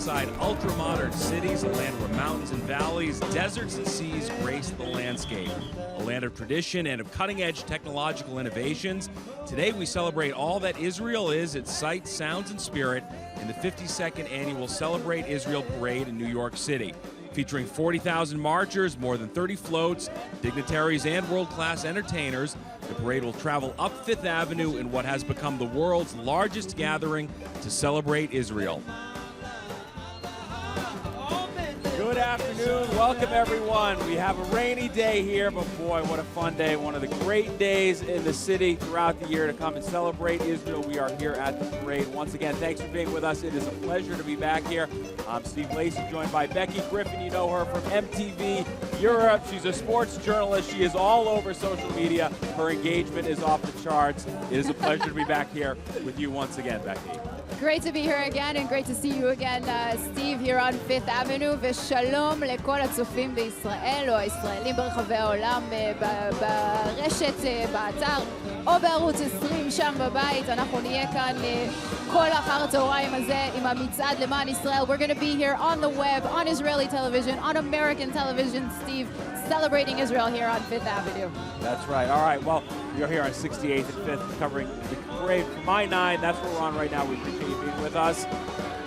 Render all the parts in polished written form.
alongside ultra-modern cities, a land where mountains and valleys, deserts and seas grace the landscape. A land of tradition and of cutting-edge technological innovations. Today we celebrate all that Israel is, its sights, sounds, and spirit in the 52nd annual Celebrate Israel Parade in New York City. Featuring 40,000 marchers, more than 30 floats, dignitaries, and world-class entertainers, the parade will travel up Fifth Avenue in what has become the world's largest gathering to celebrate Israel. Good afternoon. Welcome, everyone. We have a rainy day here, but boy, what a fun day. One of the great days in the city throughout the year to come and celebrate Israel. We are here at the parade. Once again, thanks for being with us. It is a pleasure to be back here. I'm Steve Lacey, joined by Becky Griffin. You know her from MTV Europe. She's a sports journalist. She is all over social media. Her engagement is off the charts. It is a pleasure to be back here with you once again, Becky. Great to be here again, and great to see you again, Steve, here on Fifth Avenue. ושלום לכל הצופים בישראל, או הישראלים ברחבי העולם, ברשת, באתר, או בערוץ 20 שם בבית. אנחנו נהיה כאן כל אחר הצהריים הזה עם המצעד למען ישראל. We're going to be here on the web, on Israeli television, on American television, Steve, celebrating Israel here on Fifth Avenue. That's right. All right. Well, you're here on 68th and 5th, covering the parade from My 9. That's what we're on right now. We appreciate you being with us.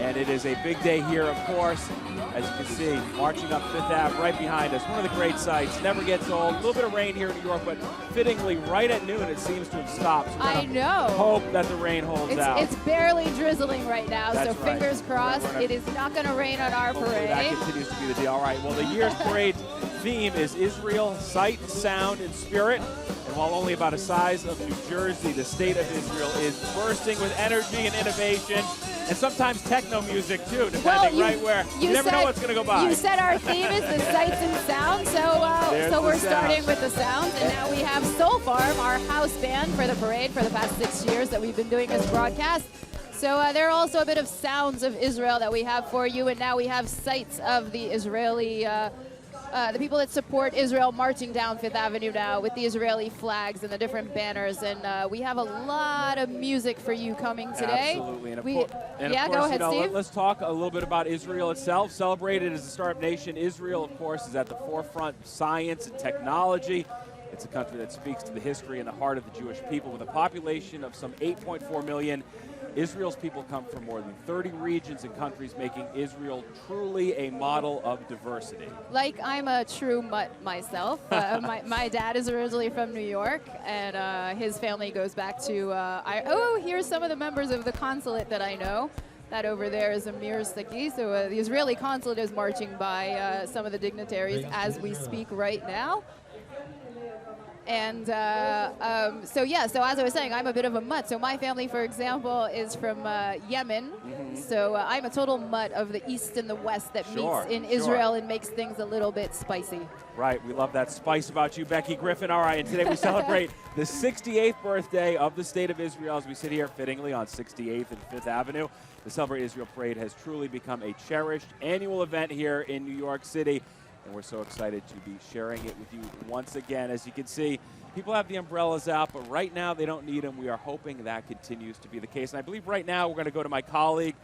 And it is a big day here, of course. As you can see, marching up Fifth Ave right behind us. One of the great sights. Never gets old. A little bit of rain here in New York, but fittingly, right at noon, it seems to have stopped. So I know. Hope that the rain holds out. It's barely drizzling right now, That's so right. fingers crossed. It is not going to rain on our Hopefully parade. that continues to be the deal. All right. Well, the year's parade theme is Israel, sight, sound, and spirit. And while only about the size of New Jersey, the state of Israel is bursting with energy and innovation, and sometimes techno music too, depending where. You never know what's going to go by. You said our theme is the sights and sounds, so we're starting with the sounds, and now we have SOULFARM, our house band for the parade for the past 6 years that we've been doing this broadcast. So there are also a bit of sounds of Israel that we have for you, and now we have sights of the Israeli the people that support Israel marching down Fifth Avenue now with the Israeli flags and the different banners. And we have a lot of music for you coming today. Absolutely. And of go ahead, Steve. Let's talk a little bit about Israel itself. Celebrated as a startup nation, Israel, of course, is at the forefront of science and technology. It's a country that speaks to the history and the heart of the Jewish people. With a population of some 8.4 million, Israel's people come from more than 30 regions and countries, making Israel truly a model of diversity. Like, I'm a true mutt myself. My dad is originally from New York, and his family goes back to, here's some of the members of the consulate that I know. That over there is Amir Saki. So the Israeli consulate is marching by some of the dignitaries as we speak right now. And so as I was saying, I'm a bit of a mutt. So my family, for example, is from Yemen. So I'm a total mutt of the East and the West that meets in Israel and makes things a little bit spicy. Right, we love that spice about you, Becky Griffin. All right, and today we celebrate the 68th birthday of the State of Israel as we sit here fittingly on 68th and 5th Avenue. The Celebrate Israel Parade has truly become a cherished annual event here in New York City. And we're so excited to be sharing it with you once again. As you can see, people have the umbrellas out, but right now they don't need them. We are hoping that continues to be the case. And I believe right now we're going to go to my colleague,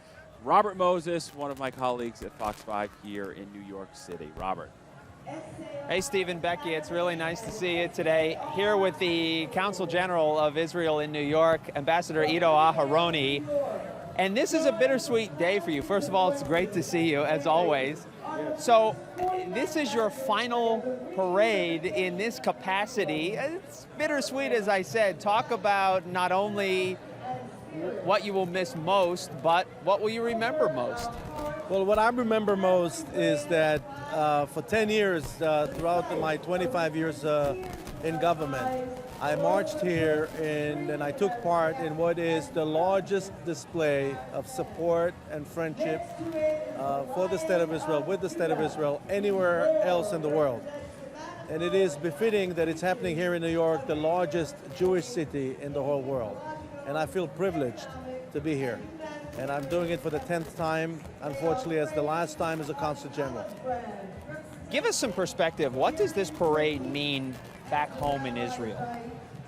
Robert Moses, one of my colleagues at Fox 5 here in New York City. Robert. Hey, Steve and Becky. It's really nice to see you today here with the Consul General of Israel in New York, Ambassador Ido Aharoni. And this is a bittersweet day for you. First of all, it's great to see you, as always. So this is your final parade in this capacity. It's bittersweet, as I said. Talk about not only what you will miss most, but what will you remember most? Well, what I remember most is that for 10 years, throughout my 25 years in government, I marched here and I took part in what is the largest display of support and friendship for the State of Israel, with the State of Israel, anywhere else in the world. And it is befitting that it's happening here in New York, the largest Jewish city in the whole world. And I feel privileged to be here. And I'm doing it for the 10th time, unfortunately, as the last time as a Consul General. Give us some perspective. What does this parade mean back home in Israel?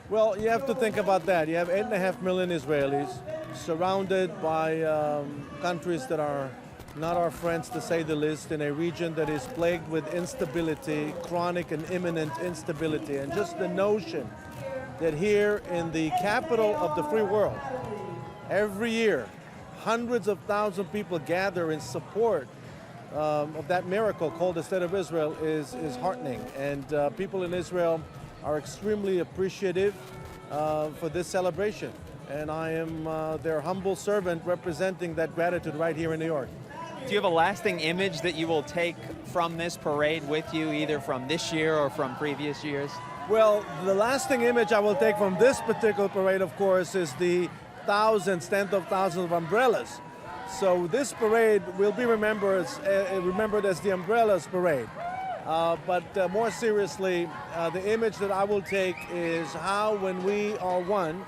Well, you have to think about that. You have 8.5 million Israelis surrounded by countries that are not our friends to say the least, in a region that is plagued with instability, chronic and imminent instability. And just the notion that here in the capital of the free world, every year, hundreds of thousands of people gather in support of that miracle called the State of Israel is heartening. And people in Israel are extremely appreciative for this celebration. And I am their humble servant representing that gratitude right here in New York. Do you have a lasting image that you will take from this parade with you, either from this year or from previous years? Well, the lasting image I will take from this particular parade, of course, is the thousands, tens of thousands of umbrellas. So this parade will be remembered as the Umbrellas Parade. But more seriously, the image that I will take is how when we are one,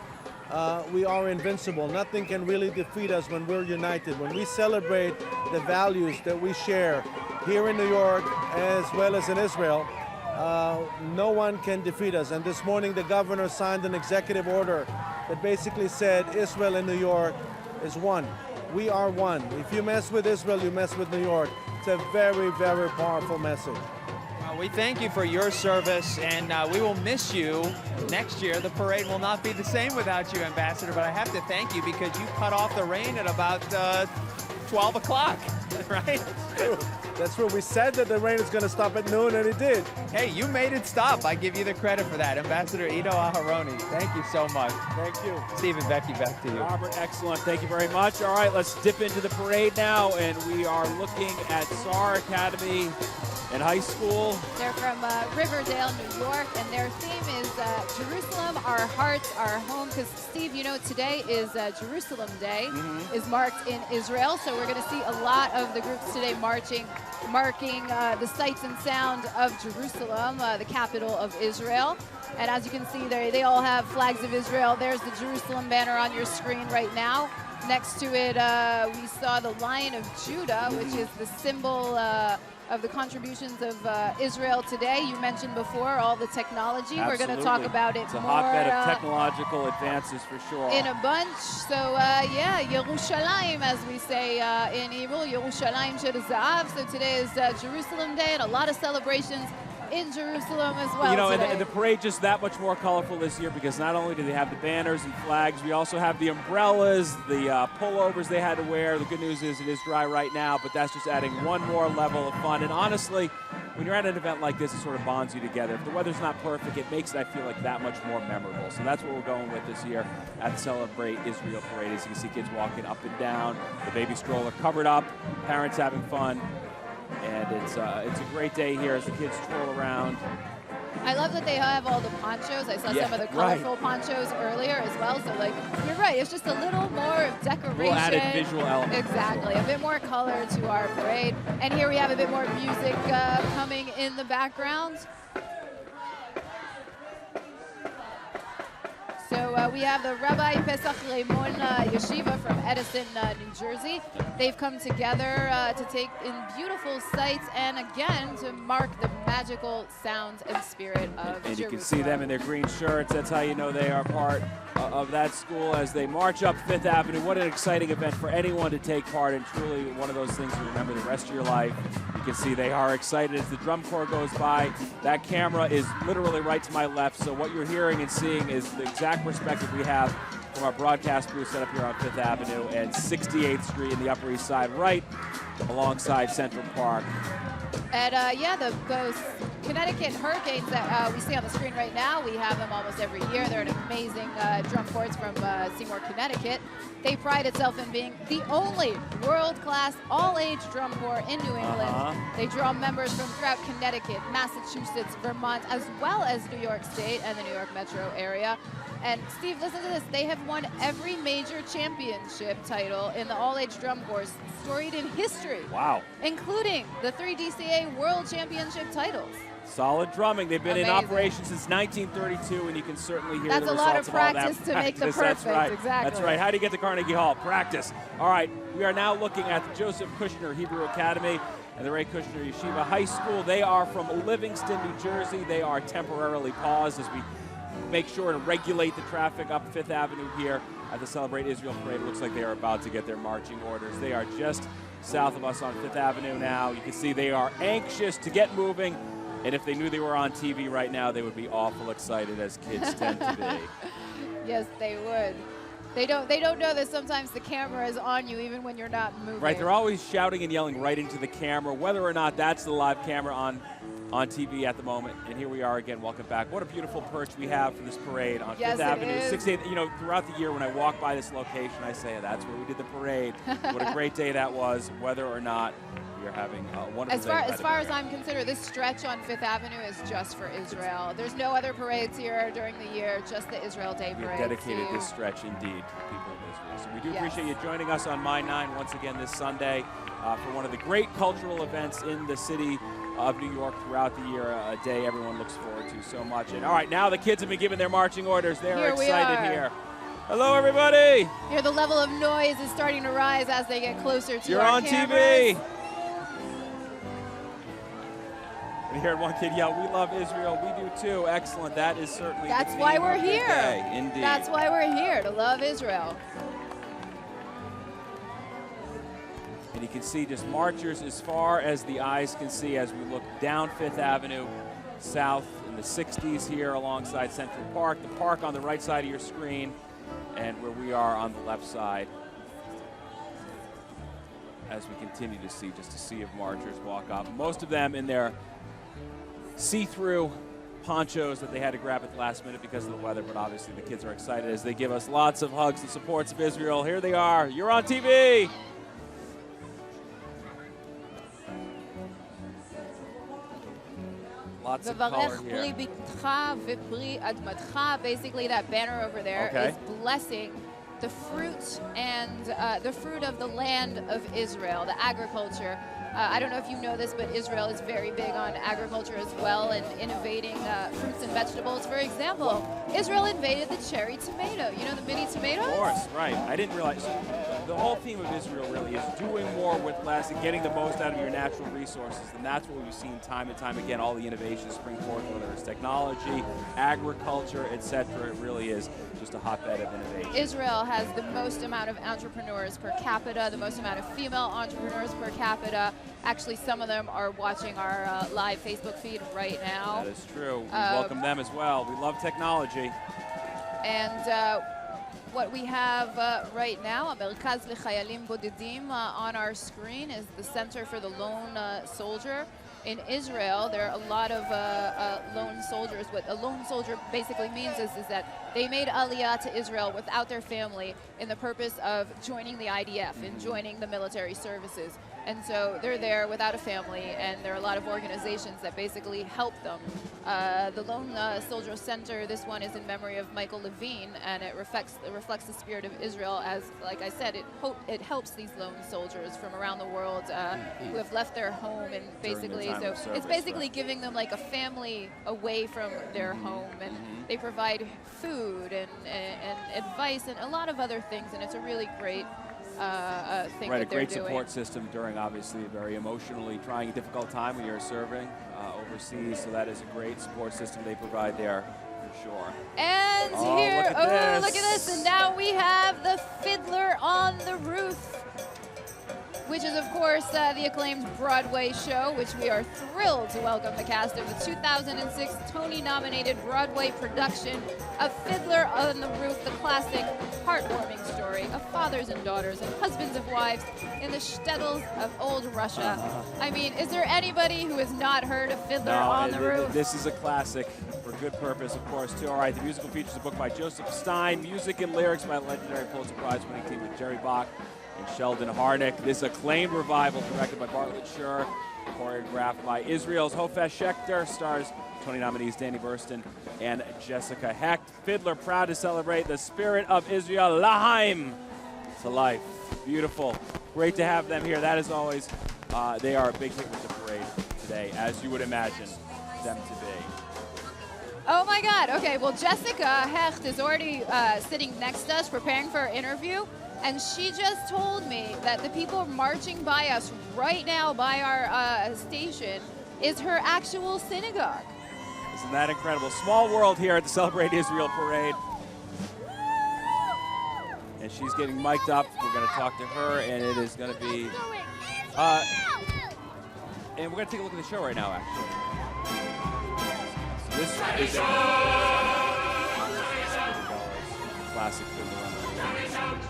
we are invincible. Nothing can really defeat us when we're united. When we celebrate the values that we share here in New York as well as in Israel, no one can defeat us. And this morning the governor signed an executive order that basically said Israel and New York is one. We are one. If you mess with Israel, you mess with New York. It's a very, very powerful message. We thank you for your service, and we will miss you next year. The parade will not be the same without you, Ambassador, but I have to thank you because you cut off the rain at about 12 o'clock, right? That's true. We said that the rain is going to stop at noon, and it did. Hey, you made it stop. I give you the credit for that. Ambassador Ido Aharoni, thank you so much. Thank you. Stephen, Becky, back to you. Robert, excellent. Thank you very much. All right, let's dip into the parade now, and we are looking at SAR Academy in high school. They're from Riverdale, New York, and their theme is Jerusalem, our hearts, our home. Because, Steve, you know, today is Jerusalem Day, is marked in Israel. So we're going to see a lot of the groups today marking the sights and sound of Jerusalem, the capital of Israel. And as you can see, they all have flags of Israel. There's the Jerusalem banner on your screen right now. Next to it, we saw the Lion of Judah, which is the symbol of the contributions of Israel today. You mentioned before all the technology. Absolutely. We're going to talk about it it's a more. hotbed of technological advances for sure. In a bunch. So yeah, Yerushalayim, as we say in Hebrew, Yerushalayim Shel Zahav. So today is Jerusalem Day, and a lot of celebrations in Jerusalem as well. You know, today. and the parade just that much more colorful this year because not only do they have the banners and flags, we also have the umbrellas, the pullovers they had to wear. The good news is it is dry right now, but that's just adding one more level of fun. And honestly, when you're at an event like this, it sort of bonds you together. If the weather's not perfect, it makes it, I feel like, that much more memorable. So that's what we're going with this year at the Celebrate Israel Parade. As you can see kids walking up and down, the baby stroller covered up, parents having fun. And it's a great day here as the kids stroll around. I love that they have all the ponchos. I saw some of the colorful ponchos earlier as well. So, like, you're right. It's just a little more decoration. A little added visual element. Exactly. A bit more color to our parade. And here we have a bit more music coming in the background. So we have the Rabbi Pesach Raimon Yeshiva from Edison, New Jersey. They've come together to take in beautiful sights and, again, to mark the magical sound and spirit of And Jerusalem. you can see them in their green shirts. That's how you know they are part of that school as they march up Fifth Avenue. What an exciting event for anyone to take part in. Truly one of those things you remember the rest of your life. You can see they are excited as the drum corps goes by. That camera is literally right to my left, so what you're hearing and seeing is the exact perspective we have from our broadcast booth set up here on Fifth Avenue and 68th Street in the Upper East Side, right alongside Central Park. And yeah, those Connecticut Hurricanes that we see on the screen right now, we have them almost every year. They're an amazing drum corps from Seymour, Connecticut. They pride itself in being the only world-class all-age drum corps in New England. They draw members from throughout Connecticut, Massachusetts, Vermont, as well as New York State and the New York metro area. And Steve, listen to this. They have won every major championship title in the all-age drum corps storied in history. Wow. Including the 3 DCA World Championship titles. Solid drumming. They've been in Amazing. operation since 1932, and you can certainly hear That's the a lot results of all that practice to make the practice. perfect. That's right. Exactly. That's right. How do you get to Carnegie Hall? Practice. All right. We are now looking at the Joseph Kushner Hebrew Academy and the Ray Kushner Yeshiva High School. They are from Livingston, New Jersey. They are temporarily paused as we make sure to regulate the traffic up Fifth Avenue here at the Celebrate Israel Parade. It looks like they are about to get their marching orders. They are just south of us on 5th Avenue now. You can see they are anxious to get moving. And if they knew they were on TV right now, they would be awful excited, as kids tend to be. Yes, they would. They don't know that sometimes the camera is on you even when you're not moving. Right, they're always shouting and yelling right into the camera, whether or not that's the live camera on TV at the moment. And here we are again. Welcome back. What a beautiful perch we have for this parade on 5th Avenue. 68th. You know, throughout the year when I walk by this location, I say that's where we did the parade. What a great day that was, whether or not we are having a wonderful day. As far as I'm concerned, this stretch on 5th Avenue is just for Israel. There's no other parades here during the year, just the Israel Day we parade. We dedicated this stretch indeed to the people of Israel. So we do appreciate you joining us on My 9 once again this Sunday for one of the great cultural events in the city of New York throughout the year, a day everyone looks forward to so much. And all right, now the kids have been given their marching orders. They're excited here. Hello, everybody. Here, the level of noise is starting to rise as they get closer to You're our on cameras. TV. We heard one kid yell, "We love Israel." We do too. Excellent. That is certainly. That's the why theme we're of the here. day. Indeed. That's why we're here, to love Israel. And you can see just marchers as far as the eyes can see as we look down 5th Avenue, south in the 60s here alongside Central Park. The park on the right side of your screen, and where we are on the left side. As we continue to see just a sea of marchers walk up. Most of them in their see-through ponchos that they had to grab at the last minute because of the weather, but obviously the kids are excited as they give us lots of hugs and supports of Israel. Here they are. You're on TV. Lots of color here. Basically, that banner over there is blessing the fruit and the fruit of the land of Israel, the agriculture. I don't know if you know this, but Israel is very big on agriculture as well and innovating fruits and vegetables. For example, Israel invaded the cherry tomato. You know the mini tomatoes? Of course, right. I didn't realize. The whole theme of Israel really is doing more with less and getting the most out of your natural resources. And that's what we've seen time and time again, all the innovations spring forth, whether it's technology, agriculture, etc. It really is just a hotbed of innovation. Israel has the most amount of entrepreneurs per capita, the most amount of female entrepreneurs per capita. Actually, some of them are watching our live Facebook feed right now. That is true. We welcome them as well. We love technology. And what we have right now, Merkaz Lechayalim Bodedim, on our screen is the Center for the Lone Soldier. In Israel, there are a lot of lone soldiers. What a lone soldier basically means is that they made Aliyah to Israel without their family in the purpose of joining the IDF and joining the military services. And so they're there without a family, and there are a lot of organizations that basically help them. The Lone Soldier Center, this one is in memory of Michael Levine, and it reflects the spirit of Israel as, like I said, it helps these lone soldiers from around the world who have left their home, and basically, so it's basically giving them like a family away from their home, and they provide food and advice and a lot of other things, and it's a really great thing right, that a they're great doing. Support system during obviously a very emotionally trying and difficult time when you're serving overseas. So that is a great support system they provide there for sure. And here, look at this, and now we have the Fiddler on the Roof, which is, of course, the acclaimed Broadway show, which we are thrilled to welcome the cast of the 2006 Tony-nominated Broadway production of Fiddler on the Roof, the classic, heartwarming story of fathers and daughters and husbands of wives in the shtetls of old Russia. I mean, is there anybody who has not heard of Fiddler on the Roof? This is a classic for good purpose, of course, too. All right, the musical features a book by Joseph Stein, music and lyrics by legendary Pulitzer Prize-winning team with Jerry Bach and Sheldon Harnick. This acclaimed revival directed by Bartlett Sher, choreographed by Israel's Hofesh Schechter, stars Tony nominees Danny Burstein and Jessica Hecht. Fiddler proud to celebrate the spirit of Israel, Lahaim, to life. Beautiful. Great to have them here. That is always, they are a big hit with the parade today, as you would imagine them to be. Oh my God, okay, well Jessica Hecht is already sitting next to us preparing for our interview, and she just told me that the people marching by us right now by our station is her actual synagogue. Isn't that incredible? Small world here at the Celebrate Israel Parade. And she's getting mic'd up. We're going to talk to her, and it is going to be And we're going to take a look at the show right now, actually. So this is classic Fiddler on the Roof.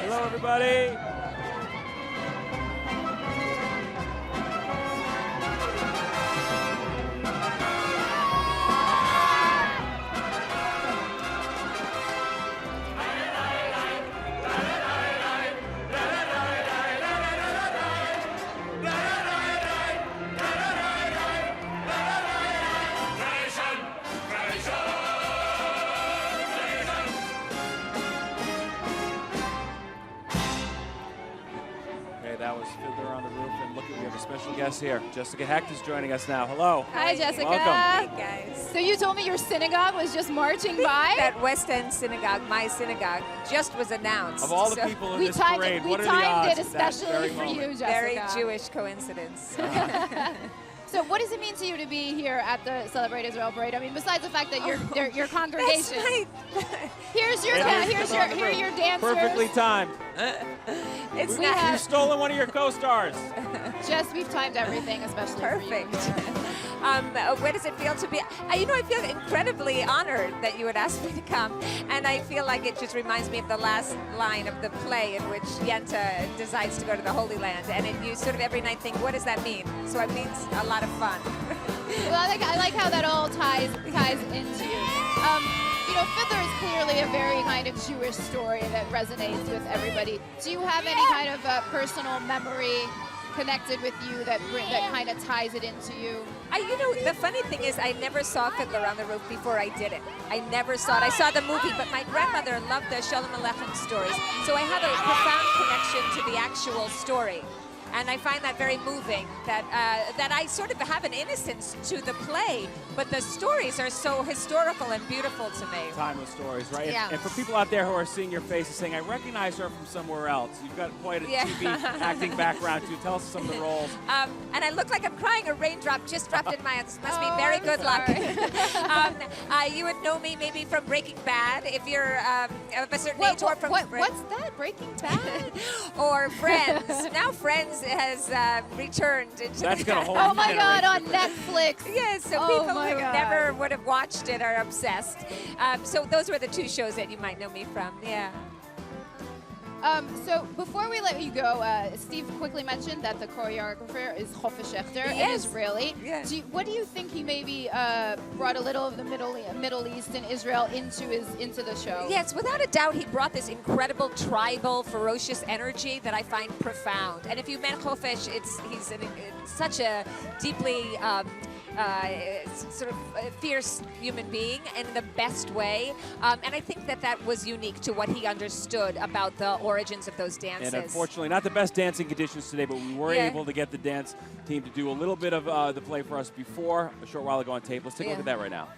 Hello, everybody. That was Fiddler on the Roof, and look, we have a special guest here. Jessica Hecht is joining us now. Hello. Hi, Jessica. Welcome. Hey, guys. So you told me your synagogue was just marching by? That West End synagogue, my synagogue, just was announced. Of all the So people in we this timed parade, it, what we are the timed odds it at that especially very for moment? you, Jessica. Very Jewish coincidence. So what does it mean to you to be here at the Celebrate Israel Parade? I mean, besides the fact that your congregation. Here's your here are your dancers. Perfectly timed. It's We not have- You've stolen one of your co-stars. Jess, we've timed everything, especially perfect. for you. What does it feel to be? I feel incredibly honored that you would ask me to come, and I feel like it just reminds me of the last line of the play in which Yenta decides to go to the Holy Land, and you sort of every night think, what does that mean? So it means a lot of fun. Well, I like how that all ties into you. Fiddler is clearly a very kind of Jewish story that resonates with everybody. Do you have any kind of personal memory connected with you that kind of ties it into you? The funny thing is I never saw Fiddler on the Roof before I did it. I never saw it. I saw the movie, but my grandmother loved the Shalom Aleichem stories. So I have a profound connection to the actual story. And I find that very moving, that I sort of have an innocence to the play, but the stories are so historical and beautiful to me. Timeless stories, right? Yeah. And for people out there who are seeing your face and saying, I recognize her from somewhere else. You've got quite a TV acting background, too. Tell us some of the roles. And I look like I'm crying. A raindrop just dropped in my eyes. This must be very good luck. You would know me maybe from Breaking Bad, if you're of a certain age, or from what's that? Breaking Bad? or Friends. Now Friends has returned into That's the got a whole Oh my God, on generation. Netflix. Yes, so Oh people my who God. never would have watched it are obsessed. So those were the two shows that you might know me from. Yeah. So before we let you go, Steve quickly mentioned that the choreographer is Chofesh Shechter, an Yes. Israeli. Yes. What do you think he maybe brought a little of the Middle East and Israel into the show? Yes, without a doubt, he brought this incredible tribal, ferocious energy that I find profound. And if you met Chofesh, he's such a deeply sort of fierce human being in the best way. And I think that was unique to what he understood about the origins of those dances. And unfortunately, not the best dancing conditions today, but we were able to get the dance team to do a little bit of the play for us before, a short while ago on tape. Let's take a look at that right now.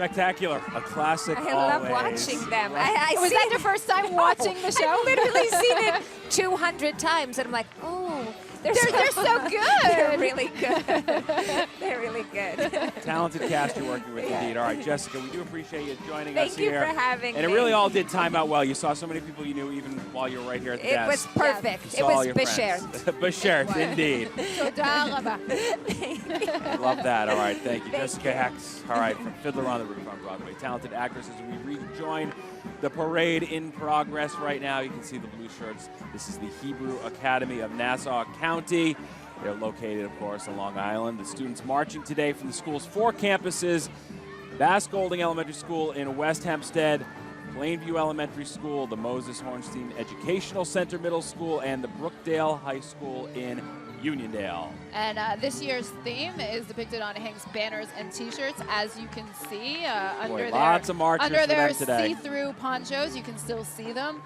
Spectacular. A classic I always. love watching them. I Was see that it- your first time watching the show? I've literally seen it 200 times, and I'm like, oh, they're so good. They're really good. They're really good. Talented cast you're working with indeed. All right, Jessica, we do appreciate you joining us Thank you here. for having and me. it really all did time out well. You saw so many people you knew even while you were right here at the It desk. was perfect. You It saw all was your beshert. friends. Beshert, indeed. Toda raba. Love that. All right, thank you. Thank Jessica you. Hecht, all right, from Fiddler on the Roof on Broadway. Talented actress as we rejoin the parade in progress right now. You can see the blue shirts. This is the Hebrew Academy of Nassau County. They're located, of course, on Long Island. The students marching today from the school's 4 campuses: Bass Golding Elementary School in West Hempstead, Plainview Elementary School, the Moses Hornstein Educational Center Middle School, and the Brookdale High School in Uniondale. And this year's theme is depicted on Hank's banners and T-shirts, as you can see under lots of marchers under for their them today. see-through ponchos. You can still see them.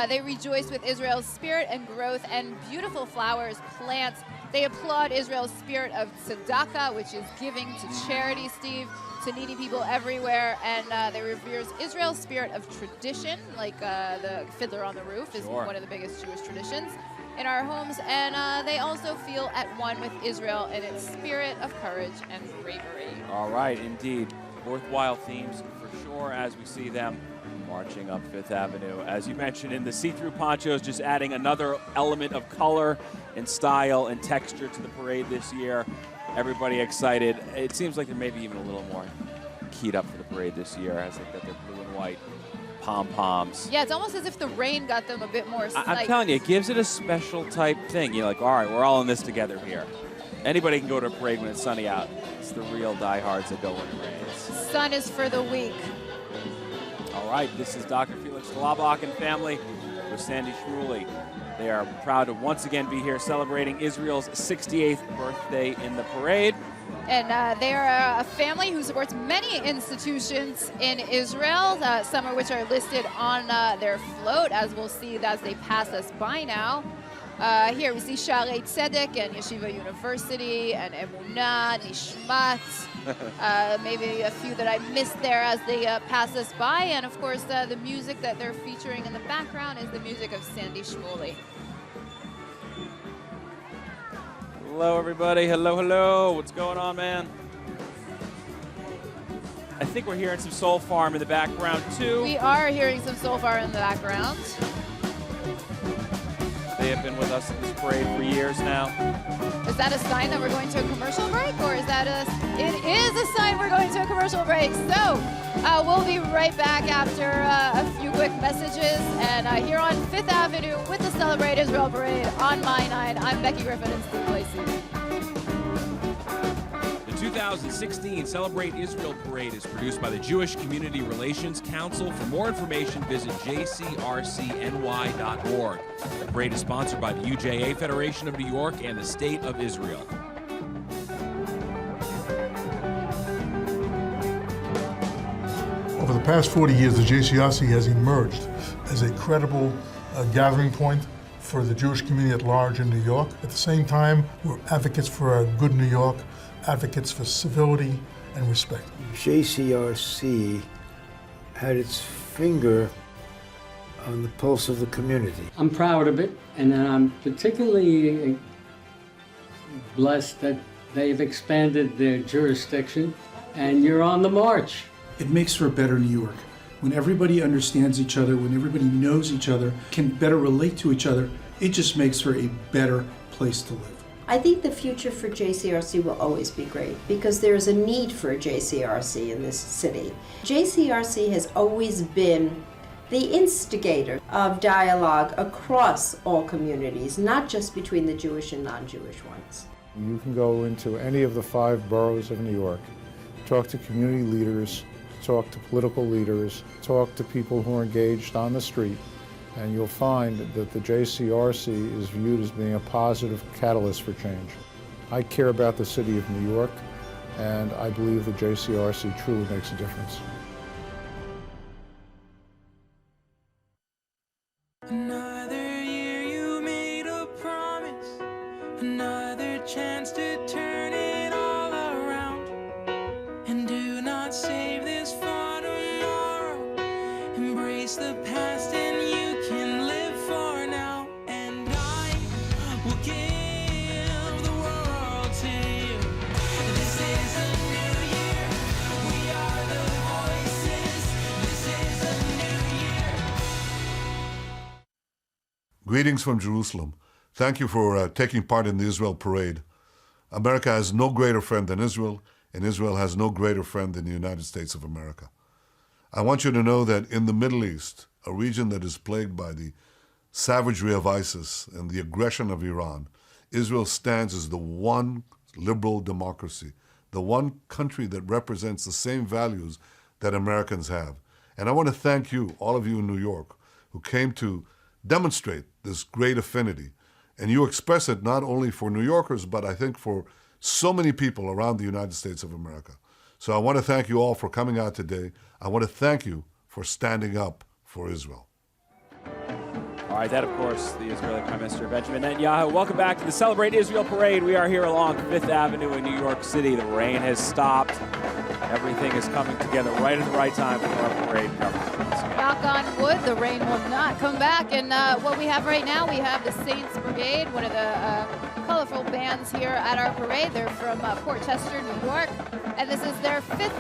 They rejoice with Israel's spirit and growth and beautiful flowers, plants. They applaud Israel's spirit of tzedakah, which is giving to charity, Steve, to needy people everywhere. And they revere Israel's spirit of tradition, like the Fiddler on the Roof is one of the biggest Jewish traditions in our homes. And they also feel at one with Israel in its spirit of courage and bravery. All right, indeed. Worthwhile themes for sure as we see them marching up Fifth Avenue. As you mentioned, in the see-through ponchos, just adding another element of color and style and texture to the parade this year. Everybody excited. It seems like they're maybe even a little more keyed up for the parade this year as they've got their blue and white pom-poms. Yeah, it's almost as if the rain got them a bit more I'm telling you, it gives it a special type thing. You're like, all right, we're all in this together here. Anybody can go to a parade when it's sunny out. It's the real diehards that go when it rains. Sun is for the weak. All right, this is Dr. Felix Glabach and family with Sandy Shmuley. They are proud to once again be here celebrating Israel's 68th birthday in the parade. And they are a family who supports many institutions in Israel, some of which are listed on their float, as we'll see as they pass us by now. Here we see Sharei Tzedek and Yeshiva University and Emunah, Nishmat, maybe a few that I missed there as they pass us by. And of course, the music that they're featuring in the background is the music of Sandy Shmuley. Hello, everybody. Hello, hello. What's going on, man? I think we're hearing some SOULFARM in the background, too. We are hearing some SOULFARM in the background. They have been with us in this parade for years now. Is that a sign that we're going to a commercial break, or is that it is a sign we're going to a commercial break. So we'll be right back after a few quick messages. And here on Fifth Avenue with the Celebrate Israel Parade on My 9, I'm Becky Griffin and Steve Lacey. The 2016 Celebrate Israel Parade is produced by the Jewish Community Relations Council. For more information, visit JCRC-NY.org. The parade is sponsored by the UJA Federation of New York and the State of Israel. Over the past 40 years, the JCRC has emerged as a credible gathering point for the Jewish community at large in New York. At the same time, we're advocates for a good New York, advocates for civility and respect. JCRC had its finger on the pulse of the community. I'm proud of it, and I'm particularly blessed that they've expanded their jurisdiction, and you're on the march. It makes for a better New York. When everybody understands each other, when everybody knows each other, can better relate to each other, it just makes for a better place to live. I think the future for JCRC will always be great because there is a need for a JCRC in this city. JCRC has always been the instigator of dialogue across all communities, not just between the Jewish and non-Jewish ones. You can go into any of the 5 boroughs of New York, talk to community leaders, talk to political leaders, talk to people who are engaged on the street, and you'll find that the JCRC is viewed as being a positive catalyst for change. I care about the city of New York, and I believe the JCRC truly makes a difference. Another year you made a promise, another chance to turn it all around, and do not save this for erase the past and you can live for now. And I will give the world to you. This is a new year. We are the voices. This is a new year. Greetings from Jerusalem. Thank you for taking part in the Israel Parade. America has no greater friend than Israel, and Israel has no greater friend than the United States of America. I want you to know that in the Middle East, a region that is plagued by the savagery of ISIS and the aggression of Iran, Israel stands as the one liberal democracy, the one country that represents the same values that Americans have. And I want to thank you, all of you in New York, who came to demonstrate this great affinity. And you express it not only for New Yorkers, but I think for so many people around the United States of America. So I want to thank you all for coming out today. I want to thank you for standing up for Israel. All right, that, of course, the Israeli Prime Minister Benjamin Netanyahu. Welcome back to the Celebrate Israel Parade. We are here along Fifth Avenue in New York City. The rain has stopped. Everything is coming together right at the right time for our parade coverage. Knock on wood, the rain will not come back. And what we have right now, we have the Saints Brigade, one of the colorful bands here at our parade. They're from Port Chester, New York. And this is their fifth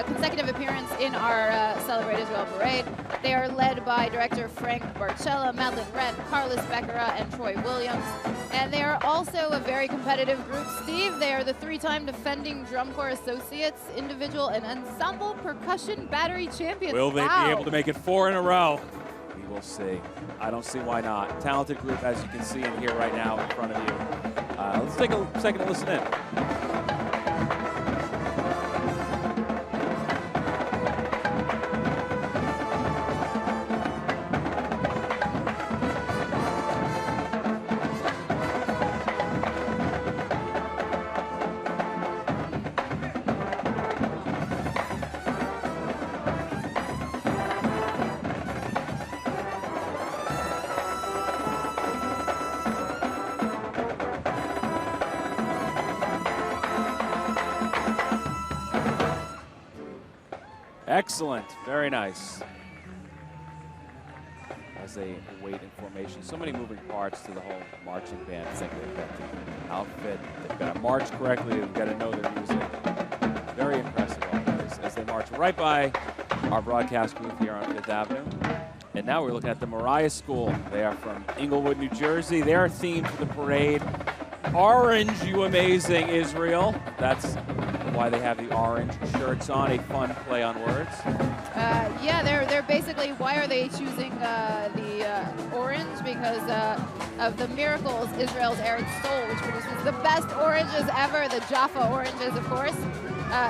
consecutive appearance in our Celebrate Israel Parade. They are led by director Frank Barcella, Madeline Rent, Carlos Becerra, and Troy Williams. And they are also a very competitive group. Steve, they are the three-time defending Drum Corps Associates, individual and ensemble percussion battery champions. Will they be able to make it 4 in a row? We will see. I don't see why not. Talented group, as you can see and hear right now in front of you. Let's take a second to listen in. Excellent. Very nice. As they wait in formation, so many moving parts to the whole marching band thing. They've got the outfit, they've got to march correctly, they've got to know their music. Very impressive always as they march right by our broadcast booth here on Fifth Avenue. And now we're looking at the Moriah School. They are from Englewood, New Jersey. Their theme for the parade, Orange, You Amazing Israel. That's why they have the orange shirts on, a fun play on words. Yeah, they're basically, why are they choosing the orange? Because of the miracles Israel's arid soul, which produces the best oranges ever, the Jaffa oranges, of course.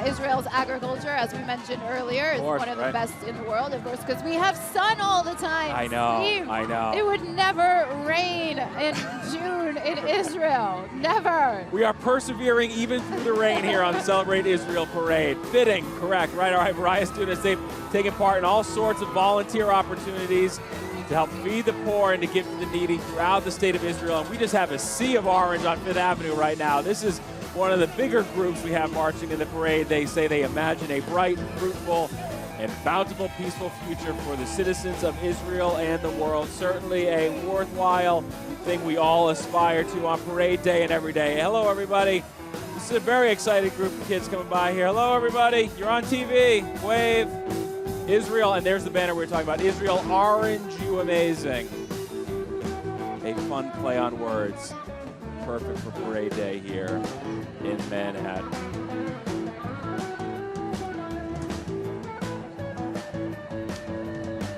Israel's agriculture, as we mentioned earlier, is one of the best in the world, of course, because we have sun all the time. I know, Steve, I know. It would never rain in June in Israel. Never. We are persevering even through the rain here on the Celebrate Israel Parade. Fitting, correct, right? All right, Moriah students, they've taken part in all sorts of volunteer opportunities to help feed the poor and to give to the needy throughout the state of Israel. And we just have a sea of orange on Fifth Avenue right now. This is one of the bigger groups we have marching in the parade. They say they imagine a bright, fruitful, and bountiful, peaceful future for the citizens of Israel and the world. Certainly a worthwhile thing we all aspire to on parade day and every day. Hello, everybody. This is a very excited group of kids coming by here. Hello, everybody. You're on TV. Wave. Israel, and there's the banner we were talking about. Israel, Orange, You Amazing. A fun play on words. Perfect for parade day here in Manhattan.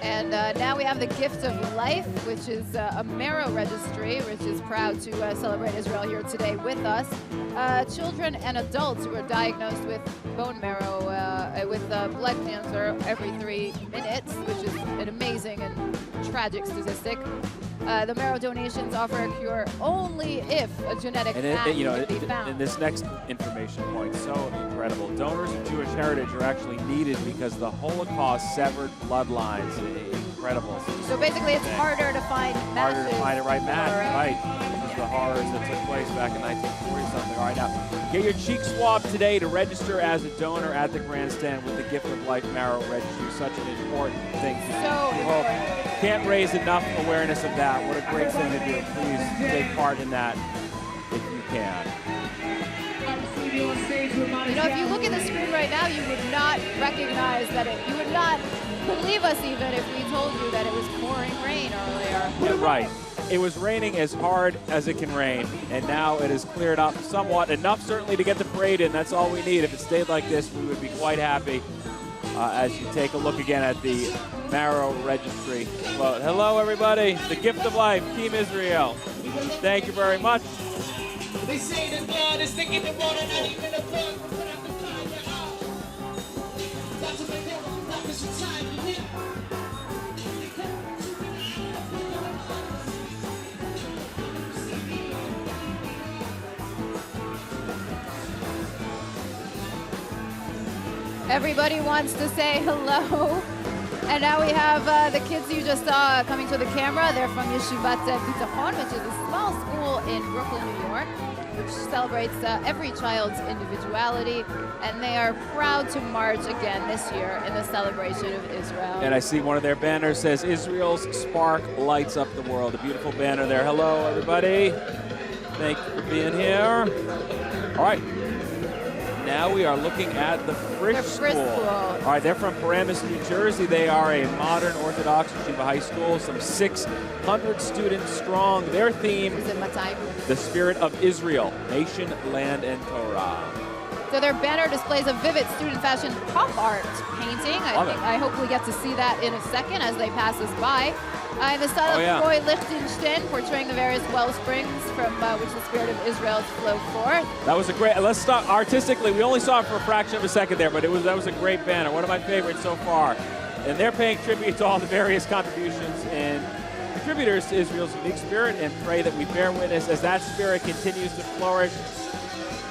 And now we have the Gift of Life, which is a marrow registry, which is proud to celebrate Israel here today with us. Children and adults who are diagnosed with bone marrow, with blood cancer every 3 minutes, which is an amazing and tragic statistic. The marrow donations offer a cure only if a genetic match can be found. And this next information point, so incredible. Donors of Jewish heritage are actually needed because the Holocaust severed bloodlines. Incredible. So basically it's harder to find matches. Harder to find a right match, right. Because the horrors that took place back in 1940 something. All right, now, Get your cheek swabbed today to register as a donor at the grandstand with the Gift of Life Marrow Registry. Such an important thing to do. So important. Can't raise enough awareness of that. What a great thing to do. Please take part in that if you can. You know, if you look at the screen right now, you would not recognize that you would not believe us even if we told you that it was pouring rain earlier. Yeah, right. It was raining as hard as it can rain, and now it has cleared up somewhat. Enough certainly to get the parade in. That's all we need. If it stayed like this, we would be quite happy as you take a look again at the Marrow Registry. Well, hello, everybody. The Gift of Life, Team Israel. Thank you very much. They say that God is thinking the water, not even a book. Put out the fire, That's what they do. Rock is your time, you hear? Everybody wants to say hello. And now we have the kids you just saw coming to the camera. They're from Yeshiva University, which is a small school in Brooklyn, New York, which celebrates every child's individuality. And they are proud to march again this year in the celebration of Israel. And I see one of their banners says, Israel's spark lights up the world. A beautiful banner there. Hello, everybody. Thank you for being here. All right. Now we are looking at the Frisch School. All right, they're from Paramus, New Jersey. They are a modern Orthodox Yeshiva high school, some 600 students strong. Their theme, the spirit of Israel, nation, land, and Torah. So their banner displays a vivid student fashion pop art painting. I hope we get to see that in a second as they pass us by. In the style of Roy Lichtenstein, portraying the various well springs from which the spirit of Israel flow forth. That was a great, let's stop artistically. We only saw it for a fraction of a second there, but that was a great banner. One of my favorites so far. And they're paying tribute to all the various contributions and contributors to Israel's unique spirit, and pray that we bear witness as that spirit continues to flourish.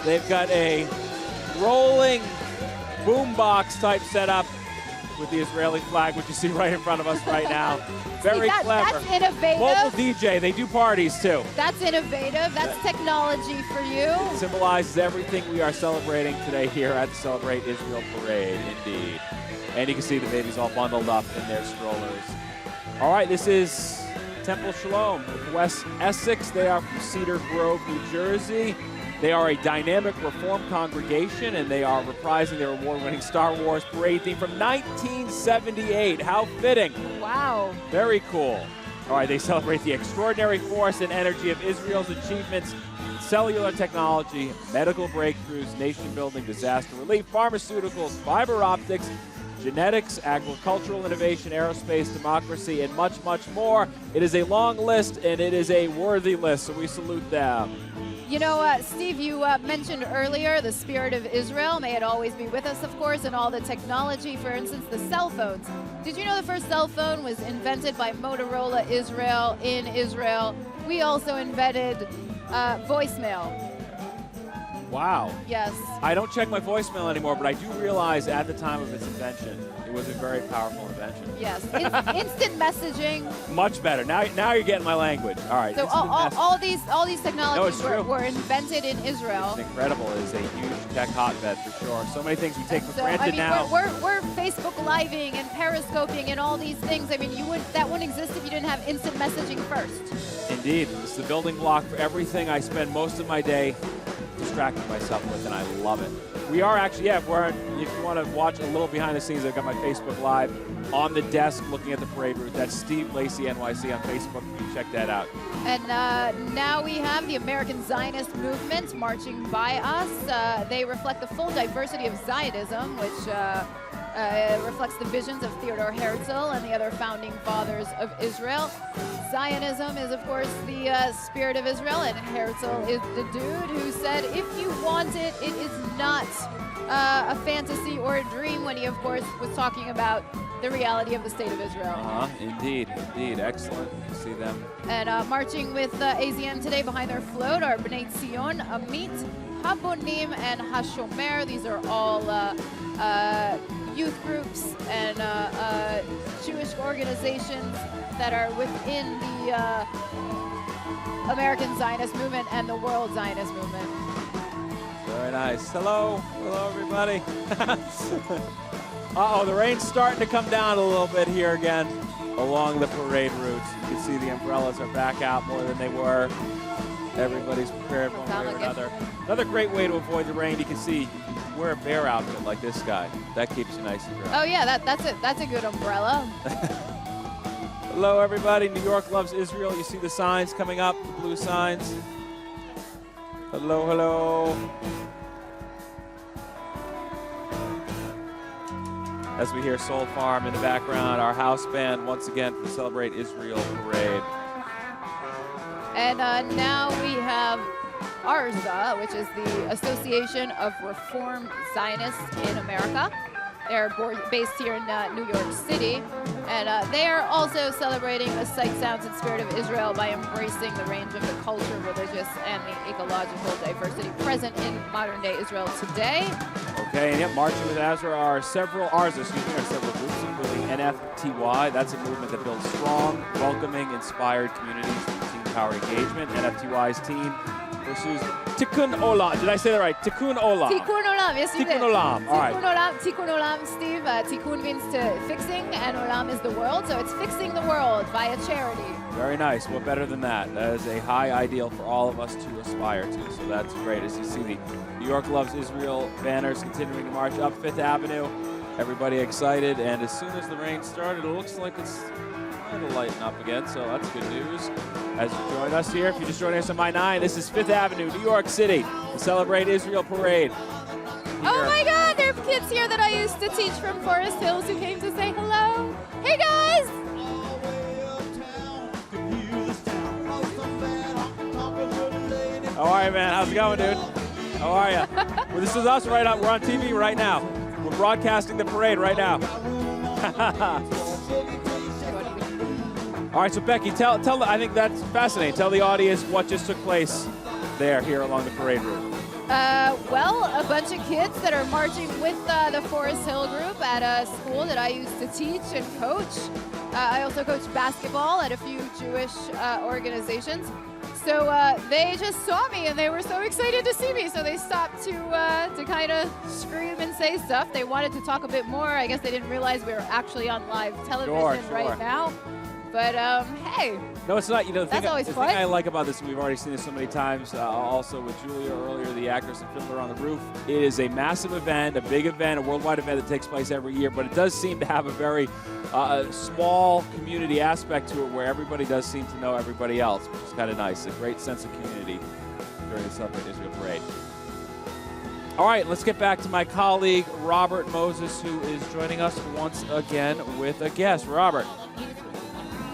They've got a rolling boombox type setup with the Israeli flag, which you see right in front of us right now. Very clever. That's innovative. Mobile DJ, they do parties too. That's innovative. That's technology for you. It symbolizes everything we are celebrating today here at the Celebrate Israel Parade, indeed. And you can see the babies all bundled up in their strollers. All right, this is Temple Shalom of West Essex. They are from Cedar Grove, New Jersey. They are a dynamic Reform congregation, and they are reprising their award-winning Star Wars parade theme from 1978. How fitting. Wow. Very cool. All right, they celebrate the extraordinary force and energy of Israel's achievements in cellular technology, medical breakthroughs, nation-building, disaster relief, pharmaceuticals, fiber optics, genetics, agricultural innovation, aerospace, democracy, and much, much more. It is a long list, and it is a worthy list, so we salute them. You know, Steve, you mentioned earlier the spirit of Israel. May it always be with us, of course, and all the technology, for instance, the cell phones. Did you know the first cell phone was invented by Motorola Israel in Israel? We also invented voicemail. Wow. Yes. I don't check my voicemail anymore, but I do realize at the time of its invention, it was a very powerful invention. Yes. Instant messaging. Much better. Now you're getting my language. All right. So all these technologies No, were invented in Israel. It's incredible. It is a huge tech hotbed for sure. So many things we take for granted now. We're Facebook Living and Periscoping and all these things. I mean, that wouldn't exist if you didn't have instant messaging first. Indeed. It's the building block for everything I spend most of my day distracting myself with, and I love it. We are actually, if you want to watch a little behind the scenes, I've got my Facebook Live on the desk looking at the parade route. That's Steve Lacey NYC on Facebook. You can check that out. And now we have the American Zionist movement marching by us. They reflect the full diversity of Zionism, which reflects the visions of Theodor Herzl and the other founding fathers of Israel. Zionism is, of course, the spirit of Israel, and Herzl is the dude who said, if you want it, it is not a fantasy or a dream, when he, of course, was talking about the reality of the state of Israel. Indeed. Excellent to see them. And marching with AZN today behind their float are B'nai Tzion, Amit, Habonim, and Hashomer. These are all youth groups and Jewish organizations that are within the American Zionist movement and the World Zionist movement. Very nice. Hello. Hello, everybody. Uh-oh, the rain's starting to come down a little bit here again along the parade route. You can see the umbrellas are back out more than they were. Everybody's prepared one way or another. Another great way to avoid the rain, you can see, wear a bear outfit like this guy. That keeps you nice and dry. Oh yeah, that's a good umbrella. Hello, everybody. New York loves Israel. You see the signs coming up, the blue signs. Hello, hello. As we hear SOULFARM in the background, our house band once again for the Celebrate Israel Parade. And now we have ARZA, which is the Association of Reform Zionists in America. They're based here in New York City. And they are also celebrating the sight, sounds, and spirit of Israel by embracing the range of the culture, religious, and the ecological diversity present in modern-day Israel today. Okay, and yep, marching with ARZA are several groups, including NFTY. That's a movement that builds strong, welcoming, inspired communities through team-powered engagement. NFTY's team pursues Tikkun Olam. Did I say that right? Tikkun Olam. Tikkun Olam, yes you did. Tikkun Olam, all right. Tikkun Olam, Steve. Tikkun means to fixing, and Olam is the world, so it's fixing the world via charity. Very nice. What better than that? That is a high ideal for all of us to aspire to. So that's great. As you see the New York Loves Israel banners continuing to march up Fifth Avenue. Everybody excited. And as soon as the rain started, it looks like it's kind of lighten up again. So that's good news. As you join us here, if you just joined us on My 9, this is Fifth Avenue, New York City, the Celebrate Israel Parade. Oh my God, there are kids here that I used to teach from Forest Hills who came to say hello. Hey guys! How are you, man? How's it going, dude? How are you? Well, this is us right now. We're on TV right now. We're broadcasting the parade right now. All right, so Becky, tell. I think that's fascinating. Tell the audience what just took place here along the parade route. Well, a bunch of kids that are marching with the Forest Hill group at a school that I used to teach and coach. I also coach basketball at a few Jewish organizations. So they just saw me and they were so excited to see me. So they stopped to kind of scream and say stuff. They wanted to talk a bit more. I guess they didn't realize we were actually on live television right now. But hey, no, it's not. You know, that's always the fun. thing I like about this, and we've already seen this so many times, also with Julia earlier, the actress and Fiddler on the Roof. It is a massive event, a big event, a worldwide event that takes place every year, but it does seem to have a very small community aspect to it where everybody does seem to know everybody else, which is kind of nice. A great sense of community during the Celebrate Israel Parade. All right, let's get back to my colleague, Robert Moses, who is joining us once again with a guest. Robert.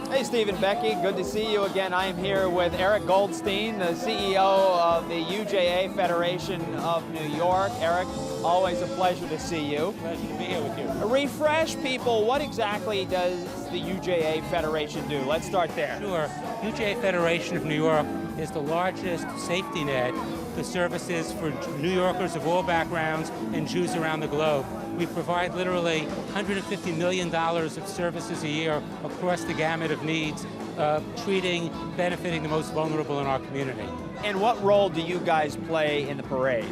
Hey, Steve and Becky, good to see you again. I am here with Eric Goldstein, the CEO of the UJA Federation of New York. Eric, always a pleasure to see you. Pleasure to be here with you. Refresh people, what exactly does the UJA Federation do? Let's start there. Sure. UJA Federation of New York is the largest safety net for services for New Yorkers of all backgrounds and Jews around the globe. We provide literally $150 million of services a year across the gamut of needs, treating, benefiting the most vulnerable in our community. And what role do you guys play in the parade?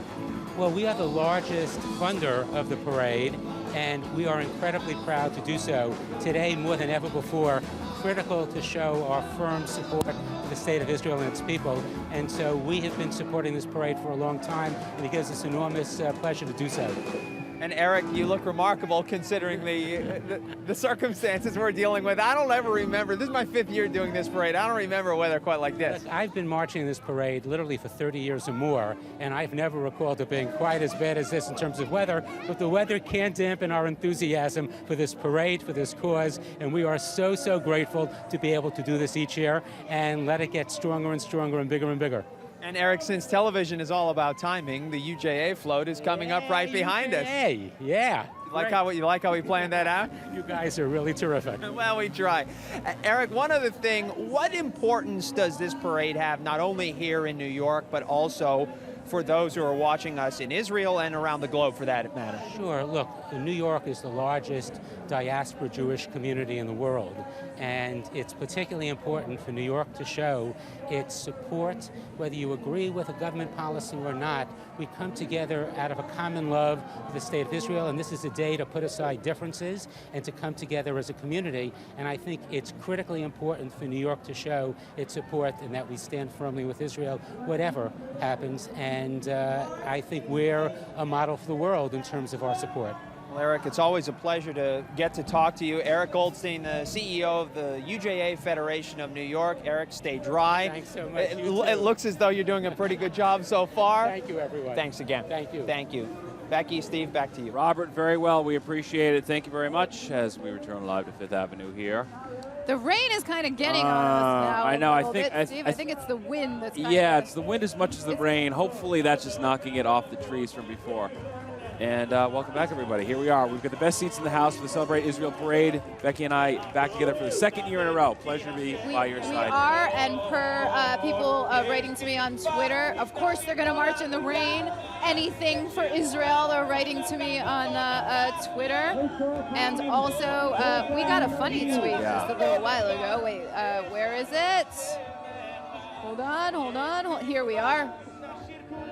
Well, we are the largest funder of the parade, and we are incredibly proud to do so. Today, more than ever before, critical to show our firm support for the state of Israel and its people. And so we have been supporting this parade for a long time, and it gives us enormous pleasure to do so. And Eric, you look remarkable considering the circumstances we're dealing with. I don't ever remember, this is my 5th year doing this parade, I don't remember weather quite like this. Look, I've been marching this parade literally for 30 years or more, and I've never recalled it being quite as bad as this in terms of weather, but the weather can't dampen our enthusiasm for this parade, for this cause, and we are so, so grateful to be able to do this each year and let it get stronger and stronger and bigger and bigger. And Eric, since television is all about timing, the UJA float is coming up right behind us. Hey, yeah. You like how we planned that out? You guys are really terrific. Well, we try. Eric, one other thing, what importance does this parade have, not only here in New York, but also for those who are watching us in Israel and around the globe for that matter? Sure. Look, New York is the largest diaspora Jewish community in the world, and it's particularly important for New York to show its support, whether you agree with a government policy or not. We come together out of a common love for the state of Israel, and this is a day to put aside differences and to come together as a community. And I think it's critically important for New York to show its support and that we stand firmly with Israel, whatever happens. And I think we're a model for the world in terms of our support. Well, Eric, it's always a pleasure to get to talk to you. Eric Goldstein, the CEO of the UJA Federation of New York. Eric, stay dry. Thanks so much. It looks as though you're doing a pretty good job so far. Thank you, everyone. Thanks again. Thank you. Thank you. Becky, Steve, back to you. Robert, very well. We appreciate it. Thank you very much as we return live to Fifth Avenue here. The rain is kind of getting on us now. I know. I think it's the wind that's kind yeah, of it's the wind as much as the rain. Hopefully that's just knocking it off the trees from before. And welcome back, everybody. Here we are. We've got the best seats in the house for the Celebrate Israel Parade. Becky and I back together for the second year in a row. Pleasure to be by your side. We are, and per people writing to me on Twitter, of course they're going to march in the rain. Anything for Israel, they're writing to me on Twitter. And also, we got a funny tweet just a little while ago. Wait, where is it? Hold on. Here we are.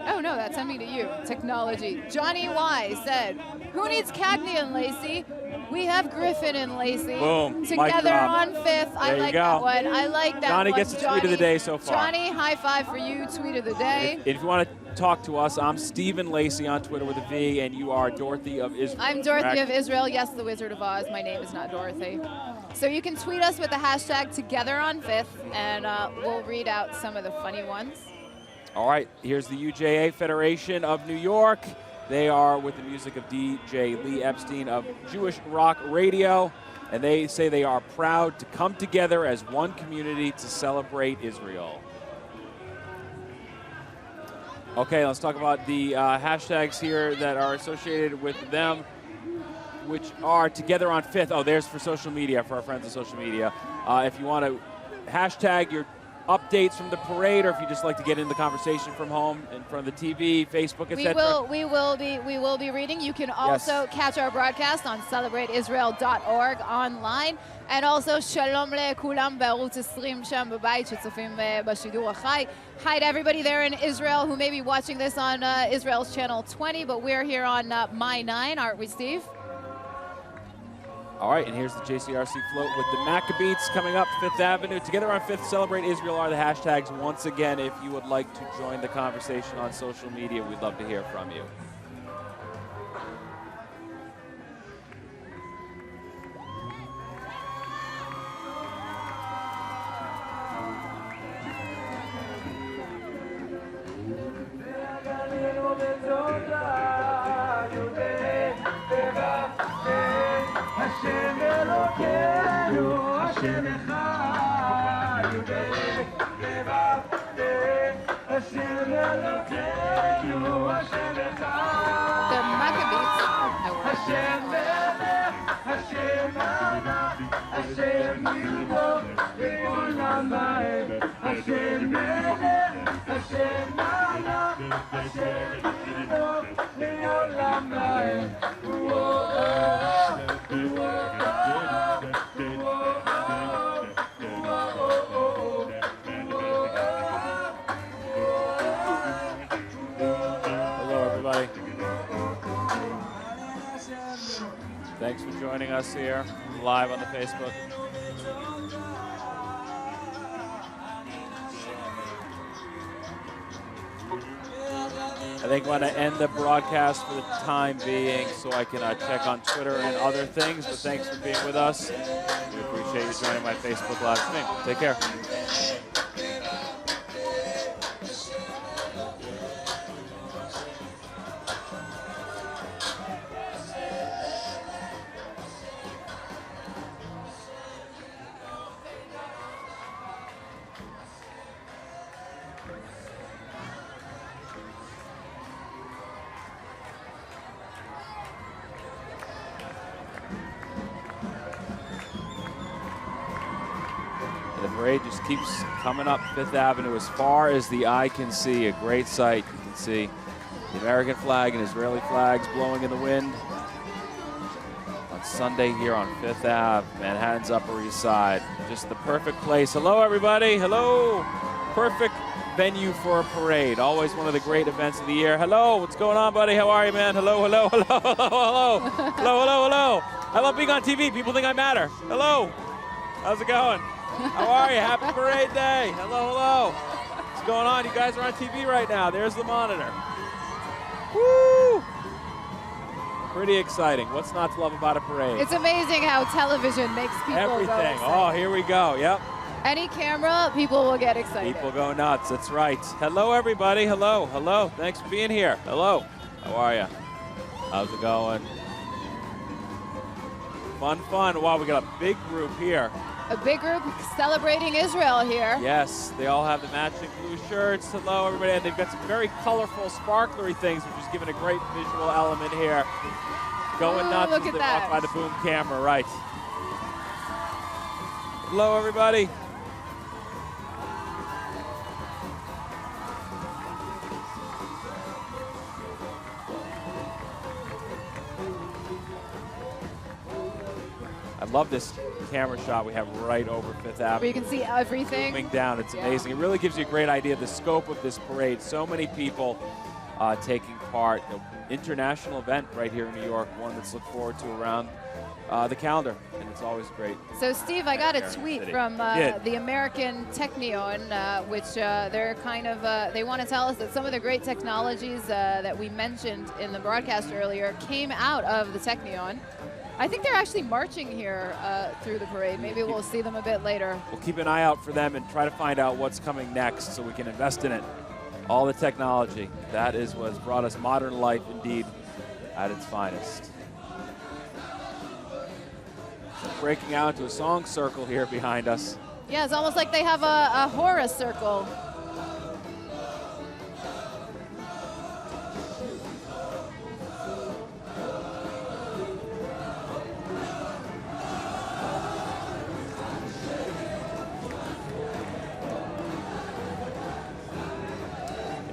Oh, no, that's sent me to you. Technology. Johnny Y said, who needs Cagney and Lacey? We have Griffin and Lacey. Boom. Together on Fifth. I like that one. I like that Johnny one. gets the tweet of the day so far. Johnny, high five for you. Tweet of the day. If you want to talk to us, I'm Stephen Lacey on Twitter with a V, and you are Dorothy of Israel. I'm Dorothy of Israel. Yes, the Wizard of Oz. My name is not Dorothy. So you can tweet us with the hashtag Together on Fifth, and we'll read out some of the funny ones. All right, here's the UJA Federation of New York. They are with the music of DJ Lee Epstein of Jewish Rock Radio, and they say they are proud to come together as one community to celebrate Israel. Okay, let's talk about the hashtags here that are associated with them, which are Together on Fifth. Oh, there's for social media, for our friends on social media. If you want to hashtag your updates from the parade, or if you just like to get in the conversation from home in front of the TV, Facebook, etc. We will be reading. You can also catch our broadcast on celebrateisrael.org online, and also shalom לכולם בערוץ 20 שם בבית שצופים בשידור החי. Hi to everybody there in Israel who may be watching this on Israel's channel 20, but we're here on My 9, aren't we, Steve? All right, and here's the JCRC float with the Maccabeats coming up Fifth Avenue. Together on Fifth, Celebrate Israel are the hashtags. Once again, if you would like to join the conversation on social media, we'd love to hear from you. השם אלוקינו, השם אחד, השם אלוקינו, השם אחד. The Maccabeats. השם מלך, השם מלך, השם גיבור, לעולם ועד. השם מלך, השם מלך, השם גיבור, לעולם ועד. Hello, everybody. Thanks for joining us here live on the Facebook. I think I'm going to end the broadcast for the time being so I can check on Twitter and other things, but thanks for being with us. We appreciate you joining my Facebook Live stream. Take care. The parade just keeps coming up Fifth Avenue as far as the eye can see. A great sight. You can can see the American flag and Israeli flags blowing in the wind on Sunday here on 5th Ave, Manhattan's Upper East Side. Just the perfect place. Hello, everybody. Hello. Perfect venue for a parade. Always one of the great events of the year. Hello. What's going on, buddy? How are you, man? Hello, hello, hello, hello, hello. Hello, hello, hello. I love being on TV. People think I matter. Hello. How's it going? How are you? Happy parade day. Hello, hello. What's going on? You guys are on TV right now. There's the monitor. Woo! Pretty exciting. What's not to love about a parade? It's amazing how television makes people Everything. go excited. Oh, here we go. Yep. Any camera, people will get excited. People go nuts. That's right. Hello, everybody. Hello. Hello. Thanks for being here. Hello. How are you? How's it going? Fun, fun. Wow, we got a big group here. A big group celebrating Israel here. Yes, they all have the matching blue shirts. Hello, everybody. And they've got some very colorful, sparklery things, which is giving a great visual element here. Going nuts look as at they that. walk by the boom camera, right. Hello, everybody. I love this camera shot we have right over 5th Avenue. Where you can see everything. Zooming down, it's amazing. It really gives you a great idea of the scope of this parade. So many people taking part. An international event right here in New York, one that's looked forward to around the calendar, and it's always great. So, Steve, I got a tweet City. from Good. the American Technion, which they're kind of, they want to tell us that some of the great technologies that we mentioned in the broadcast earlier came out of the Technion. I think they're actually marching here through the parade. Maybe we'll see them a bit later. We'll keep an eye out for them and try to find out what's coming next so we can invest in it. All the technology. That is what's brought us modern life, indeed, at its finest. Breaking out into a song circle here behind us. Yeah, it's almost like they have a horror circle.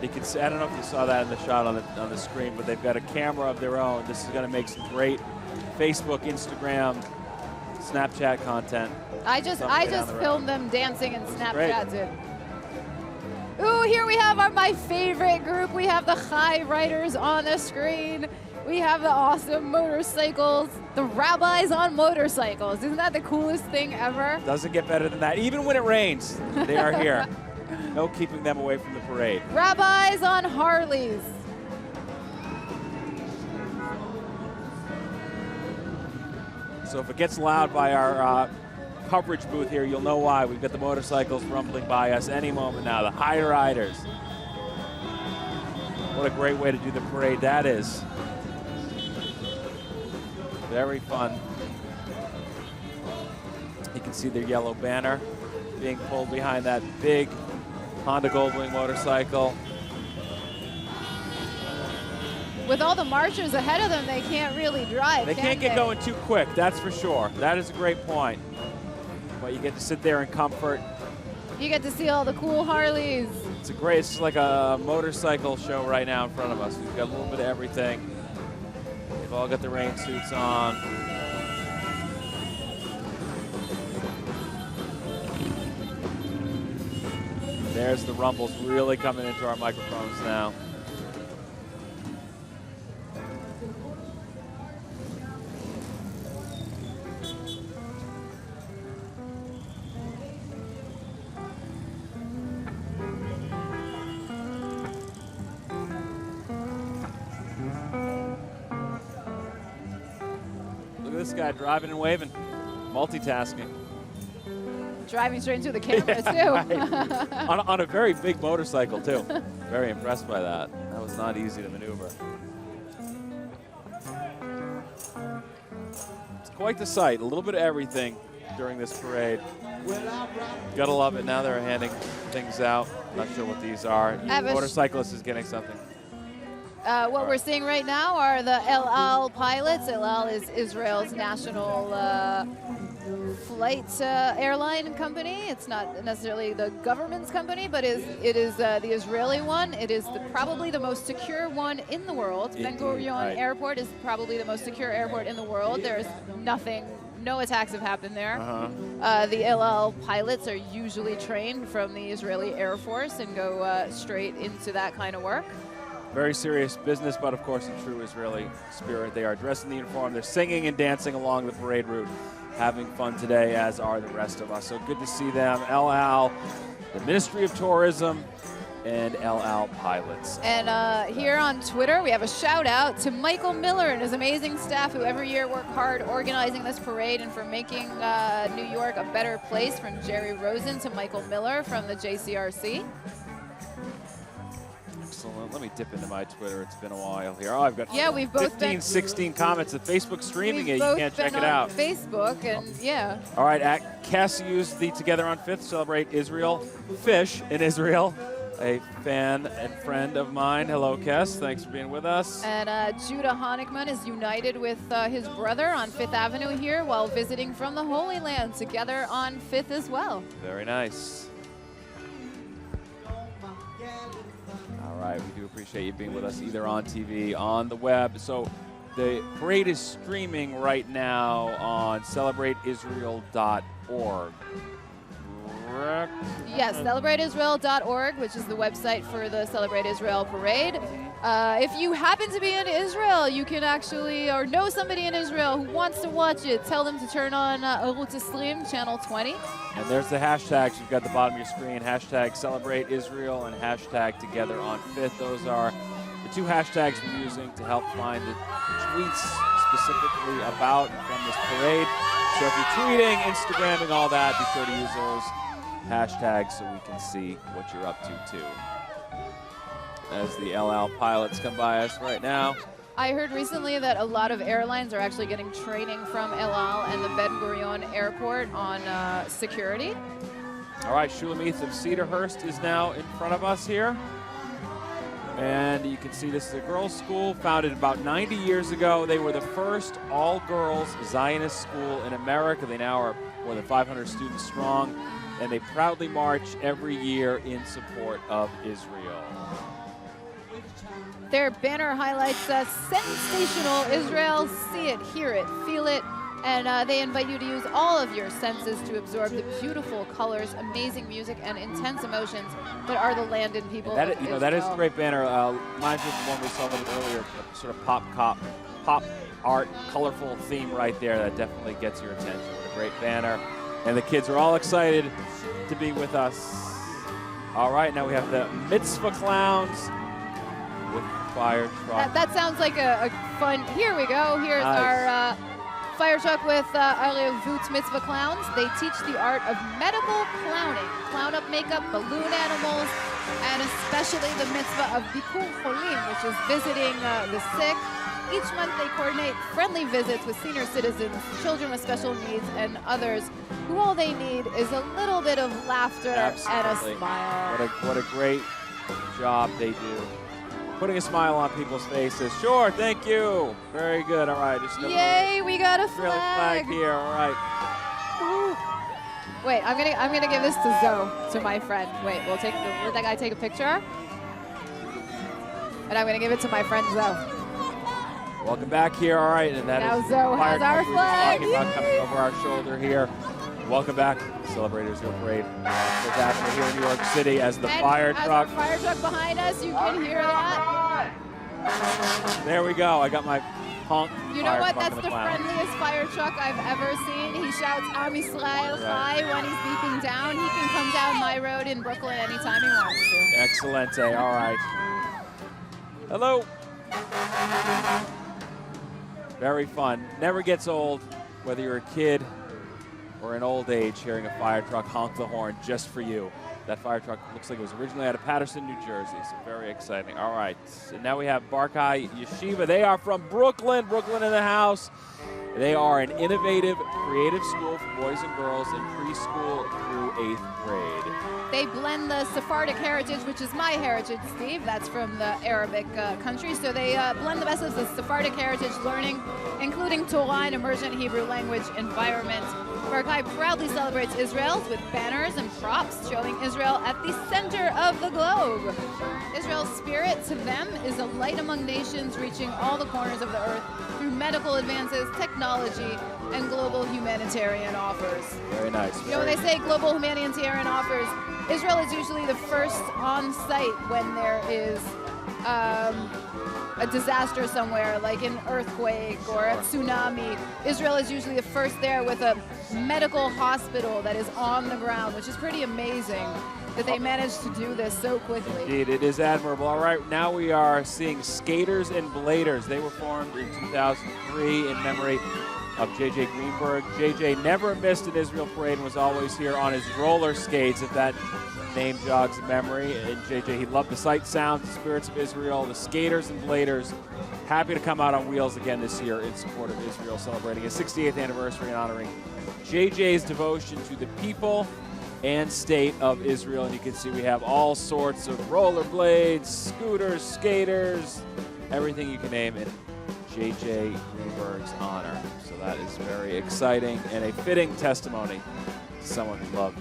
You can see, I don't know if you saw that in the shot on the screen, but they've got a camera of their own. This is going to make some great Facebook, Instagram, Snapchat content. I just filmed them dancing and Snapchatted it. Great. Ooh, here we have my favorite group. We have the Chai Riders on the screen. We have the awesome motorcycles, the rabbis on motorcycles. Isn't that the coolest thing ever? Doesn't get better than that. Even when it rains, they are here. No keeping them away from the parade. Rabbis on Harleys. So if it gets loud by our coverage booth here, you'll know why. We've got the motorcycles rumbling by us any moment now. The High Riders. What a great way to do the parade that is. Very fun. You can see their yellow banner being pulled behind that big Honda Goldwing motorcycle. With all the marchers ahead of them, they can't really drive. They can't get going too quick, that's for sure. That is a great point. But you get to sit there in comfort. You get to see all the cool Harleys. It's like a motorcycle show right now in front of us. We've got a little bit of everything. They've all got the rain suits on. There's the rumbles really coming into our microphones now. Look at this guy driving and waving, multitasking. Driving straight into the camera, too. Right. on a very big motorcycle, too. Very impressed by that. That was not easy to maneuver. It's quite the sight. A little bit of everything during this parade. Gotta love it. Now they're handing things out. Not sure what these are. Motorcyclist is getting something. What we're seeing right now are the El Al pilots. El Al is Israel's national flight airline company. It's not necessarily the government's company, but it is the Israeli one. It is probably the most secure one in the world. Ben Gurion Airport is probably the most secure airport in the world. There's no attacks have happened there. The El Al pilots are usually trained from the Israeli Air Force and go straight into that kind of work. Very serious business, but of course in true Israeli spirit. They are dressed in the uniform. They're singing and dancing along the parade route, having fun today, as are the rest of us. So good to see them. El Al, the Ministry of Tourism, and El Al pilots. And here on Twitter, we have a shout out to Michael Miller and his amazing staff who every year work hard organizing this parade and for making New York a better place, from Jerry Rosen to Michael Miller from the JCRC. Excellent. Let me dip into my Twitter. It's been a while here. Oh, I've got we've both 15, 16 comments. The Facebook streaming it. You both can't check been it out. on Facebook, and yeah. All right, at Cass used the Together on 5th Celebrate Israel Fish in Israel. A fan and friend of mine. Hello, Kes. Thanks for being with us. And Judah Honigman is united with his brother on 5th Avenue here while visiting from the Holy Land, together on 5th as well. Very nice. All right, we do appreciate you being with us either on TV, on the web. So the parade is streaming right now on celebrateisrael.org. Yes, celebrateisrael.org, which is the website for the Celebrate Israel Parade. If you happen to be in Israel, you can actually, or know somebody in Israel who wants to watch it, tell them to turn on Arutz Stream, channel 20. And there's the hashtags you've got at the bottom of your screen. Hashtag Celebrate Israel and hashtag Together on 5th. Those are the two hashtags we're using to help find the tweets specifically about and from this parade. So if you're tweeting, Instagramming, all that, be sure to use those hashtags so we can see what you're up to too. As the El Al pilots come by us right now. I heard recently that a lot of airlines are actually getting training from El Al and the Ben Gurion Airport on security. All right, Shulamith of Cedarhurst is now in front of us here. And you can see this is a girls' school founded about 90 years ago. They were the first all-girls Zionist school in America. They now are more than 500 students strong, and they proudly march every year in support of Israel. Their banner highlights sensational Israel. See it, hear it, feel it. And they invite you to use all of your senses to absorb the beautiful colors, amazing music, and intense emotions that are the land and people of Israel. That is a great banner. Reminds me of the one we saw a little bit earlier, sort of pop art, colorful theme right there. That definitely gets your attention. What a great banner. And the kids are all excited to be with us. All right, now we have the Mitzvah Clowns with fire truck. That sounds like a fun, here we go. Here's our fire truck with Arevut Mitzvah Clowns. They teach the art of medical clowning, clown-up makeup, balloon animals, and especially the mitzvah of Bikur Cholim, which is visiting the sick. Each month they coordinate friendly visits with senior citizens, children with special needs, and others who all they need is a little bit of laughter and a smile. What a great job they do. Putting a smile on people's faces. Sure, thank you. Very good. All right. Just yay, we got a flag here. All right. Ooh. Wait, I'm gonna give this to Zoe, to my friend. Wait, let that guy take a picture. And I'm gonna give it to my friend Zoe. Welcome back here. All right, and that now is Zoe has our flag. Talking about coming over our shoulder here. Welcome back to Celebrate Israel Parade. Fifth Avenue here in New York City as the fire truck. The fire truck behind us, you can hear that. There we go. I got my honk. You know what? That's the friendliest fire truck I've ever seen. He shouts Am Yisrael Chai when he's beeping down. He can come down my road in Brooklyn anytime he wants to. Excellent. All right. Hello. Very fun. Never gets old, whether you're a kid or in old age, hearing a fire truck honk the horn just for you. That fire truck looks like it was originally out of Paterson, New Jersey, so very exciting. All right, and now we have Barkai Yeshiva. They are from Brooklyn in the house. They are an innovative, creative school for boys and girls in preschool through 8th grade. They blend the Sephardic heritage, which is my heritage, Steve. That's from the Arabic country. So they blend the best of the Sephardic heritage learning, including Torah and immersion Hebrew language environment, Berkay proudly celebrates Israel with banners and props showing Israel at the center of the globe. Israel's spirit to them is a light among nations, reaching all the corners of the earth through medical advances, technology, and global humanitarian offers. Very nice. You know, when they say global humanitarian offers, Israel is usually the first on site when there is a disaster somewhere, like an earthquake or a tsunami. Israel is usually the first there with a medical hospital that is on the ground, which is pretty amazing that they managed to do this so quickly. Indeed, it is admirable. All right, now we are seeing Skaters and Bladers. They were formed in 2003 in memory of J.J. Greenberg. J.J. never missed an Israel parade and was always here on his roller skates, if that name jogs the memory. And J.J., he loved the sight, sounds, the spirits of Israel. The Skaters and Bladers happy to come out on wheels again this year in support of Israel, celebrating his 68th anniversary and honoring J.J.'s devotion to the people and state of Israel. And you can see we have all sorts of rollerblades, scooters, skaters, everything you can name in J.J. Greenberg's honor. So that is very exciting and a fitting testimony to someone who loved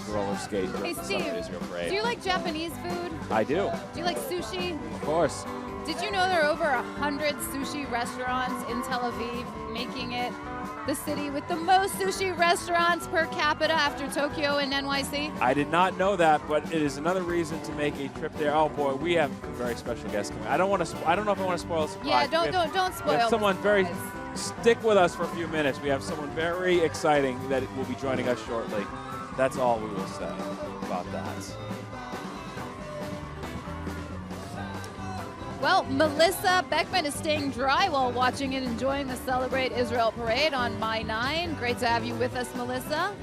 roller skate during the Steve, Summer Israel Parade. do you like Japanese food? I do. Do you like sushi? Of course. Did you know there are over 100 sushi restaurants in Tel Aviv, making it the city with the most sushi restaurants per capita after Tokyo and NYC? I did not know that, but it is another reason to make a trip there. Oh boy, we have a very special guest coming. I don't know if I want to spoil the surprise. Yeah, don't spoil. We have someone very. surprise. Stick with us for a few minutes. We have someone very exciting that will be joining us shortly. That's all we will say about that. Well, Melissa Beckman is staying dry while watching and enjoying the Celebrate Israel Parade on My 9. Great to have you with us, Melissa.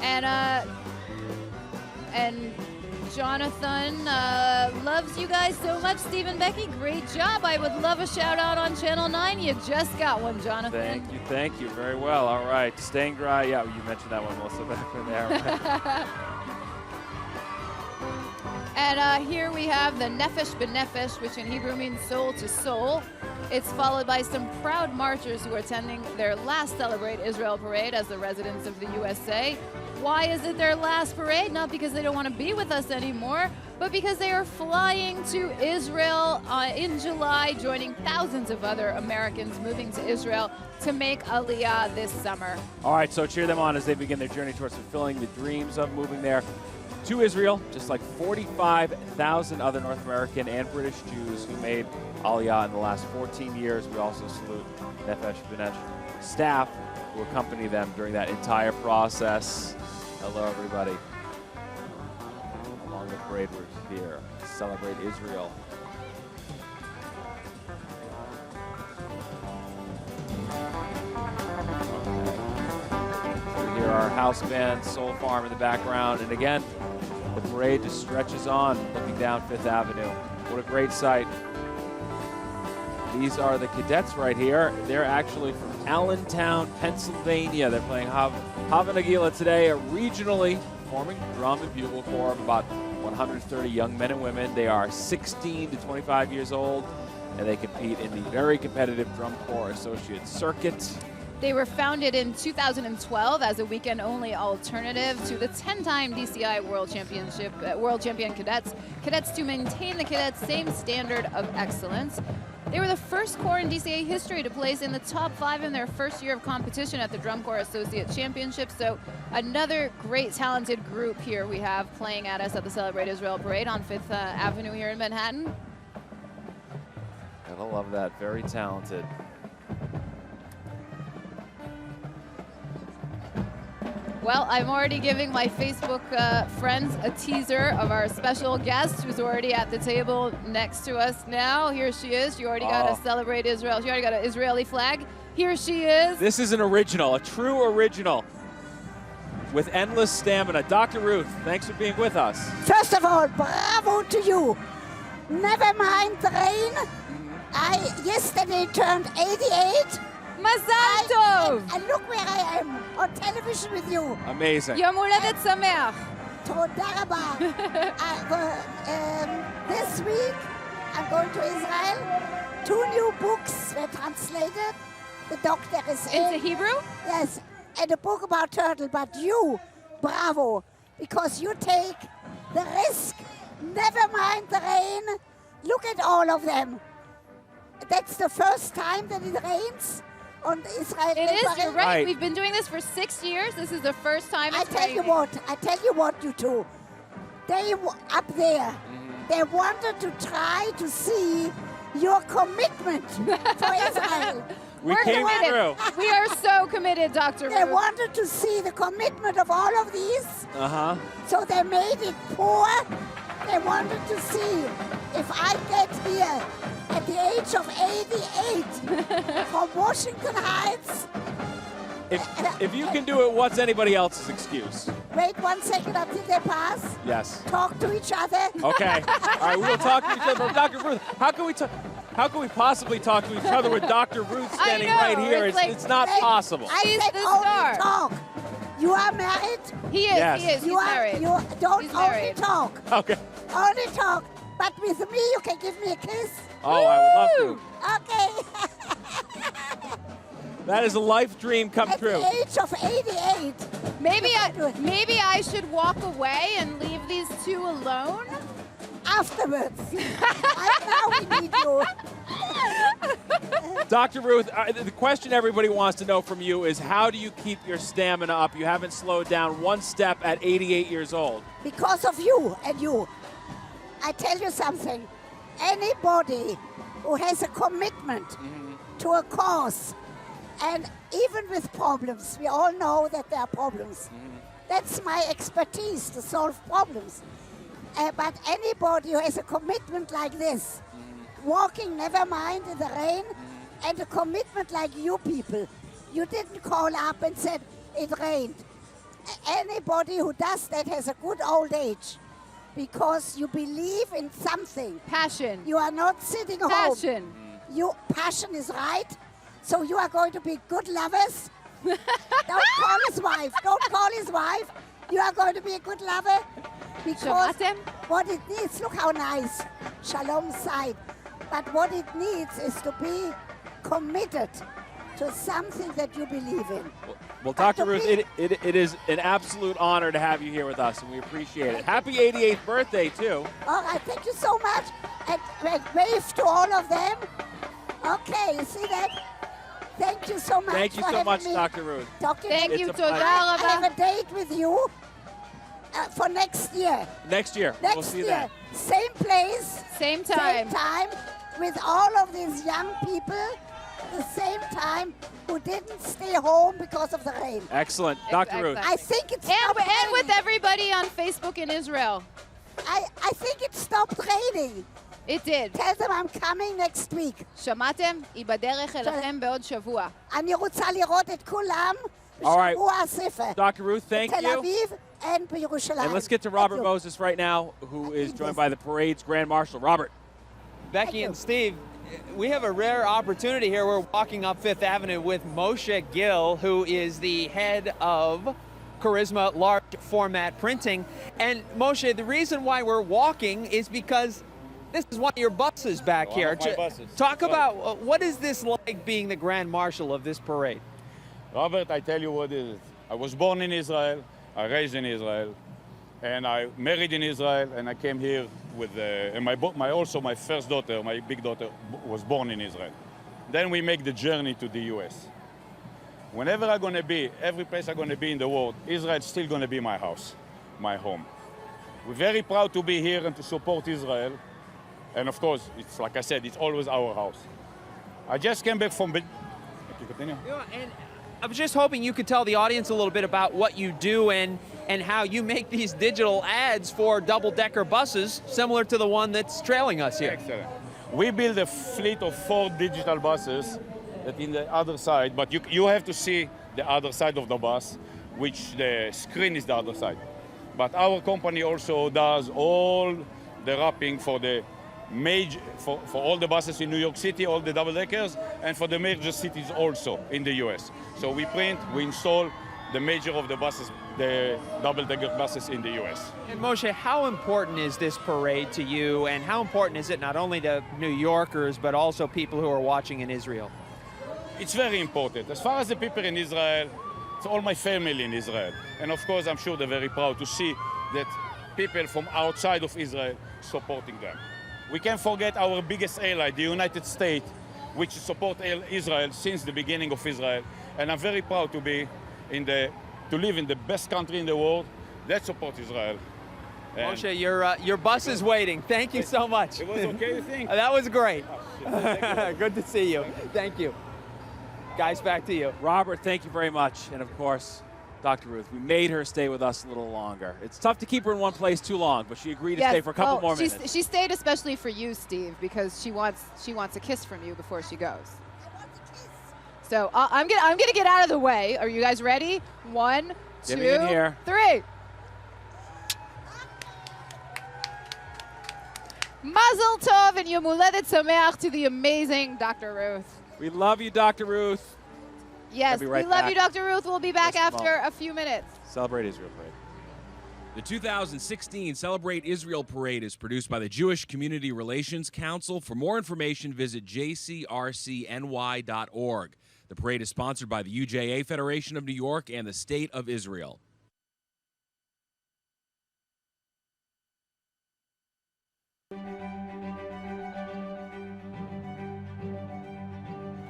And Jonathan loves you guys so much. Steve and Becky, great job. I would love a shout out on Channel 9. You just got one, Jonathan. Thank you very well. All right, staying dry. Yeah, you mentioned that one, Melissa Beckman there. Right? And here we have the Nefesh B'Nefesh, which in Hebrew means soul to soul. It's followed by some proud marchers who are attending their last Celebrate Israel Parade as the residents of the USA. Why is it their last parade? Not because they don't want to be with us anymore, but because they are flying to Israel in July, joining thousands of other Americans moving to Israel to make Aliyah this summer. All right, so cheer them on as they begin their journey towards fulfilling the dreams of moving there to Israel, just like 45,000 other North American and British Jews who made Aliyah in the last 14 years. We also salute Nefesh B'Nefesh staff who accompany them during that entire process. Hello, everybody. Along the parade route here, Celebrate Israel. So we hear our house band, SOULFARM, in the background, and again, the parade just stretches on, looking down Fifth Avenue. What a great sight. These are the cadets right here. They're actually from Allentown, Pennsylvania. They're playing Hava Nagila today, a regionally performing drum and bugle corps of about 130 young men and women. They are 16 to 25 years old, and they compete in the very competitive Drum Corps Associate Circuit. They were founded in 2012 as a weekend-only alternative to the 10-time DCI World Champion cadets. Cadets to maintain the cadets' same standard of excellence. They were the first corps in DCA history to place in the top 5 in their first year of competition at the Drum Corps Associate Championship. So another great talented group here we have playing at us at the Celebrate Israel Parade on 5th Avenue here in Manhattan. Gotta love that, very talented. Well, I'm already giving my Facebook friends a teaser of our special guest who's already at the table next to us now. Here she is. She already got to Celebrate Israel. She already got an Israeli flag. Here she is. This is an original, a true original with endless stamina. Dr. Ruth, thanks for being with us. First of all, bravo to you. Never mind the rain. I yesterday turned 88. Mazal tov! And look where I am, on television with you. Amazing. Yom Huledet Sameach. Toda rabah. This week, I'm going to Israel. 2 new books were translated. The doctor is into Hebrew? Yes. and a book about turtle, but you, bravo, because you take the risk. Never mind the rain. Look at all of them. That's the first time that it rains on Israel. It is, you're right. We've been doing this for 6 years. This is the first time it's I tell you what, you two. They up there, they wanted to try to see your commitment for Israel. We came through. We are so committed, Dr. They Ruth. wanted to see the commitment of all of these. Uh-huh. So they made it poor. They wanted to see if I get here at the age of 88 from Washington Heights. If you can do it, what's anybody else's excuse? Wait 1 second until they pass. Yes. Talk to each other. Okay. All right, we will talk to each other. Dr. Ruth, how can we possibly talk to each other with Dr. Ruth standing right here? It's not possible. I said only talk. You are married? He is. Yes. He is. He's married. You don't He's only married. talk. Okay. Only talk. But with me, you can give me a kiss. Oh, I would love Okay. to. That is a life dream come true. At the age of 88. Maybe I should walk away and leave these two alone? Afterwards. Now we need you. Dr. Ruth, the question everybody wants to know from you is how do you keep your stamina up? You haven't slowed down one step at 88 years old. Because of you and you. I tell you something. Anybody who has a commitment to a cause, and even with problems, we all know that there are problems. That's my expertise, to solve problems. But anybody who has a commitment like this, walking, never mind, in the rain, and a commitment like you people, you didn't call up and said it rained. Anybody who does that has a good old age because you believe in something. Passion. You are not sitting home. Passion. Passion is right. So you are going to be good lovers. Don't call his wife. Don't call his wife. You are going to be a good lover. Because what it needs, look how nice. Shalom side. But what it needs is to be committed to something that you believe in. Well, Dr. Ruth, it is an absolute honor to have you here with us, and we appreciate it. Happy 88th birthday, too. All right, thank you so much. And wave to all of them. Okay, you see that? Thank you so much. Thank you so much, Dr. Ruth. Thank you, Toda I Raba. have a date with you for next year. Next year. Next we'll see year. that. Same place. Same time. Same time with all of these young people. The same time who didn't stay home because of the rain. Excellent. Dr. Ruth. I think it's and with everybody on Facebook in Israel. I think it stopped raining. It did. Tell them I'm coming next week. שמעתם? היא בדרך אליכם בעוד שבוע. אני רוצה לראות את כולם All right. בשבוע הספר. Dr. Ruth, thank בתל you. אביב and בירושלים. And let's get to Robert Moses right now, who is joined by the parade's Grand Marshal. Robert. Becky and Steve, we have a rare opportunity here. We're walking up Fifth Avenue with Moshe Gil, who is the head of Charisma large format printing. And Moshe, the reason why we're walking is because this is one of your buses back here. One of my buses. Talk about what is this like being the Grand Marshal of this parade? Robert, I tell you what it is. I was born in Israel, I raised in Israel, and I married in Israel, and I came here with and my first daughter, my big daughter, was born in Israel. Then we make the journey to the U.S. Whenever I'm going to be, every place I'm going to be in the world, Israel's still going to be my house, my home. We're very proud to be here and to support Israel. And of course, it's like I said, it's always our house. I just came back from... Continue. And I was just hoping you could tell the audience a little bit about what you do and how you make these digital ads for double-decker buses, similar to the one that's trailing us here. Excellent. We build a fleet of 4 digital buses that in the other side, but you have to see the other side of the bus, which the screen is the other side. But our company also does all the wrapping for the major, for all the buses in New York City, all the double-deckers, and for the major cities also in the US. So we print, we install the major of the buses, the double-decker buses in the US. And Moshe, how important is this parade to you, and how important is it not only to New Yorkers, but also people who are watching in Israel? It's very important. As far as the people in Israel, It's all my family in Israel. And of course, I'm sure they're very proud to see that people from outside of Israel supporting them. We can't forget our biggest ally, the United States, which support Israel since the beginning of Israel. And I'm very proud to be to live in the best country in the world that supports Israel. And Moshe, your bus is waiting. Thank you so much. It was okay, you think? That was great. Good to see you. Thank you. Guys, back to you. Robert, thank you very much. And of course, Dr. Ruth, we made her stay with us a little longer. It's tough to keep her in one place too long, but she agreed to stay for a couple more minutes. She stayed especially for you, Steve, because she wants a kiss from you before she goes. So I'm gonna get out of the way. Are you guys ready? 1, 2, 3. Mazel tov and Yom Huledet Sameach to the amazing Dr. Ruth. We love you, Dr. Ruth. Yes, We'll be right we love back. you, Dr. Ruth. We'll be back Just a after a few minutes. Celebrate Israel Parade. The 2016 Celebrate Israel Parade is produced by the Jewish Community Relations Council. For more information, visit JCRC-NY.org. The parade is sponsored by the UJA Federation of New York and the State of Israel.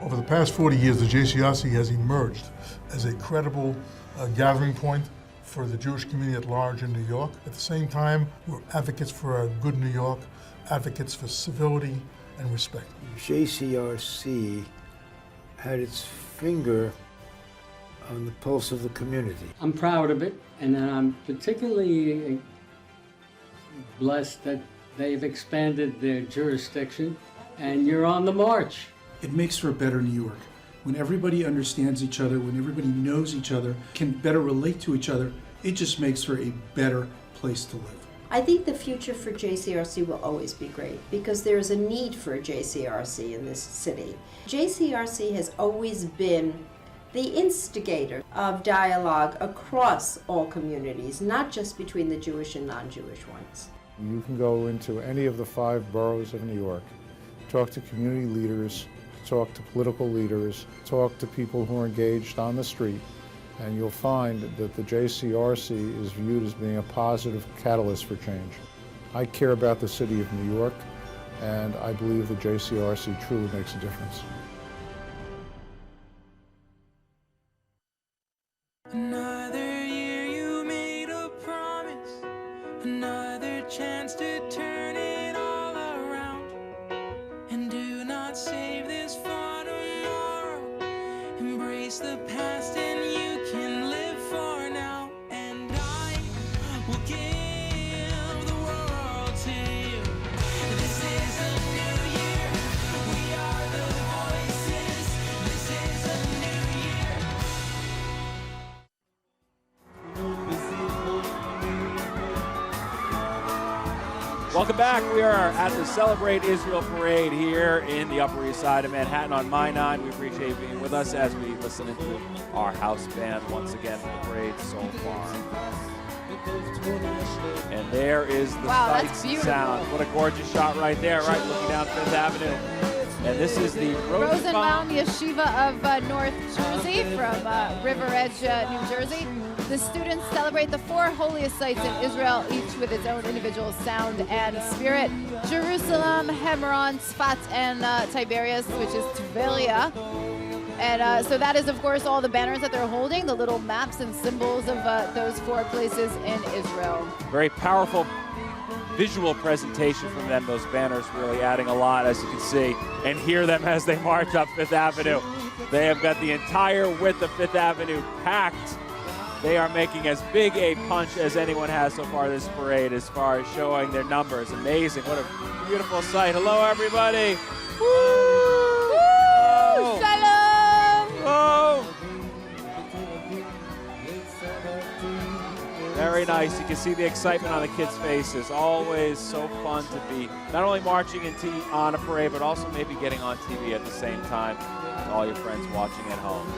Over the past 40 years, the JCRC has emerged as a credible gathering point for the Jewish community at large in New York. At the same time, we're advocates for a good New York, advocates for civility and respect. JCRC had its finger on the pulse of the community. I'm proud of it, and I'm particularly blessed that they've expanded their jurisdiction, and you're on the march. It makes for a better New York. When everybody understands each other, when everybody knows each other, can better relate to each other, it just makes for a better place to live. I think the future for JCRC will always be great because there is a need for a JCRC in this city. JCRC has always been the instigator of dialogue across all communities, not just between the Jewish and non-Jewish ones. You can go into any of the 5 boroughs of New York, talk to community leaders, talk to political leaders, talk to people who are engaged on the street, and you'll find that the JCRC is viewed as being a positive catalyst for change. I care about the city of New York, and I believe the JCRC truly makes a difference. Another year you made a promise, another chance to turn it all around. And do not save this for tomorrow. Embrace the past and you can live for now. And I will give the world to you. This is a new year. We are the voices. This is a new year. Welcome back. We are at the Celebrate Israel Parade here in the Upper East Side of Manhattan on My 9. We appreciate you being with us as we listen to our house band once again for the parade, SOULFARM. And there is the sights and sound. What a gorgeous shot right there, right looking down Fifth Avenue. And this is the Rosenbaum Yeshiva of North Jersey from River Edge, New Jersey. The students celebrate the 4 holiest sites in Israel, each with its own individual sound and spirit. Jerusalem, Hebron, Tzfat, and Tiberias, which is Tveria. And so that is, of course, all the banners that they're holding, the little maps and symbols of those 4 places in Israel. Very powerful visual presentation from them. Those banners really adding a lot, as you can see, and hear them as they march up Fifth Avenue. They have got the entire width of Fifth Avenue packed. They are making as big a punch as anyone has so far this parade as far as showing their numbers. Amazing. What a beautiful sight. Hello, everybody. Woo! Woo! Shalom! Oh! Very nice. You can see the excitement on the kids' faces. Always so fun to be not only marching on a parade, but also maybe getting on TV at the same time with all your friends watching at home.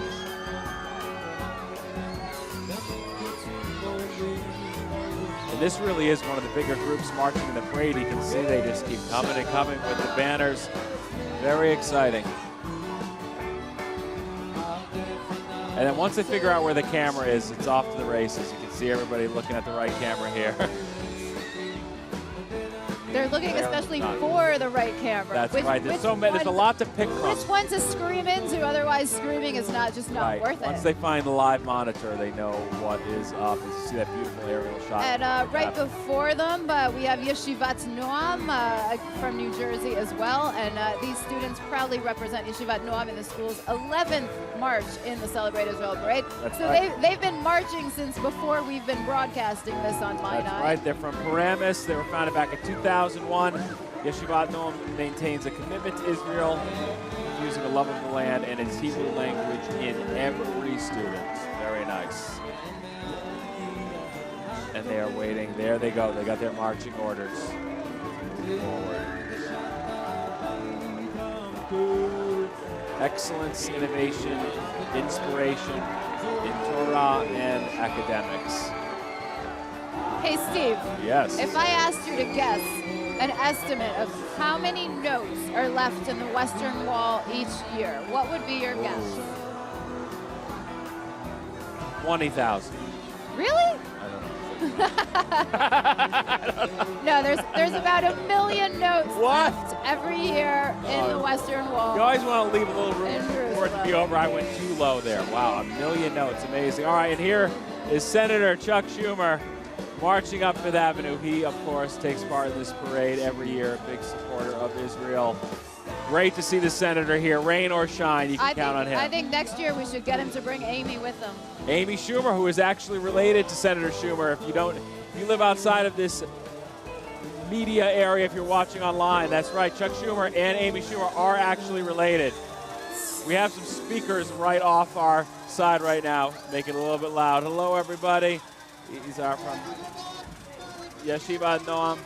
And this really is one of the bigger groups marching in the parade. You can see they just keep coming and coming with the banners. Very exciting. And then once they figure out where the camera is, it's off to the races. You can see everybody looking at the right camera here. They're looking especially for the right camera. That's right. There's a lot to pick from. Which one to scream into, otherwise screaming is not worth Once it. they find the live monitor, they know what is up. You see that beautiful aerial shot. And right before them, we have Yeshivat Noam from New Jersey as well. And these students proudly represent Yeshivat Noam in the school's 11th march in the Celebrate Israel Parade. That's so right. they've been marching since before we've been broadcasting this on My That's Night. right. They're from Paramus. They were founded back in 2001. Yeshivat Noam maintains a commitment to Israel, using a love of the land and its Hebrew language in every student. Very nice. And they are waiting. There they go. They got their marching orders. Forward. Excellence, innovation, inspiration in Torah and academics. Hey, Steve. Yes. If I asked you to guess an estimate of how many notes are left in the Western Wall each year, what would be your guess? 20,000. Really? I don't know. No, there's about 1 million notes left every year in the Western Wall. You always want to leave a little room for it to be over. I went too low there. Wow, 1 million notes. Amazing. All right, and here is Senator Chuck Schumer marching up Fifth Avenue. He, of course, takes part in this parade every year, a big supporter of Israel. Great to see the senator here. Rain or shine, you can count on him. I think next year we should get him to bring Amy with him. Amy Schumer, who is actually related to Senator Schumer. If you live outside of this media area, if you're watching online, that's right. Chuck Schumer and Amy Schumer are actually related. We have some speakers right off our side right now. Make it a little bit loud. Hello, everybody. These are from Yeshiva Noam.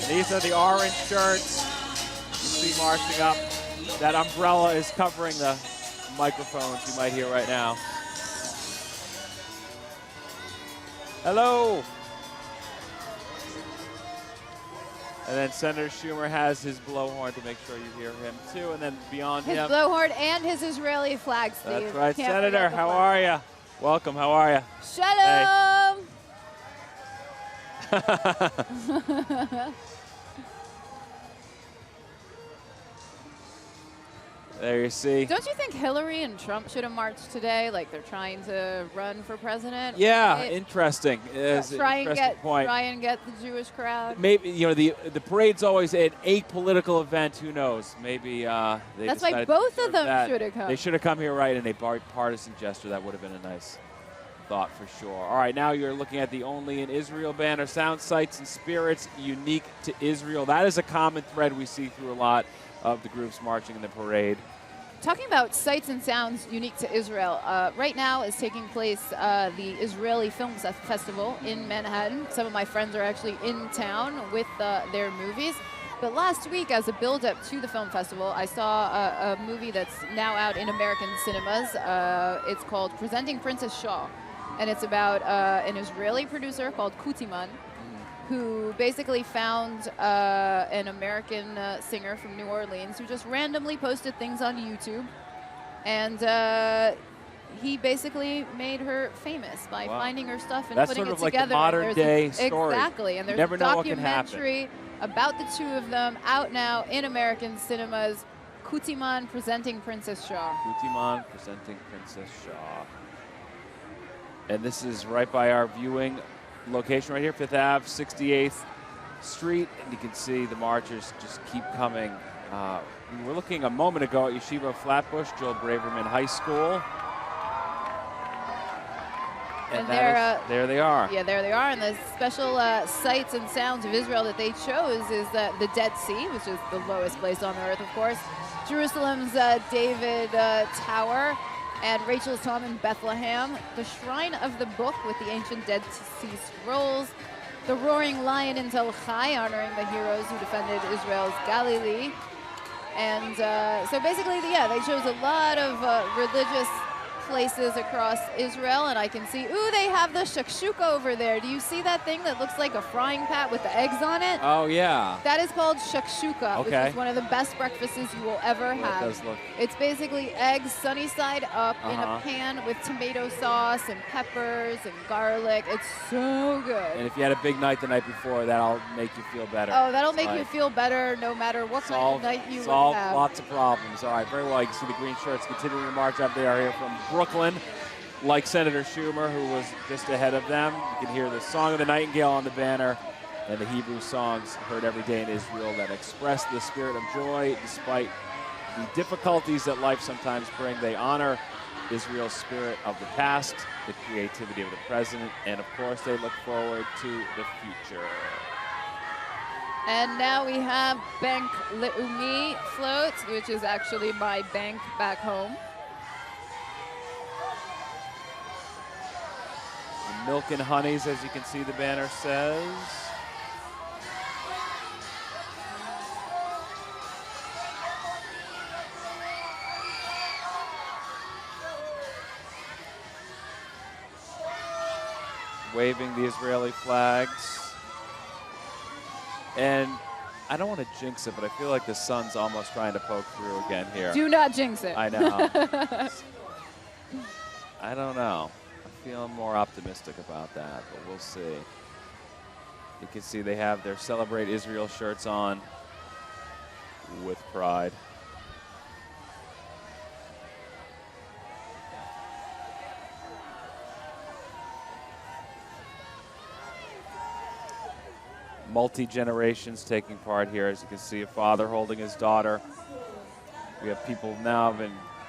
These are the orange shirts. You see marching up. That umbrella is covering the microphones you might hear right now. Hello. And then Senator Schumer has his blowhorn to make sure you hear him too. And then beyond His him. blowhorn and his Israeli flag, Steve. That's right. Can't Senator, forget the how flag. are you? Welcome. How are you? Shalom. There you see. Don't you think Hillary and Trump should have marched today? Like they're trying to run for president? Yeah, Right? interesting. It's an interesting point. Try and get the Jewish crowd. Maybe, the parade's always an apolitical event. Who knows? Maybe they That's why decided both to of them that. should have come. They should have come here, right, in a bipartisan gesture. That would have been a nice thought for sure. All right, now you're looking at the Only in Israel banner. Sound, sights, and spirits unique to Israel. That is a common thread we see through a lot of the groups marching in the parade. Talking about sights and sounds unique to Israel, right now is taking place the Israeli Film Festival in Manhattan. Some of my friends are actually in town with their movies. But last week, as a build-up to the film festival, I saw a movie that's now out in American cinemas. It's called Presenting Princess Shah. And it's about an Israeli producer called Kutiman, who basically found an American singer from New Orleans who just randomly posted things on YouTube. And he basically made her famous by finding her stuff and That's putting sort it of like the together. modern day story. Exactly. And You there's never a know what can happen. documentary about the two of them out now in American cinemas. Kutiman presenting Princess Shah. Kutiman presenting Princess Shah. And this is right by our viewing location right here, 5th Ave, 68th Street. And you can see the marchers just keep coming. We were looking a moment ago at Yeshiva Flatbush, Joel Braverman High School. And there they are. Yeah, there they are. And the special sights and sounds of Israel that they chose is the Dead Sea, which is the lowest place on earth, of course. Jerusalem's David Tower, and Rachel's Tomb in Bethlehem. The Shrine of the Book with the ancient Dead Sea Scrolls. The Roaring Lion in Tel Chai, honoring the heroes who defended Israel's Galilee. And so basically, yeah, they chose a lot of religious places across Israel, and I can see, ooh, they have the shakshuka over there. Do you see that thing that looks like a frying pan with the eggs on it? Oh, yeah. That is called shakshuka, which Okay. is one of the best breakfasts you will ever That have. does look- It's basically eggs sunny side up in Uh-huh. a pan with tomato sauce and peppers and garlic. It's so good. And if you had a big night the night before, that'll make you feel better. Oh, that'll make you Like, feel better no matter what kind solve, of night you would solve have. lots of problems. All right, very well. You can see the green shirts continuing to march up. They are here from Brooklyn, like Senator Schumer, who was just ahead of them. You can hear the Song of the Nightingale on the banner and the Hebrew songs heard every day in Israel that express the spirit of joy despite the difficulties that life sometimes bring. They honor Israel's spirit of the past, the creativity of the present, and of course they look forward to the future. And now we have Bank Leumi float, which is actually my bank back home. The Milk and Honeys, as you can see the banner says. Waving the Israeli flags. And I don't want to jinx it, but I feel like the sun's almost trying to poke through again here. Do not jinx it. I know. I don't know. I'm feeling more optimistic about that, but we'll see. You can see they have their Celebrate Israel shirts on with pride. Multi-generations taking part here. As you can see, a father holding his daughter. We have people now,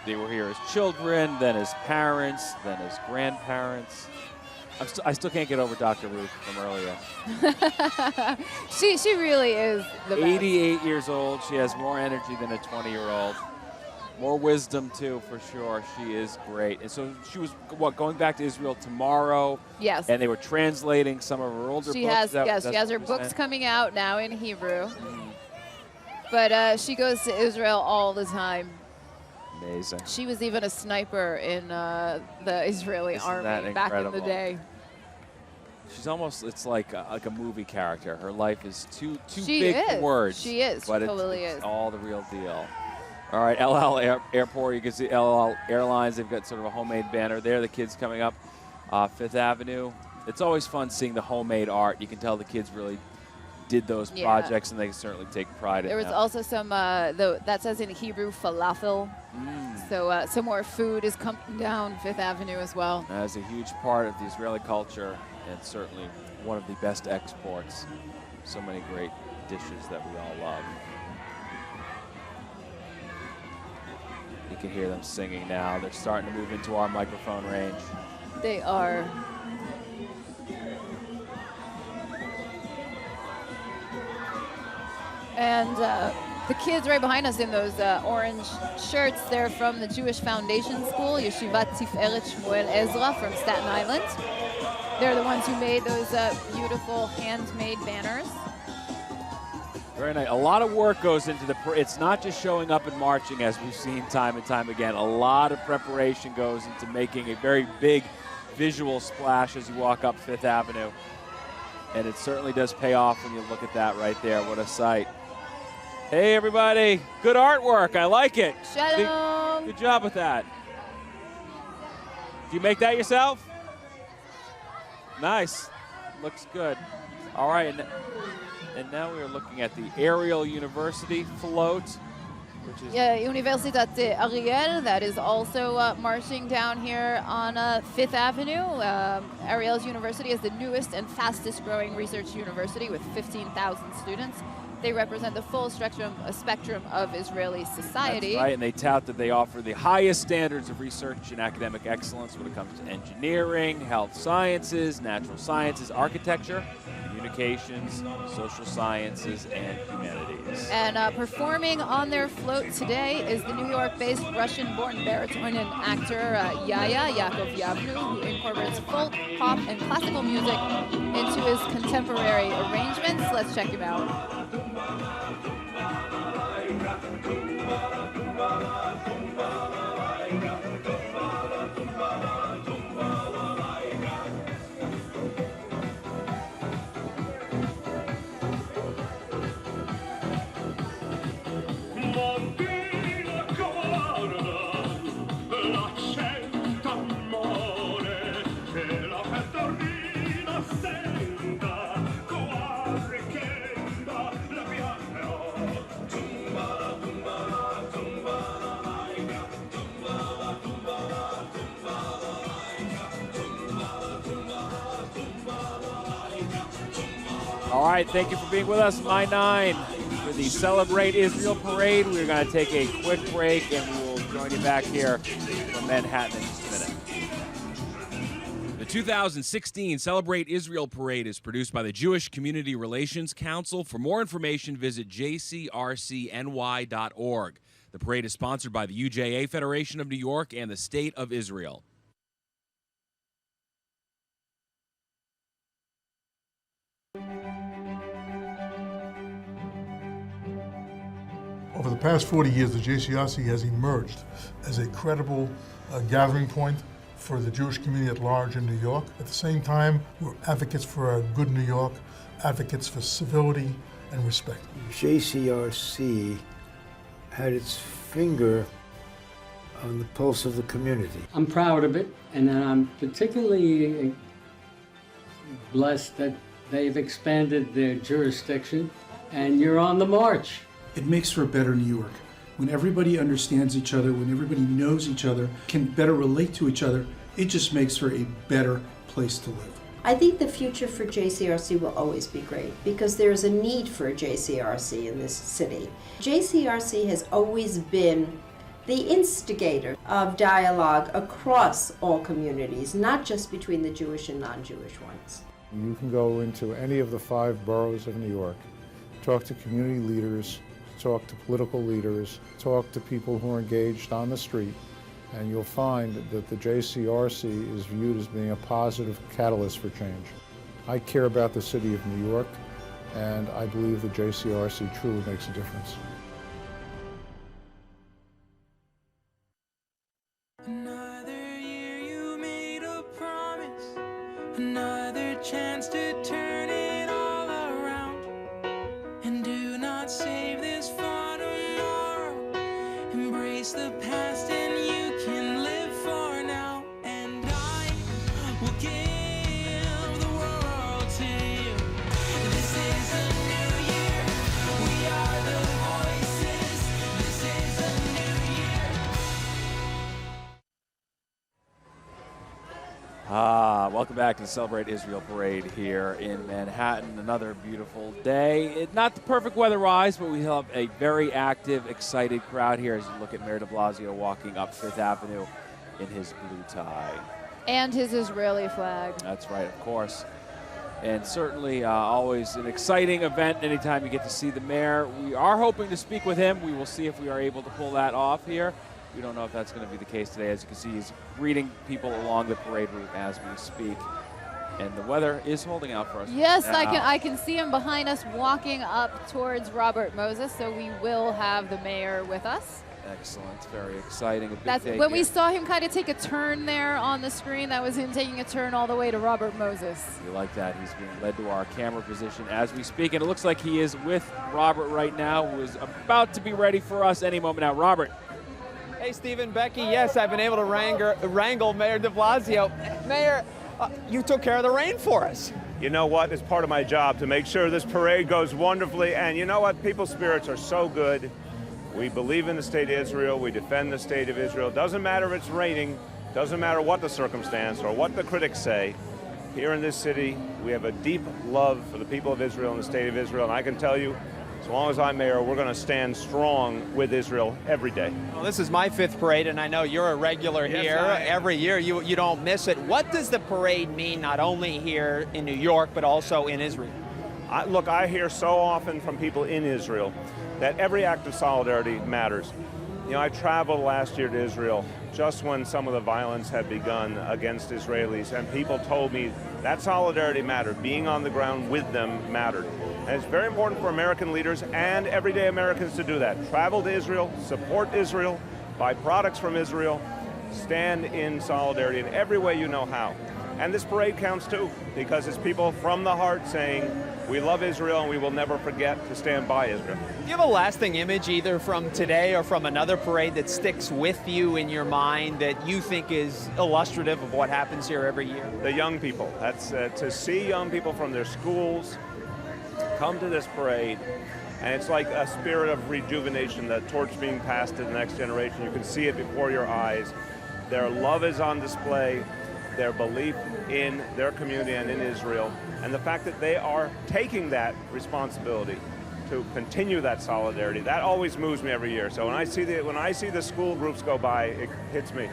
they were here as children, then as parents, then as grandparents. I still can't get over Dr. Ruth from earlier. She really is the best. 88 years old. She has more energy than a 20-year-old. More wisdom, too, for sure. She is great. And so she was, what, going back to Israel tomorrow? Yes. And they were translating some of her older She books? has, That's she has what her you're books saying? coming out now in Hebrew. But she goes to Israel all the time. Amazing. She was even a sniper in the Israeli Isn't that army back in the incredible? day. She's almost, it's like a movie character. Her life is too She big for is. words. She is. But She totally it's is. all the real deal. All right, El Al Airport, you can see El Al Airlines. They've got sort of a homemade banner there. The kids coming up Fifth Avenue. It's always fun seeing the homemade art. You can tell the kids really did those Yeah. projects, and they certainly take pride in There was them. also some, that says in Hebrew, falafel. So some more food is coming down Fifth Avenue as well. That is a huge part of the Israeli culture, and certainly one of the best exports. So many great dishes that we all love. You can hear them singing now. They're starting to move into our microphone range. They are. And the kids right behind us in those orange shirts, they're from the Jewish Foundation School, Yeshiva Tiferet Shmuel Ezra from Staten Island. They're the ones who made those beautiful handmade banners. Very nice. A lot of work goes into the, it's not just showing up and marching as we've seen time and time again. A lot of preparation goes into making a very big visual splash as you walk up Fifth Avenue. And it certainly does pay off when you look at that right there. What a sight. Hey, everybody. Good artwork. I like it. Shalom. Good job with that. Do you make that yourself? Nice. Looks good. All right. And now we are looking at the Ariel University float, which is Universitat Ariel, that is also marching down here on Fifth Avenue. Ariel's University is the newest and fastest growing research university with 15,000 students. They represent the full spectrum of Israeli society. That's right, and they tout that they offer the highest standards of research and academic excellence when it comes to engineering, health sciences, natural sciences, architecture, communications, social sciences, and humanities. And performing on their float today is the New York-based Russian-born baritone and actor Yaya Yaakov Yavnu, who incorporates folk, pop, and classical music into his contemporary arrangements. Let's check him out. All right, thank you for being with us, My 9, for the Celebrate Israel Parade. We're going to take a quick break, and we will join you back here from Manhattan in just a minute. The 2016 Celebrate Israel Parade is produced by the Jewish Community Relations Council. For more information, visit JCRC-NY.org. The parade is sponsored by the UJA Federation of New York and the State of Israel. Over the past 40 years, the JCRC has emerged as a credible gathering point for the Jewish community at large in New York. At the same time, we're advocates for a good New York, advocates for civility and respect. JCRC had its finger on the pulse of the community. I'm proud of it, and then I'm particularly blessed that they've expanded their jurisdiction, and you're on the march. It makes for a better New York. When everybody understands each other, when everybody knows each other, can better relate to each other, it just makes for a better place to live. I think the future for JCRC will always be great because there is a need for a JCRC in this city. JCRC has always been the instigator of dialogue across all communities, not just between the Jewish and non-Jewish ones. You can go into any of the 5 boroughs of New York, talk to community leaders, talk to political leaders, talk to people who are engaged on the street, and you'll find that the JCRC is viewed as being a positive catalyst for change. I care about the city of New York, and I believe the JCRC truly makes a difference. Another year you made a promise, another chance to turn it all around, and do not save this for tomorrow. Embrace the past and you can live for now, and I will give the world to you. This is a new year, we are the voices, this is a new year. Welcome back to the Celebrate Israel Parade here in Manhattan. Another beautiful day. Not the perfect weather-wise, but we have a very active, excited crowd here as you look at Mayor de Blasio walking up Fifth Avenue in his blue tie. And his Israeli flag. That's right, of course. And certainly always an exciting event anytime you get to see the mayor. We are hoping to speak with him. We will see if we are able to pull that off here. We don't know if that's going to be the case today. As you can see, he's greeting people along the parade route as we speak. And the weather is holding out for us. Yes, I can see him behind us walking up towards Robert Moses, so we will have the mayor with us. Excellent, very exciting. A big That's day when here. we saw him kind of take a turn there on the screen. That was him taking a turn all the way to Robert Moses. You like that? He's being led to our camera position as we speak, and it looks like he is with Robert right now, who is about to be ready for us any moment now. Robert. Hey, Stephen, Becky, yes, I've been able to wrangle Mayor de Blasio. Mayor, you took care of the rain for us. You know what? It's part of my job to make sure this parade goes wonderfully. And you know what? People's spirits are so good. We believe in the state of Israel. We defend the state of Israel. Doesn't matter if it's raining. Doesn't matter what the circumstance or what the critics say. Here in this city, we have a deep love for the people of Israel and the state of Israel. And I can tell you, as long as I'm mayor, we're going to stand strong with Israel every day. Well, this is my 5th parade, and I know you're a regular here. Every year, you don't miss it. What does the parade mean, not only here in New York, but also in Israel? Look, I hear so often from people in Israel that every act of solidarity matters. You know, I traveled last year to Israel just when some of the violence had begun against Israelis, and people told me that solidarity mattered. Being on the ground with them mattered. And it's very important for American leaders and everyday Americans to do that. Travel to Israel, support Israel, buy products from Israel, stand in solidarity in every way you know how. And this parade counts too, because it's people from the heart saying, we love Israel and we will never forget to stand by Israel. Do you have a lasting image either from today or from another parade that sticks with you in your mind that you think is illustrative of what happens here every year? The young people. That's to see young people from their schools come to this parade, and it's like a spirit of rejuvenation, the torch being passed to the next generation. You can see it before your eyes. Their love is on display. their belief in their community and in Israel, and the fact that they are taking that responsibility to continue that solidarity. That always moves me every year. So when I see the school groups go by, it hits me.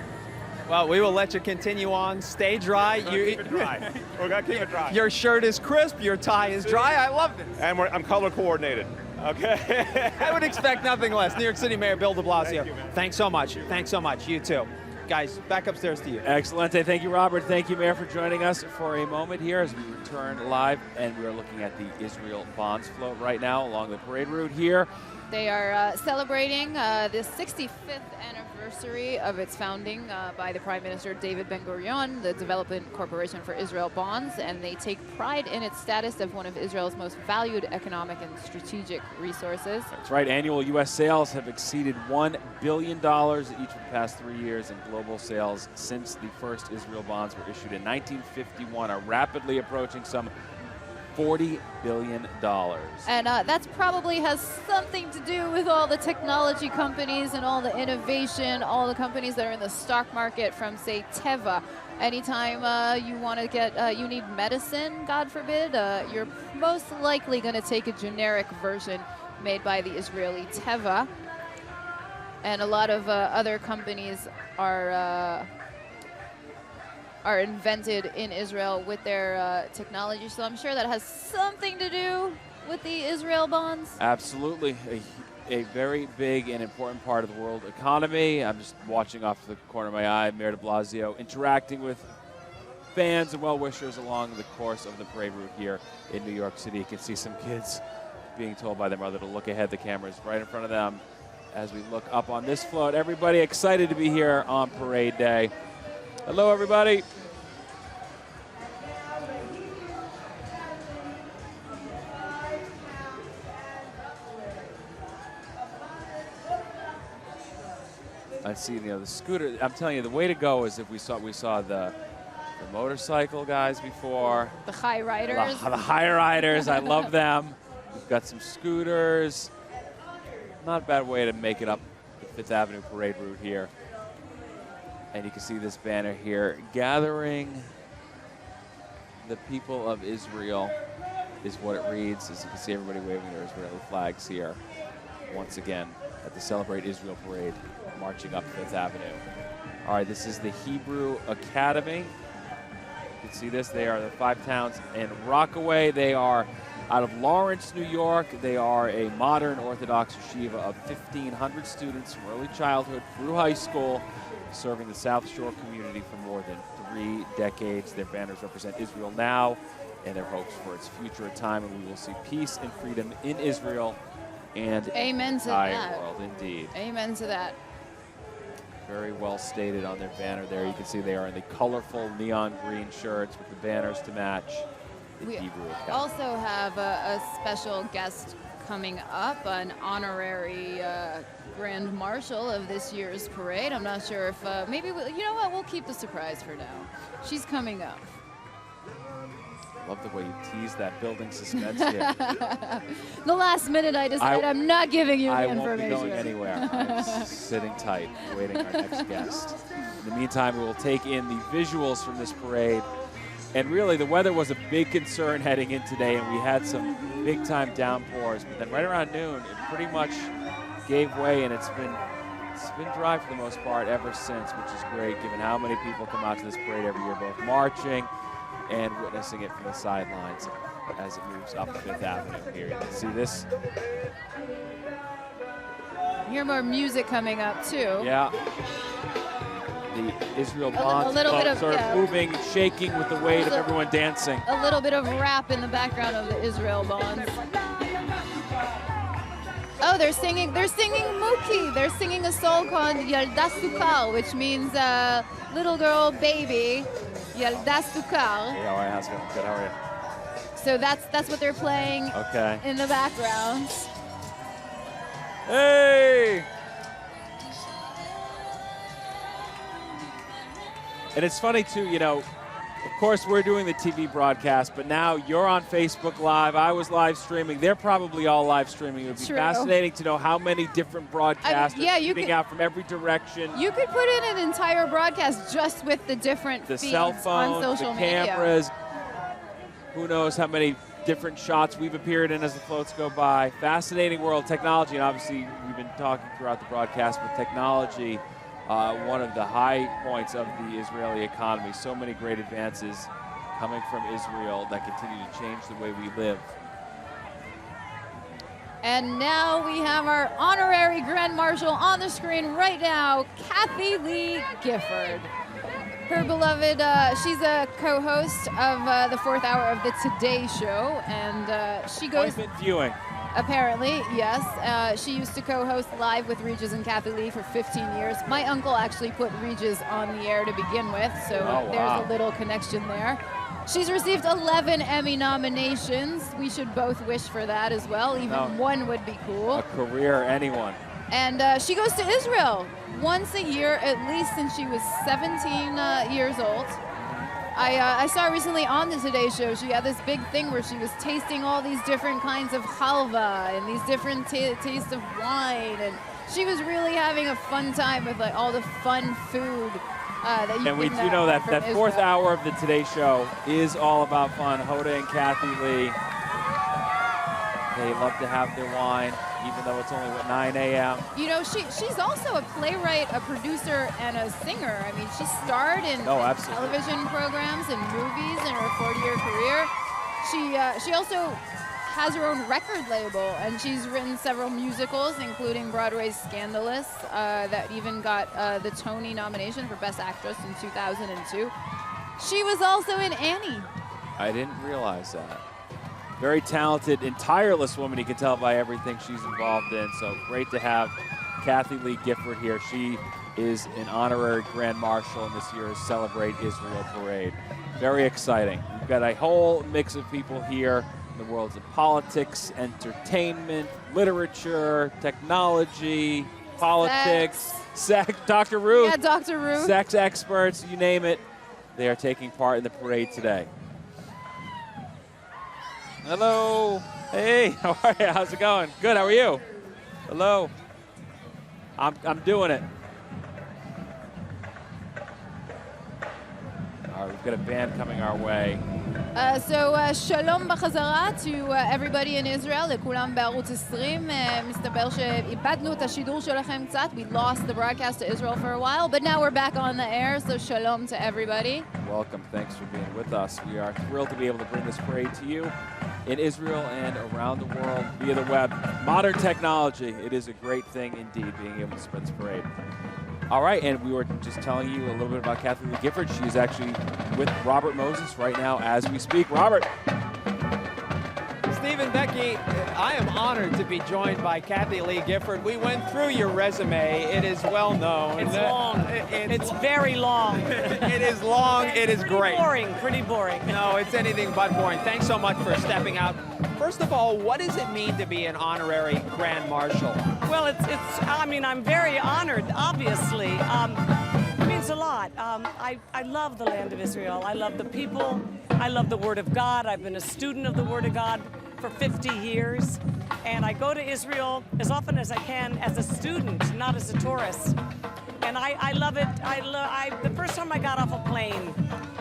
Well, we will let you continue on. Stay dry. Keep it dry. We're gonna keep it dry. Your shirt is crisp. Your tie is dry. I love this. And I'm color coordinated. Okay. I would expect nothing less. New York City Mayor Bill de Blasio. Thank you, man. Thanks so much. Thanks so much. You too. Guys, back upstairs to you. Excelente. Thank you, Robert. Thank you, Mayor, for joining us for a moment here as we return live. And we are looking at the Israel Bonds float right now along the parade route here. They are celebrating the 65th anniversary of its founding by the Prime Minister David Ben-Gurion, the Development Corporation for Israel Bonds, and they take pride in its status of one of Israel's most valued economic and strategic resources. That's right. Annual U.S. sales have exceeded $1 billion each of the past 3 years, and global sales since the first Israel bonds were issued in 1951 are rapidly approaching some $40 billion. And that probably has something to do with all the technology companies and all the innovation, all the companies that are in the stock market from, say, Teva. Anytime you want to get, you need medicine, God forbid, you're most likely going to take a generic version made by the Israeli Teva. And a lot of other companies are invented in Israel with their technology. So I'm sure that has something to do with the Israel bonds. Absolutely. A very big and important part of the world economy. I'm just watching off the corner of my eye, Mayor de Blasio interacting with fans and well-wishers along the course of the parade route here in New York City. You can see some kids being told by their mother to look ahead. The camera's right in front of them as we look up on this float. Everybody excited to be here on parade day. Hello, everybody. I see, the scooter. I'm telling you, the way to go is if we saw the motorcycle guys before. The high riders. The high riders. I love them. We've got some scooters. Not a bad way to make it up the Fifth Avenue parade route here. And you can see this banner here, gathering the people of Israel is what it reads. As you can see, everybody waving their Israeli flags here. Once again, at the Celebrate Israel parade, marching up Fifth Avenue. All right, this is the Hebrew Academy. You can see this. They are the 5 towns in Rockaway. They are out of Lawrence, New York. They are a modern Orthodox yeshiva of 1,500 students from early childhood through high school, serving the South Shore community for more than 3 decades. Their banners represent Israel now and their hopes for its future, a time when we will see peace and freedom in Israel and Amen to the entire that. world. Indeed. Amen to that. Very well stated on their banner there. You can see they are in the colorful neon green shirts with the banners to match the We Hebrew Academy. also have a special guest coming up, an honorary Grand Marshal of this year's parade. I'm not sure if, maybe, you know what, we'll keep the surprise for now. She's coming up. Love the way you tease that building suspense here. The last minute I decided I'm not giving you the I information. won't be going anywhere. I'm sitting tight, waiting our next guest. In the meantime, we will take in the visuals from this parade. And really, the weather was a big concern heading in today, and we had some big-time downpours. But then right around noon, it pretty much gave way, and it's been dry for the most part ever since, which is great, given how many people come out to this parade every year, both marching and witnessing it from the sidelines as it moves up Fifth Avenue here. You can see this. Hear more music coming up, too. Yeah. The Israel Bonds little bit of, sort of moving, shaking with the weight of everyone dancing. A little bit of rap in the background of the Israel bonds. Oh, they're singing Mookie. They're singing a song called Yalda Sukar, which means little girl, baby. Yalda Sukar. Hey, how are you? How's it going? Good, how are you? So that's what they're playing in the background. Hey! And it's funny, too, Of course, we're doing the TV broadcast, but now you're on Facebook Live. I was live streaming. They're probably all live streaming. It would be True. fascinating to know how many different broadcasts yeah, are you shooting could- out from every direction. You could put in an entire broadcast just with the different The feeds cell on phones, social the media. cameras. Who knows how many different shots we've appeared in as the floats go by. Fascinating world, technology, and obviously we've been talking throughout the broadcast with technology, one of the high points of the Israeli economy. So many great advances coming from Israel that continue to change the way we live. And now we have our honorary Grand Marshal on the screen right now, Kathie Lee Gifford. Her beloved, she's a co-host of the 4th hour of the Today Show, and she goes... Appointment viewing. Apparently, yes. She used to co-host Live with Regis and Kathie Lee for 15 years. My uncle actually put Regis on the air to begin with, so there's a little connection there. She's received 11 Emmy nominations. We should both wish for that as well. Even one would be cool. A career, anyone. And she goes to Israel once a year, at least since she was 17 years old. I saw recently on the Today Show, she had this big thing where she was tasting all these different kinds of halva and these different tastes of wine. And she was really having a fun time with like all the fun food that you And we can, do know that from that 4th Israel. hour of the Today Show is all about fun. Hoda and Kathie Lee, they love to have their wine, even though it's only, 9 a.m. You know, she's also a playwright, a producer, and a singer. I mean, she starred in television programs and movies in her 40-year career. She also has her own record label, and she's written several musicals, including Broadway's Scandalous, that even got the Tony nomination for Best Actress in 2002. She was also in Annie. I didn't realize that. Very talented and tireless woman, you can tell by everything she's involved in. So great to have Kathie Lee Gifford here. She is an honorary Grand Marshal in this year's Celebrate Israel Parade. Very exciting. We've got a whole mix of people here in the worlds of politics, entertainment, literature, technology, politics, sex. Dr. Ruth. Yeah, Dr. Ruth. Sex experts, you name it. They are taking part in the parade today. Hello. Hey, how are you? How's it going? Good, how are you? Hello. I'm doing it. All right, we've got a band coming our way. שלום בחזרה to everybody in Israel, לכולם בערוץ 20. מסתבר שאיבדנו את השידור שלכם קצת. We lost the broadcast to Israel for a while, but now we're back on the air, so shalom to everybody. Welcome, thanks for being with us. We are thrilled to be able to bring this parade to you in Israel and around the world via the web. Modern technology, it is a great thing indeed, being able to spread this parade. All right, and we were just telling you a little bit about Kathie Lee Gifford. She is actually with Robert Moses right now as we speak. Robert. Stephen, Becky, I am honored to be joined by Kathie Lee Gifford. We went through your resume. It is well known. It's long. It's very long. It is long. It is great. Pretty boring. No, it's anything but boring. Thanks so much for stepping out. First of all, what does it mean to be an honorary Grand Marshal? Well, I mean, I'm very honored, obviously. It means a lot. I love the land of Israel. I love the people. I love the Word of God. I've been a student of the Word of God for 50 years. And I go to Israel as often as I can as a student, not as a tourist. And I love it. The first time I got off a plane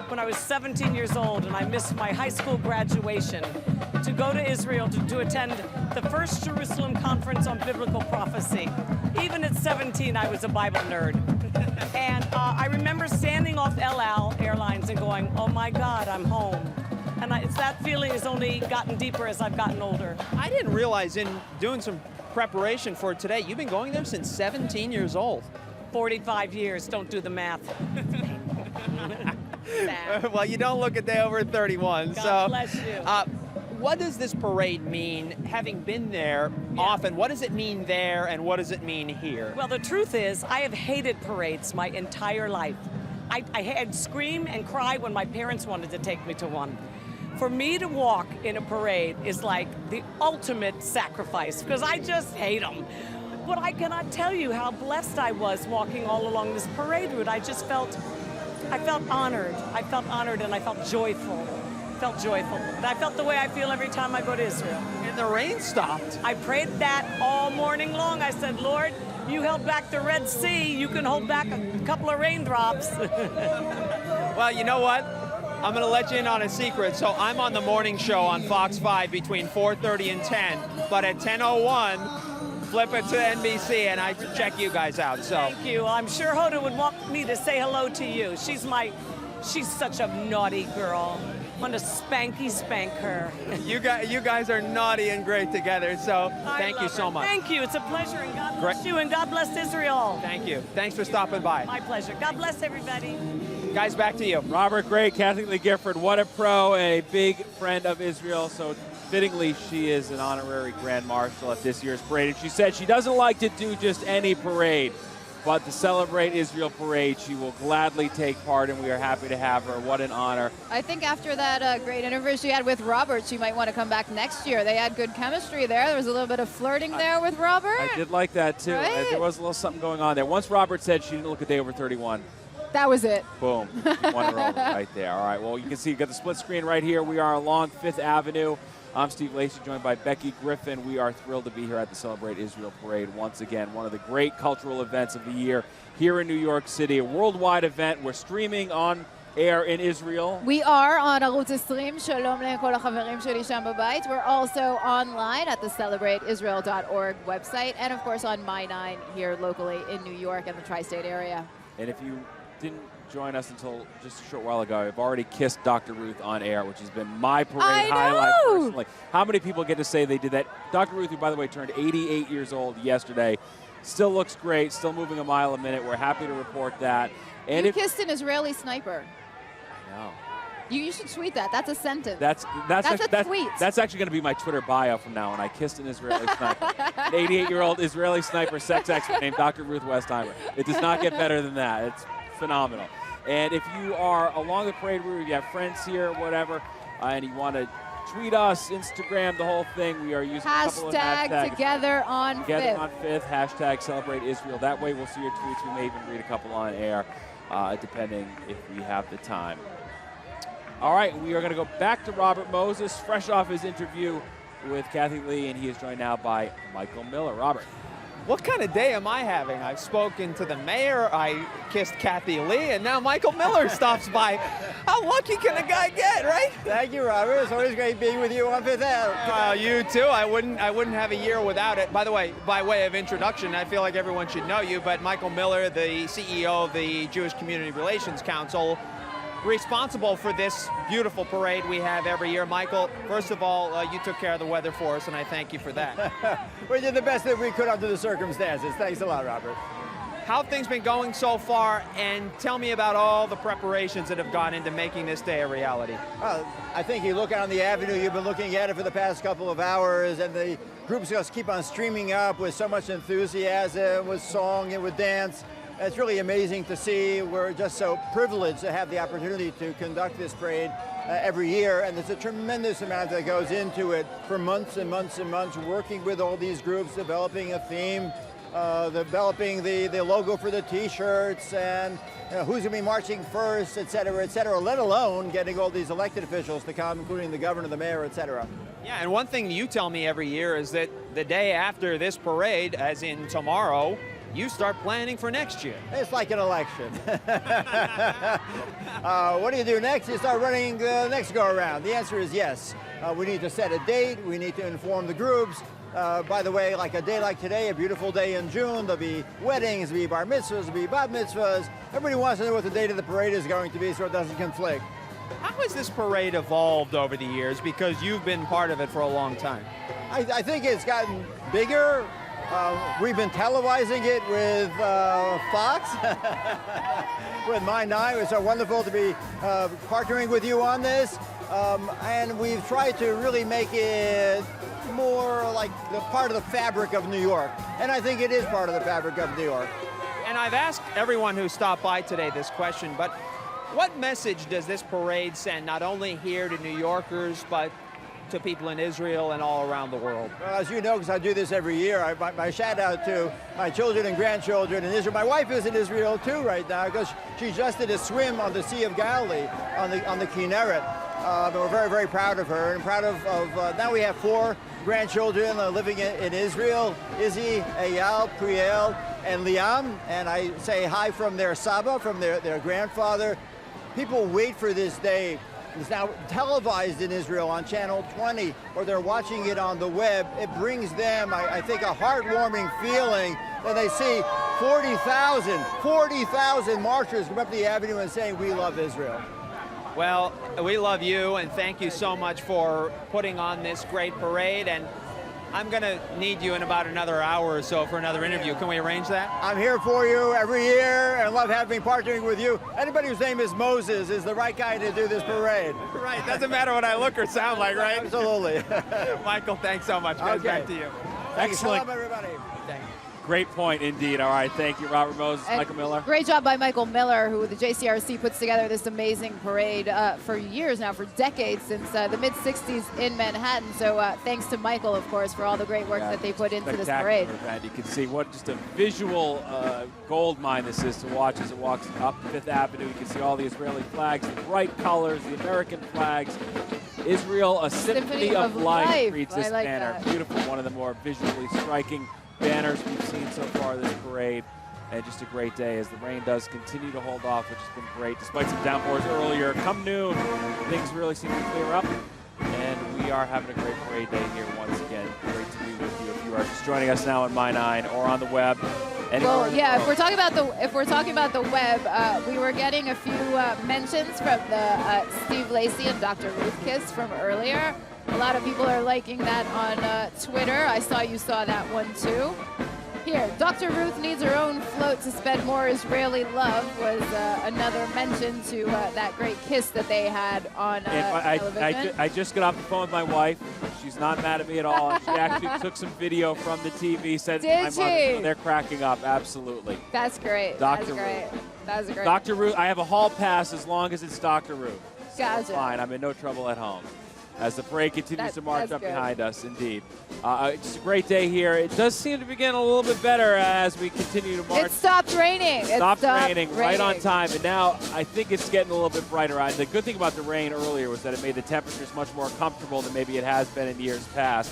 when I was 17 years old and I missed my high school graduation to go to Israel to attend the first Jerusalem conference on biblical prophecy. Even at 17, I was a Bible nerd. And I remember standing off El Al Airlines and going, oh my God, I'm home. And that feeling has only gotten deeper as I've gotten older. I didn't realize in doing some preparation for today, you've been going there since 17 years old. 45 years, don't do the math. Well, you don't look a day over 31. God bless you. What does this parade mean, having been there often? What does it mean there, and what does it mean here? Well, the truth is, I have hated parades my entire life. I'd scream and cry when my parents wanted to take me to one. For me to walk in a parade is like the ultimate sacrifice, because I just hate them. But I cannot tell you how blessed I was walking all along this parade route. I just felt I felt honored. I felt honored and I felt joyful. Felt joyful. I felt the way I feel every time I go to Israel. And the rain stopped. I prayed that all morning long. I said, Lord, you held back the Red Sea. You can hold back a couple of raindrops. Well, you know what? I'm going to let you in on a secret. So I'm on the morning show on Fox 5 between 4:30 and 10. But at 10:01, flip it to NBC and I check you guys out. So Thank you. I'm sure Hoda would want me to say hello to you. She's such a naughty girl. I want to spank her. you guys are naughty and great together. So thank you so much. Thank you. It's a pleasure, and God bless you, and God bless Israel. Thank you. Thanks for stopping by. My pleasure. God bless everybody. Guys, back to you. Robert, great. Kathie Lee Gifford, what a pro, a big friend of Israel. So fittingly, she is an honorary Grand Marshal at this year's parade. And she said she doesn't like to do just any parade, but to celebrate Israel parade, she will gladly take part, and we are happy to have her. What an honor. I think after that great interview she had with Robert, she might want to come back next year. They had good chemistry there. There was a little bit of flirting there with Robert. I did like that, too. Right? There was a little something going on there. Once Robert said she didn't look a day over 31. That was it. Boom. Won her over right there. All right, well, you can see you got the split screen right here. We are along 5th Avenue. I'm Steve Lacey, joined by Becky Griffin. We are thrilled to be here at the Celebrate Israel Parade once again, one of the great cultural events of the year here in New York City, a worldwide event. We're streaming on air in Israel. We are on ערוץ 20. שלום לכל החברים שלי שם בבית. We're also online at the celebrateisrael.org website, and of course on My 9 here locally in New York and the tri-state area. And if you didn't join us until just a short while ago, I've already kissed Dr. Ruth on air, which has been my parade highlight personally. How many people get to say they did that? Dr. Ruth, who, by the way, turned 88 years old yesterday, still looks great, still moving a mile a minute. We're happy to report that. And you kissed an Israeli sniper. I know. You should tweet that. That's a sentence. That's a tweet. That's actually going to be my Twitter bio from now on. I kissed an Israeli sniper. An 88-year-old Israeli sniper sex expert named Dr. Ruth Westheimer. It does not get better than that. It's phenomenal. And if you are along the parade route, you have friends here, whatever, and you want to tweet us, Instagram, the whole thing, we are using a couple of hashtags. Together on 5th. Together on 5th, hashtag Celebrate Israel. That way we'll see your tweets. We may even read a couple on air, depending if we have the time. All right, we are going to go back to Robert Moses, fresh off his interview with Kathie Lee, and he is joined now by Michael Miller. Robert. What kind of day am I having? I've spoken to the mayor, I kissed Kathie Lee, and now Michael Miller stops by. How lucky can a guy get, right? Thank you, Robert. It's always great being with you on 5th Ave. You too. I wouldn't have a year without it. By the way, by way of introduction, I feel like everyone should know you, but Michael Miller, the CEO of the Jewish Community Relations Council, responsible for this beautiful parade we have every year. Michael, first of all, you took care of the weather for us, and I thank you for that. We did the best that we could under the circumstances. Thanks a lot, Robert. How have things been going so far, and tell me about all the preparations that have gone into making this day a reality. Well, I think you look on the avenue, you've been looking at it for the past couple of hours, and the groups just keep on streaming up with so much enthusiasm, with song and with dance. It's really amazing to see. We're just so privileged to have the opportunity to conduct this parade every year, and there's a tremendous amount that goes into it for months and months and months, working with all these groups, developing a theme, developing the logo for the T-shirts, and who's going to be marching first, et cetera, let alone getting all these elected officials to come, including the governor, the mayor, et cetera. Yeah, and one thing you tell me every year is that the day after this parade, as in tomorrow, you start planning for next year. It's like an election. What do you do next? You start running the next go-around. The answer is yes. We need to set a date. We need to inform the groups. By the way, like a day like today, a beautiful day in June, there'll be weddings, there'll be bar mitzvahs, there'll be bat mitzvahs. Everybody wants to know what the date of the parade is going to be so it doesn't conflict. How has this parade evolved over the years? Because you've been part of it for a long time. I think it's gotten bigger. We've been televising it with Fox, with My 9. It's so wonderful to be partnering with you on this. And we've tried to really make it more like the part of the fabric of New York. And I think it is part of the fabric of New York. And I've asked everyone who stopped by today this question, but what message does this parade send not only here to New Yorkers, but to people in Israel and all around the world? Well, as you know, because I do this every year, my shout out to my children and grandchildren in Israel. My wife is in Israel too right now because she just did a swim on the Sea of Galilee on the Kinneret. We're very, very proud of her and proud of now we have 4 grandchildren living in Israel, Izzy, Eyal, Priel, and Liam. And I say hi from their Saba, from their grandfather. People wait for this day. It's now televised in Israel on Channel 20, or they're watching it on the web. It brings them, I think, a heartwarming feeling when they see 40,000 marchers come up the avenue and saying, "We love Israel." Well, we love you, and thank you so much for putting on this great parade. And I'm going to need you in about another hour or so for another interview. Can we arrange that? I'm here for you every year and love partnering with you. Anybody whose name is Moses is the right guy to do this parade. Right, doesn't matter what I look or sound like, right? Absolutely. Michael, thanks so much. Guys, back to you. Excellent. Shalom, everybody. Thank you. Great point indeed. All right, thank you, Robert Moses, And Michael Miller. Great job by Michael Miller, who the JCRC puts together this amazing parade for years now, for decades, since the mid-'60s in Manhattan. So thanks to Michael, of course, for all the great work that they put into this parade. Event. You can see what just a visual gold mine this is to watch as it walks up Fifth Avenue. You can see all the Israeli flags, the bright colors, the American flags. Israel, a symphony of life reads this banner. That. Beautiful, one of the more visually striking banners we've seen so far this parade. And just a great day as the rain does continue to hold off, which has been great. Despite some downpours earlier, come noon, things really seem to clear up. And we are having a great parade day here once again. Great to be with you if you are just joining us now on My 9 or on the web. Well, yeah, if we're talking about the web, we were getting a few mentions from the Steve Lacy and Dr. Ruth Kiss from earlier. A lot of people are liking that on Twitter. I saw you saw that one too. Here, Dr. Ruth needs her own float to spend more Israeli love was another mention to that great kiss that they had on television. I just got off the phone with my wife. She's not mad at me at all. She actually took some video from the TV, sent it to my mother. They're cracking up, absolutely. That's great. Dr. That's great. That's great. Dr. Ruth, I have a hall pass as long as it's Dr. Ruth. Gotcha. It's fine. I'm in no trouble at home. As the parade continues to march up behind us, indeed. It's a great day here. It does seem to be getting a little bit better as we continue to march. It stopped raining. It stopped raining right on time, and now I think it's getting a little bit brighter. The good thing about the rain earlier was that it made the temperatures much more comfortable than maybe it has been in years past.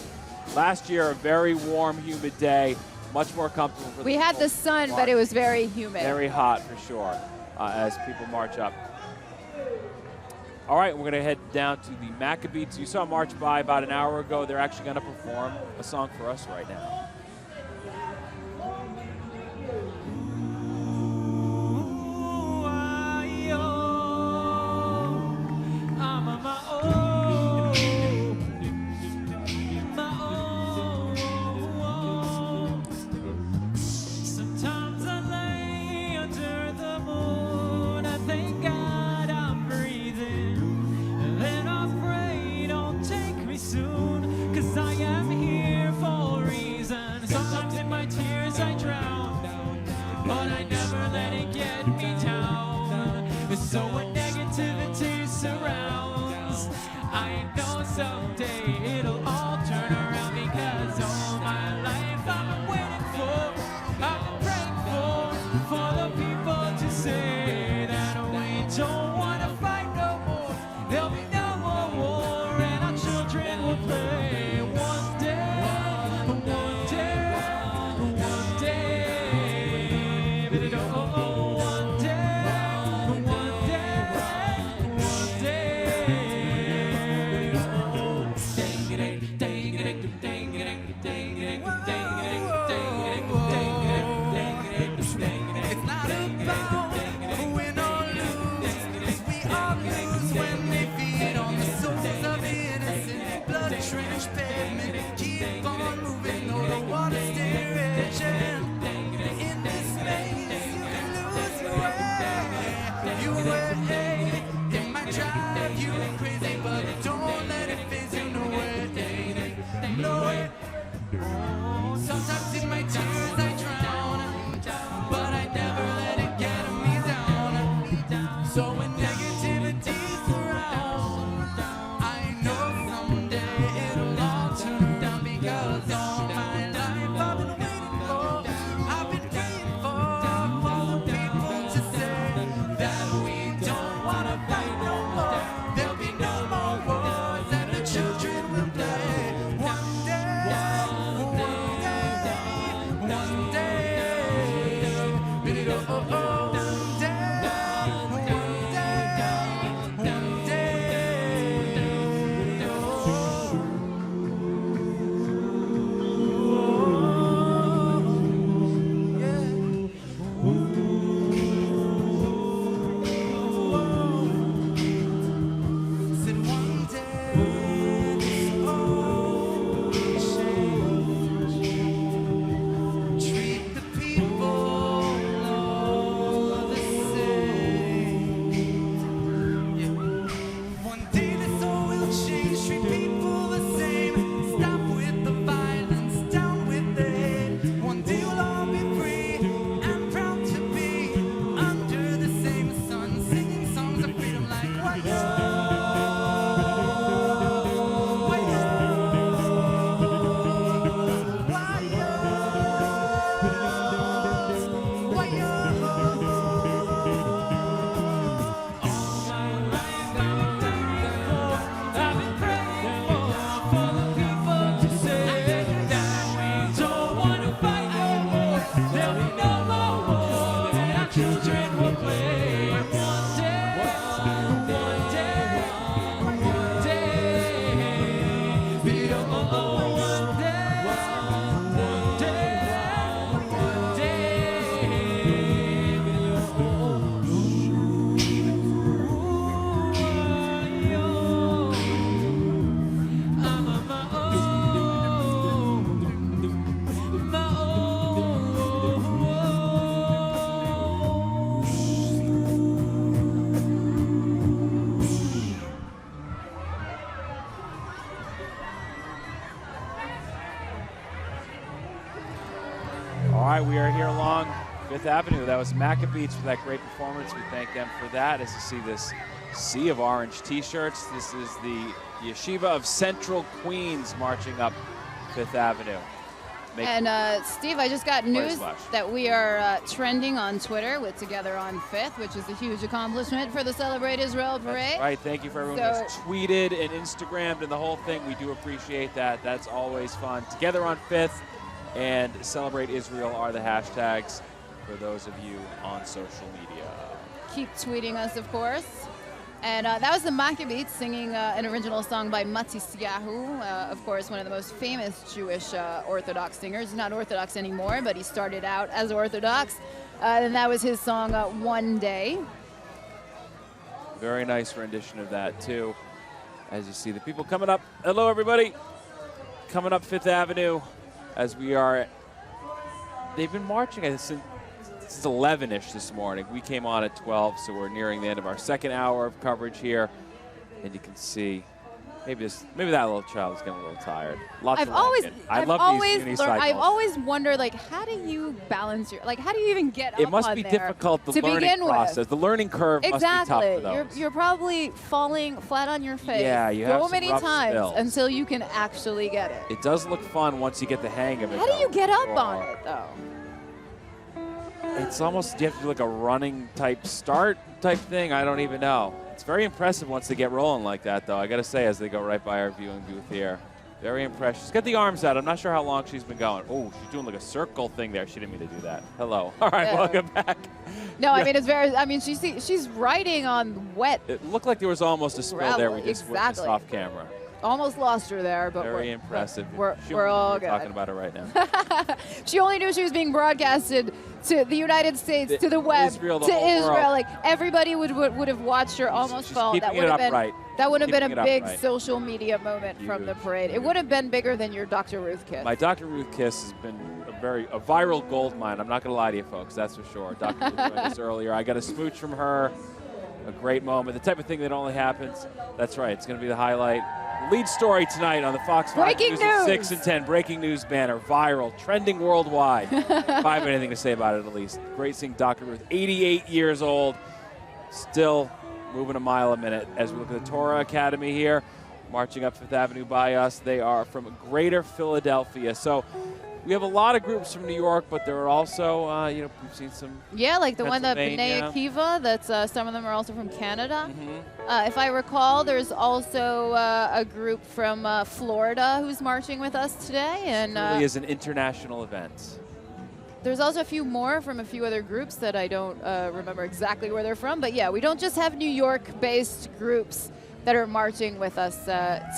Last year, a very warm, humid day, much more comfortable for the We had the sun, but it was very humid. Very hot for sure as people march up. All right, we're going to head down to the Maccabeats. You saw march by about an hour ago. They're actually going to perform a song for us right now. Sometimes I lay under the moon. I thank God I'm breathing. And then I pray, don't take me soon, 'cause I am here for a reason. Sometimes in my tears I drown, but I never let it get me down. So when negativity surrounds, I know someday it'll all turn around, because all my life I've been waiting for, I've been praying for the people to say that we don't want to fight no more. There'll be no more war, and our children will play one day, one day, one day. But it one day, one day, one It's not about win or lose, 'cause we all lose when they feed on the souls of innocent. Blood-drenched pavement, keep on moving, though the water's still raging. In this maze, you can lose your way. You were it might drive you crazy, but don't let it phase you no way. No way. Oh, sometimes in my tears I drown, but I never let it get me down. So when negativity surrounds, I know someday Fifth Avenue. That was Maccabeats for that great performance. We thank them for that. As you see this sea of orange T-shirts, this is the Yeshiva of Central Queens marching up Fifth Avenue. And Steve, I just got news splash. that we are trending on Twitter with Together on Fifth, which is a huge accomplishment for the Celebrate Israel Parade. That's right. Thank you for everyone who's tweeted and Instagrammed and the whole thing. We do appreciate that. That's always fun. Together on Fifth and Celebrate Israel are the hashtags for those of you on social media. Keep tweeting us, of course. And that was the Maccabeats singing an original song by Matisyahu, of course, one of the most famous Jewish Orthodox singers. He's not Orthodox anymore, but he started out as Orthodox. And that was his song, One Day. Very nice rendition of that, too. As you see the people coming up. Hello, everybody. Coming up Fifth Avenue as we are. They've been marching, I think, since 11-ish this morning. We came on at 12, so we're nearing the end of our second hour of coverage here. And you can see maybe that little child is getting a little tired. Lots of walking. I love these unicycles. I've always wondered, like, how do you balance your, like, how do you even get It up must on be there difficult, the to learning begin process. with? The learning curve must be tough for Exactly. those. You're probably falling flat on your face Yeah, you have so some many rough times spills. until you can actually get it. It does look fun once you get the hang of it. How do though. you get up Sure. on it, though? It's almost, you have to do like a running type start type thing. I don't even know. It's very impressive once they get rolling like that, though. I got to say, as they go right by our viewing booth here. Very impressive. She's got the arms out. I'm not sure how long she's been going. Oh, she's doing like a circle thing there. She didn't mean to do that. Hello. All right, Yeah. welcome back. No, I mean, it's very, I mean, she's riding on wet. It looked like there was almost a spill there. We Gravel, just witnessed exactly. off camera. Almost lost her there, but Very impressive. We're She won't know all we're good. talking about her right now. She only knew she was being broadcasted to the United States, to the web, Israel, the to whole Israel. world. Like everybody would have watched her almost fall. keeping That it would have been upright. that would have been Keeping a it big upright. social media moment from the parade. It would have been bigger than your Dr. Ruth kiss. My Dr. Ruth kiss has been a viral gold mine. I'm not going to lie to you folks, that's for sure. Dr. Ruth joined us earlier. I got a smooch from her. A great moment. The type of thing that only happens. That's right. It's going to be the highlight. Lead story tonight on the Fox 5 Breaking News at news. 6 and 10. Breaking news banner. Viral. Trending worldwide. If I have anything to say about it, at least. Great seeing Dr. Ruth. 88 years old. Still moving a mile a minute. As we look at the Torah Academy here, marching up Fifth Avenue by us. They are from Greater Philadelphia. So we have a lot of groups from New York, but there are also, we've seen some. Yeah, like the one that B'nai Pennsylvania. Akiva. That's some of them are also from Canada. Mm-hmm. If I recall, there's also a group from Florida who's marching with us today, and Really is an international event. there's also a few more from a few other groups that I don't remember exactly where they're from. But yeah, we don't just have New York-based groups that are marching with us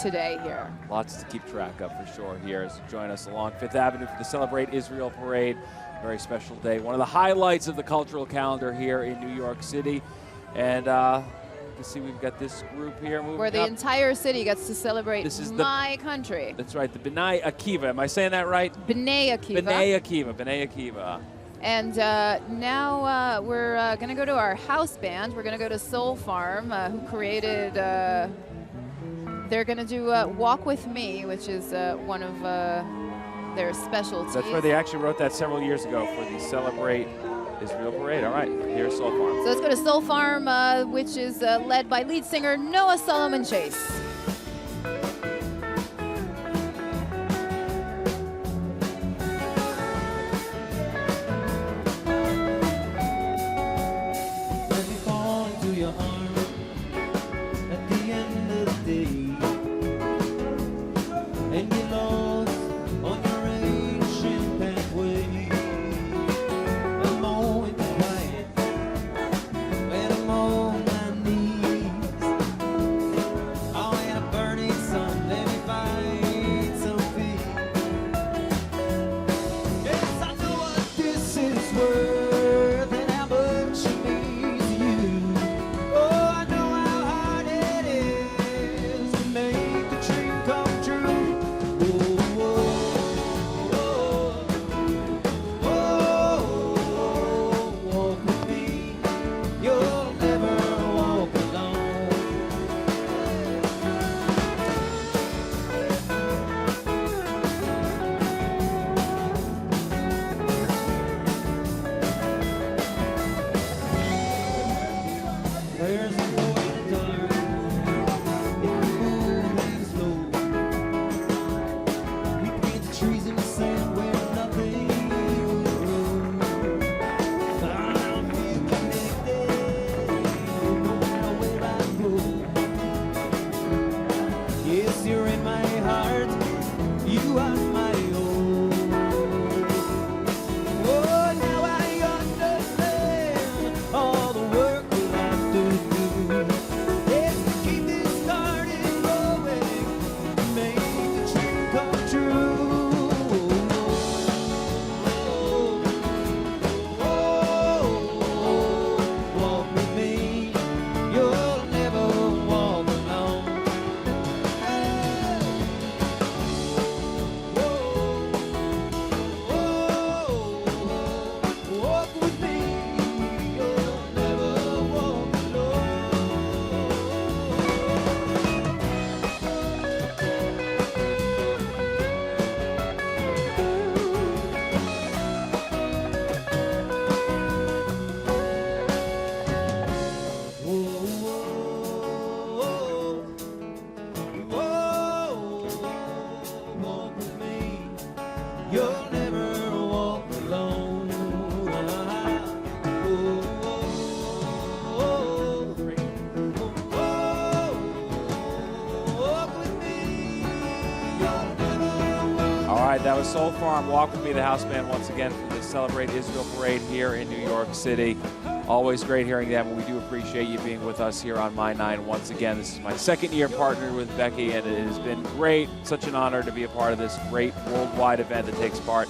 today here. Lots to keep track of for sure here as you join us along Fifth Avenue for the Celebrate Israel Parade. Very special day. One of the highlights of the cultural calendar here in New York City. And you can see we've got this group here moving Where the up. entire city gets to celebrate This is my country. That's right, the B'nai Akiva. Am I saying that right? B'nai Akiva. B'nai Akiva. B'nai Akiva. And now we're going to go to our house band. We're going to go to SOULFARM, who created, they're going to do Walk With Me, which is one of their specialties. That's where they actually wrote that several years ago for the Celebrate Israel Parade. All right, here's SOULFARM. So let's go to SOULFARM, which is led by lead singer Noah Solomon Chase. Let me fall into your arms at the end of the day, and get lost on your ancient pathway. I'm always quiet when I'm on my knees. Oh, There's no way to turn. It's moving slow. We paint the trees in the sand where nothing will grow. Found out we're connected, no matter where I go. Yes, you're in my heart. You are my own. Oh, now I understand all the work we'll have to do. Let's keep this garden going, make the dream come true. Walk with me, you'll never walk alone. Walk with me, you'll never walk Walk with me, you'll never walk alone. Walk with me, you'll never All right, that was SOULFARM. Walk with me, the house band, once again for the Celebrate Israel Parade here in New York City. Always great hearing them, and we do appreciate you being with us here on My Nine once again. This is my second year partnered with Becky, and it has been great. Such an honor to be a part of this great worldwide event that takes part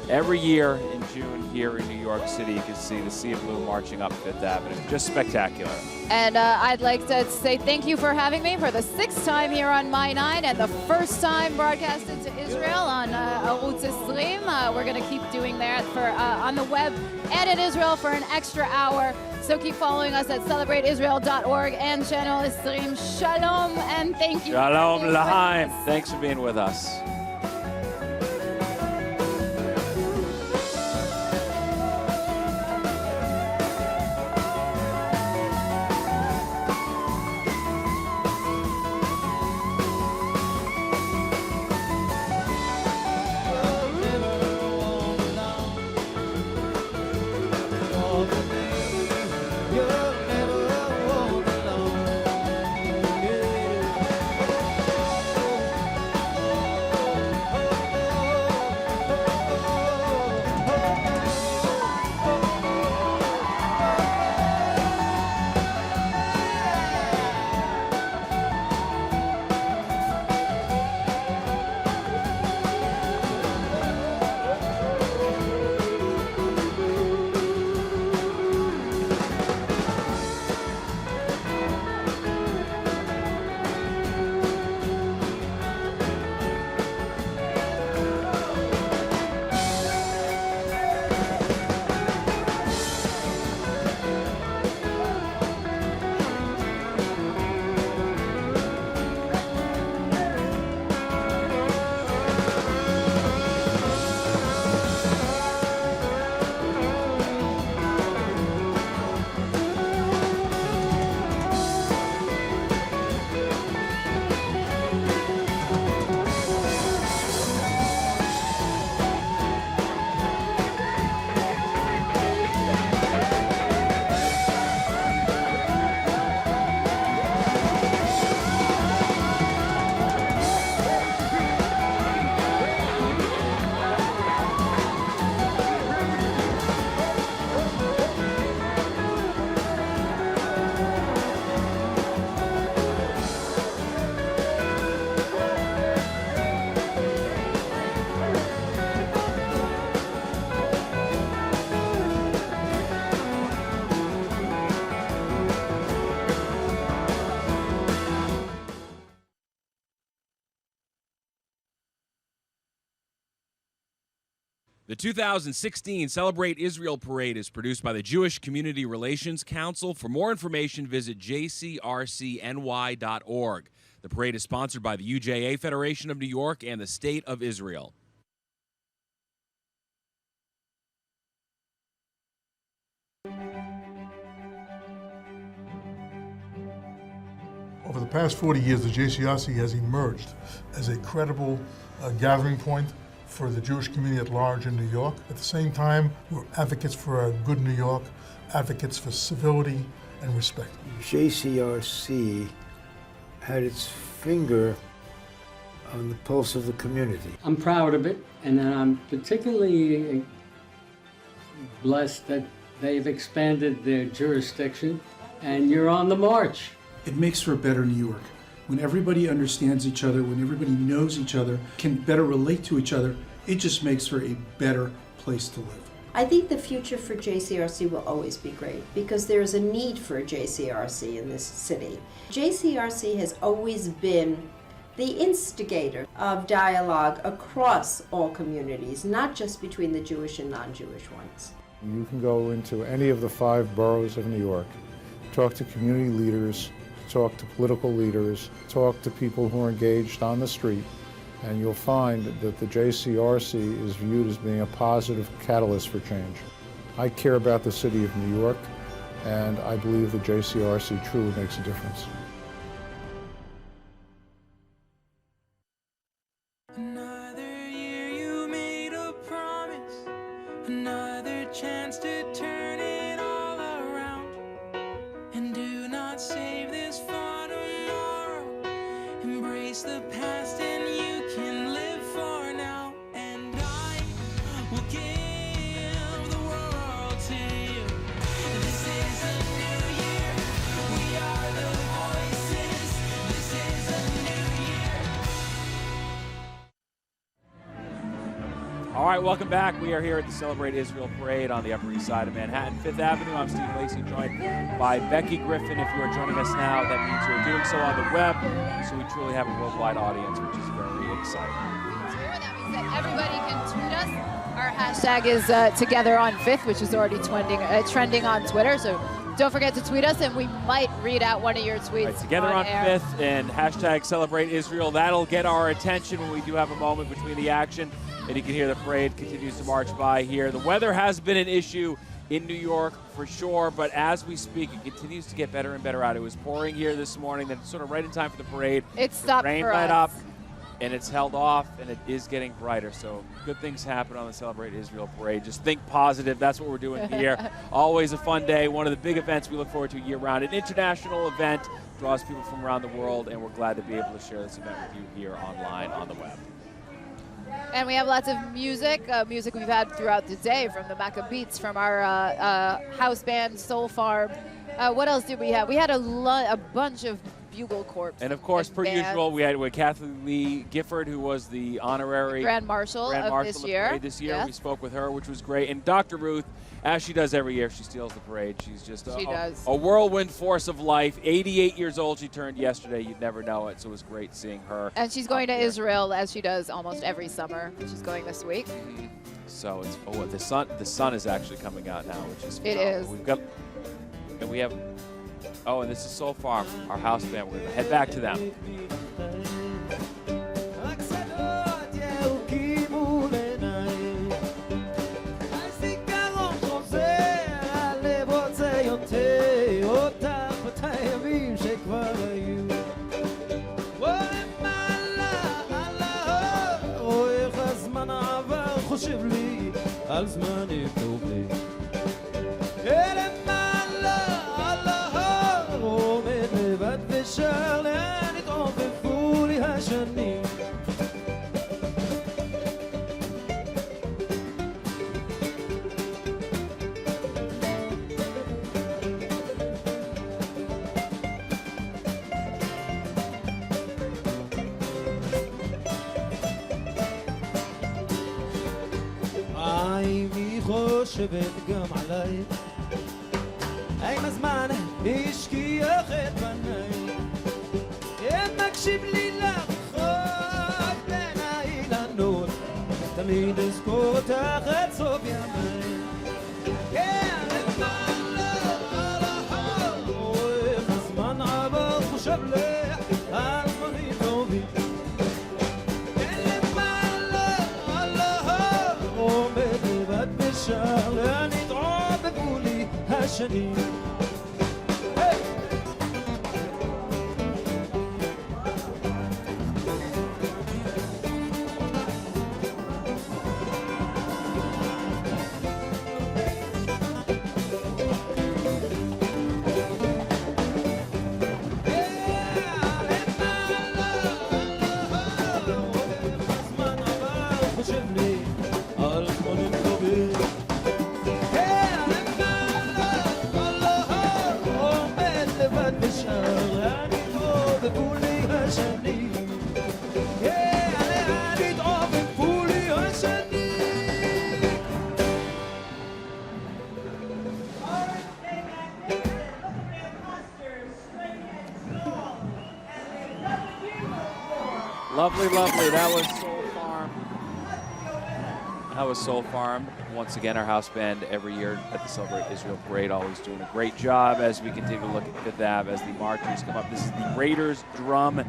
every year in June here in New York City. You can see the Sea of Blue marching up Fifth Avenue. Just spectacular. And I'd like to say thank you for having me for the 6th time here on My Nine and the first time broadcasted to Israel on Arutz 20. We're going to keep doing that for on the web and in Israel for an extra hour. So keep following us at celebrateisrael.org and channel 20. Shalom and thank you. Shalom Lahaim. Thanks for being with us. The 2016 Celebrate Israel Parade is produced by the Jewish Community Relations Council. For more information, visit JCRC-NY.org. The parade is sponsored by the UJA Federation of New York and the State of Israel. Over the past 40 years, the JCRC has emerged as a credible gathering point for the Jewish community at large in New York. At the same time, we're advocates for a good New York, advocates for civility and respect. JCRC had its finger on the pulse of the community. I'm proud of it, and I'm particularly blessed that they've expanded their jurisdiction, and you're on the march. It makes for a better New York. When everybody understands each other, when everybody knows each other, can better relate to each other, it just makes for a better place to live. I think the future for JCRC will always be great because there is a need for a JCRC in this city. JCRC has always been the instigator of dialogue across all communities, not just between the Jewish and non-Jewish ones. You can go into any of the 5 boroughs of New York, talk to community leaders, talk to political leaders, talk to people who are engaged on the street, and you'll find that the JCRC is viewed as being a positive catalyst for change. I care about the city of New York, and I believe the JCRC truly makes a difference. Another year you made a promise, another chance to turn it all around. And do not save this for tomorrow. Embrace the past and you can live for now. And I will give the world to you. This is a new year. We are the voices. This is a new year. All right, welcome back. We are here at the Celebrate Israel Parade on the Upper East Side of Manhattan, 5th Avenue. I'm Steve Lacey, joined by Becky Griffin. If you are joining us now, that means you're doing so on the web, so we truly have a worldwide audience, which is very exciting. That means that everybody can tweet us. Our hashtag is Together on 5th, which is already trending on Twitter, so don't forget to tweet us, and we might read out one of your tweets. Right, Together on air. 5th and hashtag Celebrate Israel. That'll get our attention when we do have a moment between the action. And you can hear the parade continues to march by here. The weather has been an issue in New York for sure, but as we speak, it continues to get better and better out. It was pouring here this morning, then sort of right in time for the parade. It stopped Rain for let us. up, and it's held off, and it is getting brighter. So good things happen on the Celebrate Israel Parade. Just think positive. That's what we're doing here. Always a fun day. One of the big events we look forward to year-round. An international event draws people from around the world, and we're glad to be able to share this event with you here online on the web. And we have lots of music we've had throughout the day from the Maccabeats, from our house band, SOULFARM. What else did we have? We had a bunch of bugle corps. And of course, per bands. usual, we had with Kathie Lee Gifford, who was the honorary Grand Marshal of this of the year. parade this year. Yes. We spoke with her, which was great. And Dr. Ruth, as she does every year, she steals the parade. She's just a whirlwind force of life. 88 years old she turned yesterday. You'd never know it, so it was great seeing her. And she's going to Israel, as she does almost every summer. She's going this week. So it's the sun is actually coming out now, which is It phenomenal. is. We've got, and we have, and this is SOULFARM, our house band. We're going to head back to them. חושב לי על זמנים טובים אללה עומד לבד ושר לאן התעופפו לי השנים חושבת גם עליי האם הזמן השכיח את פניי אם מקשיב לי לרוחות בין האילנות תמיד אזכור אותך עד סוף ימיי איך הזמן עבר חושב לי על זמנים טובים לאן התעופפו לי השנים Lovely, lovely. That was Soul Farm. That was Soul Farm. Once again, our house band every year at the Celebrate Israel Parade, always doing a great job as we continue to look at Fifth Ave as the marchers come up. This is the Raiders Drum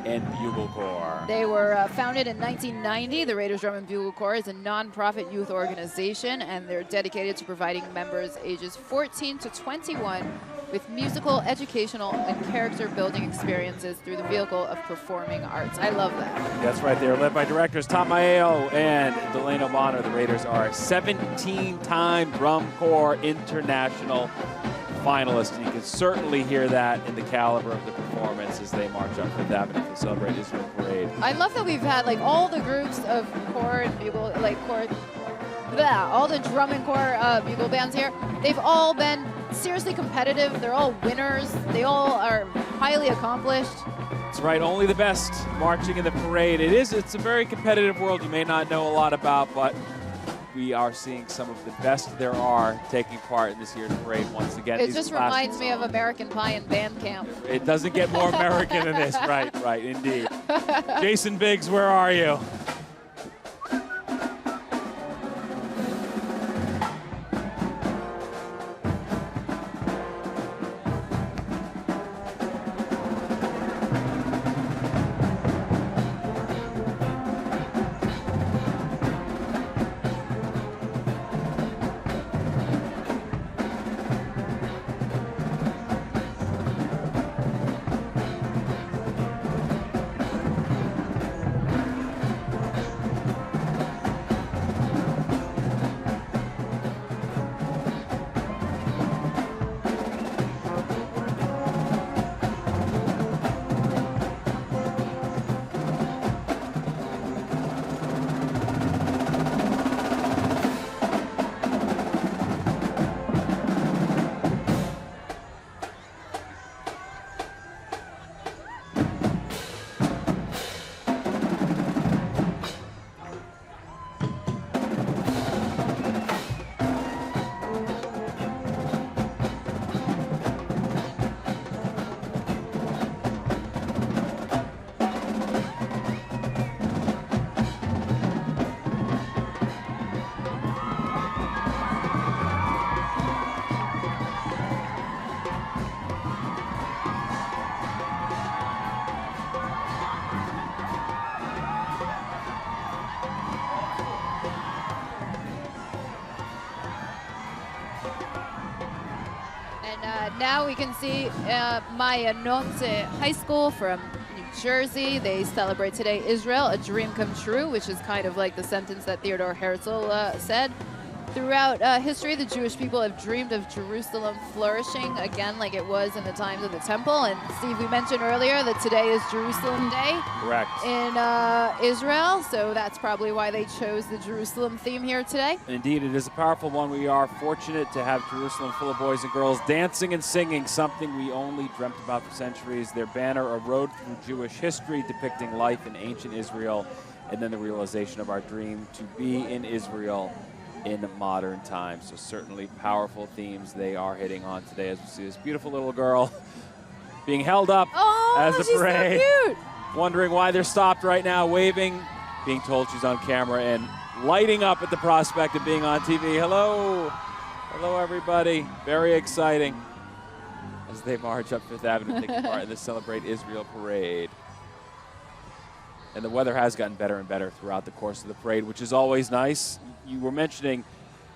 and Bugle Corps. They were founded in 1990. The Raiders Drum and Bugle Corps is a nonprofit youth organization, and they're dedicated to providing members ages 14 to 21 with musical, educational, and character-building experiences through the vehicle of performing arts. I love that. That's right. They are led by directors Tom Maeo and Delano Bonner. The Raiders are a 17-time Drum Corps International finalist, and you can certainly hear that in the caliber of the performance as they march up Fifth Avenue to celebrate Israel Parade. I love that we've had like all the groups of corps and bugle, like corps, all the drum and corps bugle bands here. They've all been seriously competitive. They're all winners. They all are highly accomplished. That's right. Only the best marching in the parade. It's a very competitive world you may not know a lot about, but we are seeing some of the best there are taking part in this year's parade once again. It just reminds me of American Pie and band camp. It doesn't get more American than this. Right, indeed. Jason Biggs, where are you? Now we can see Maya Nonce High School from New Jersey. They celebrate today Israel, a dream come true, which is kind of like the sentence that Theodore Herzl said. Throughout history, the Jewish people have dreamed of Jerusalem flourishing again like it was in the times of the temple. And Steve, we mentioned earlier that today is Jerusalem Day. Correct. In Israel, so that's probably why they chose the Jerusalem theme here today. Indeed, it is a powerful one. We are fortunate to have Jerusalem full of boys and girls dancing and singing, something we only dreamt about for centuries. Their banner, a road through Jewish history, depicting life in ancient Israel, and then the realization of our dream to be in Israel in modern times. So certainly powerful themes they are hitting on today as we see this beautiful little girl being held up as the parade. So cute. Wondering why they're stopped right now, waving, being told she's on camera, and lighting up at the prospect of being on TV. Hello. Hello, everybody. Very exciting as they march up Fifth Avenue, taking part in the Celebrate Israel Parade. And the weather has gotten better and better throughout the course of the parade, which is always nice. You were mentioning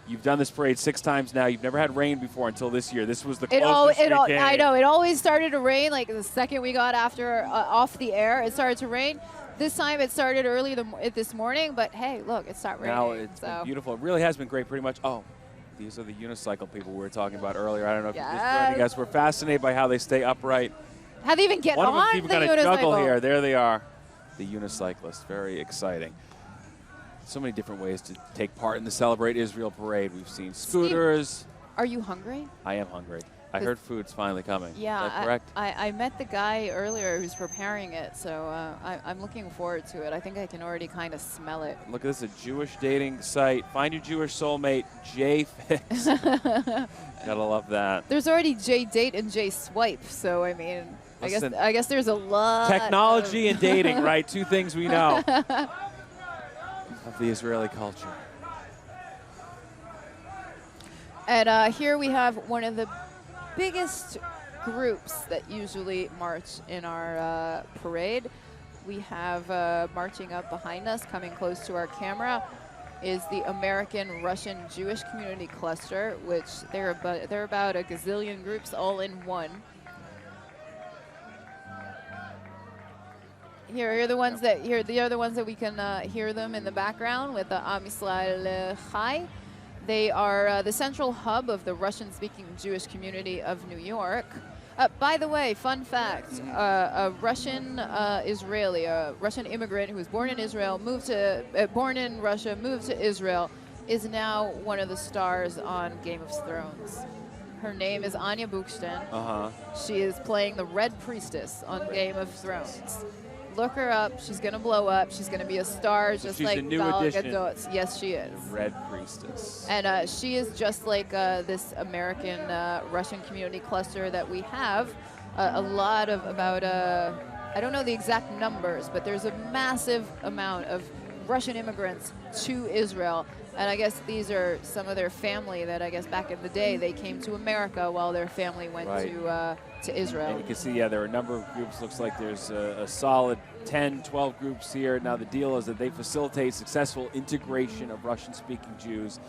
you've done this parade 6 times now. You've never had rain before until this year. This was the closest we came. I know. It always started to rain like the second we got after off the air. It started to rain. This time it started early this morning, but hey, look, it started raining. Now it's been beautiful. It really has been great pretty much. Oh, these are the unicycle people we were talking about earlier. I don't know if you're just joining us. We're fascinated by how they stay upright. How they even get on the unicycle. One of them people got a juggle here. There they are. The unicyclists. Very exciting. So many different ways to take part in the Celebrate Israel Parade. We've seen scooters. Steve, are you hungry? I am hungry. I heard food's finally coming. Yeah, Is that correct? I met the guy earlier who's preparing it, so I'm looking forward to it. I think I can already kind of smell it. Look at this, a Jewish dating site. Find your Jewish soulmate, J-Fix. Gotta love that. There's already J-Date and J-Swipe, so I mean, Listen, I guess there's a lot. technology and dating, right? Two things we know of the Israeli culture. And here we have one of the biggest groups that usually march in our parade. We have marching up behind us, coming close to our camera, is the American Russian Jewish Community Cluster, which they're about a gazillion groups all in one. Here are the ones that we can hear them in the background with the Am Yisrael Chai. They are the central hub of the Russian-speaking Jewish community of New York. By the way, fun fact, a Russian Israeli, a Russian immigrant who was born in Israel, born in Russia, moved to Israel, is now one of the stars on Game of Thrones. Her name is Anya Buchstein. She is playing the Red Priestess on Game of Thrones. Look her up. She's going to blow up. She's going to be a star, just like Gal Gadot. Yes, she is. Red Priestess. And she is just like this American Russian community cluster that we have. A lot of about, I don't know the exact numbers, but there's a massive amount of Russian immigrants to Israel. And I guess these are some of their family that I guess back in the day they came to America while their family went to Israel. And you can see, there are a number of groups. Looks like there's a solid 10, 12 groups here. Now the deal is that they facilitate successful integration of Russian-speaking Jews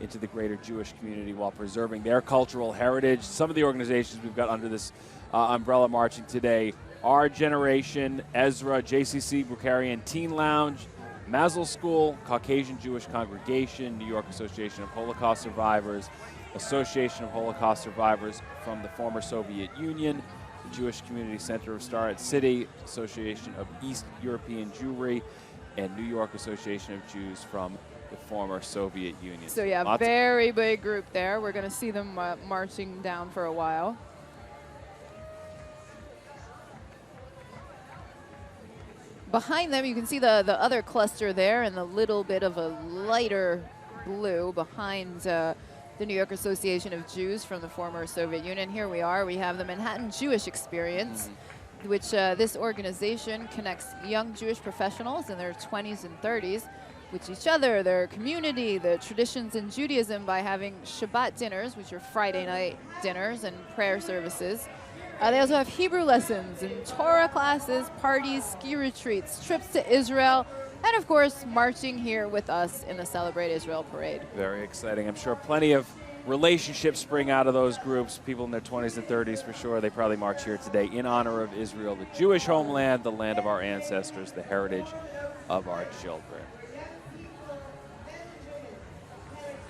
into the greater Jewish community while preserving their cultural heritage. Some of the organizations we've got under this umbrella marching today: Our Generation, Ezra, JCC Bukharian Teen Lounge, Mazel School, Caucasian Jewish Congregation, New York Association of Holocaust Survivors, Association of Holocaust Survivors from the former Soviet Union, the Jewish Community Center of Starrett City, Association of East European Jewry, and New York Association of Jews from the former Soviet Union. So yeah, very big group there. We're going to see them marching down for a while. Behind them, you can see the other cluster there in the little bit of a lighter blue behind the New York Association of Jews from the former Soviet Union. Here we are. We have the Manhattan Jewish Experience, which this organization connects young Jewish professionals in their 20s and 30s with each other, their community, the traditions in Judaism by having Shabbat dinners, which are Friday night dinners and prayer services. They also have Hebrew lessons and Torah classes, parties, ski retreats, trips to Israel, and of course, marching here with us in the Celebrate Israel Parade. Very exciting. I'm sure plenty of relationships spring out of those groups, people in their 20s and 30s for sure. They probably march here today in honor of Israel, the Jewish homeland, the land of our ancestors, the heritage of our children.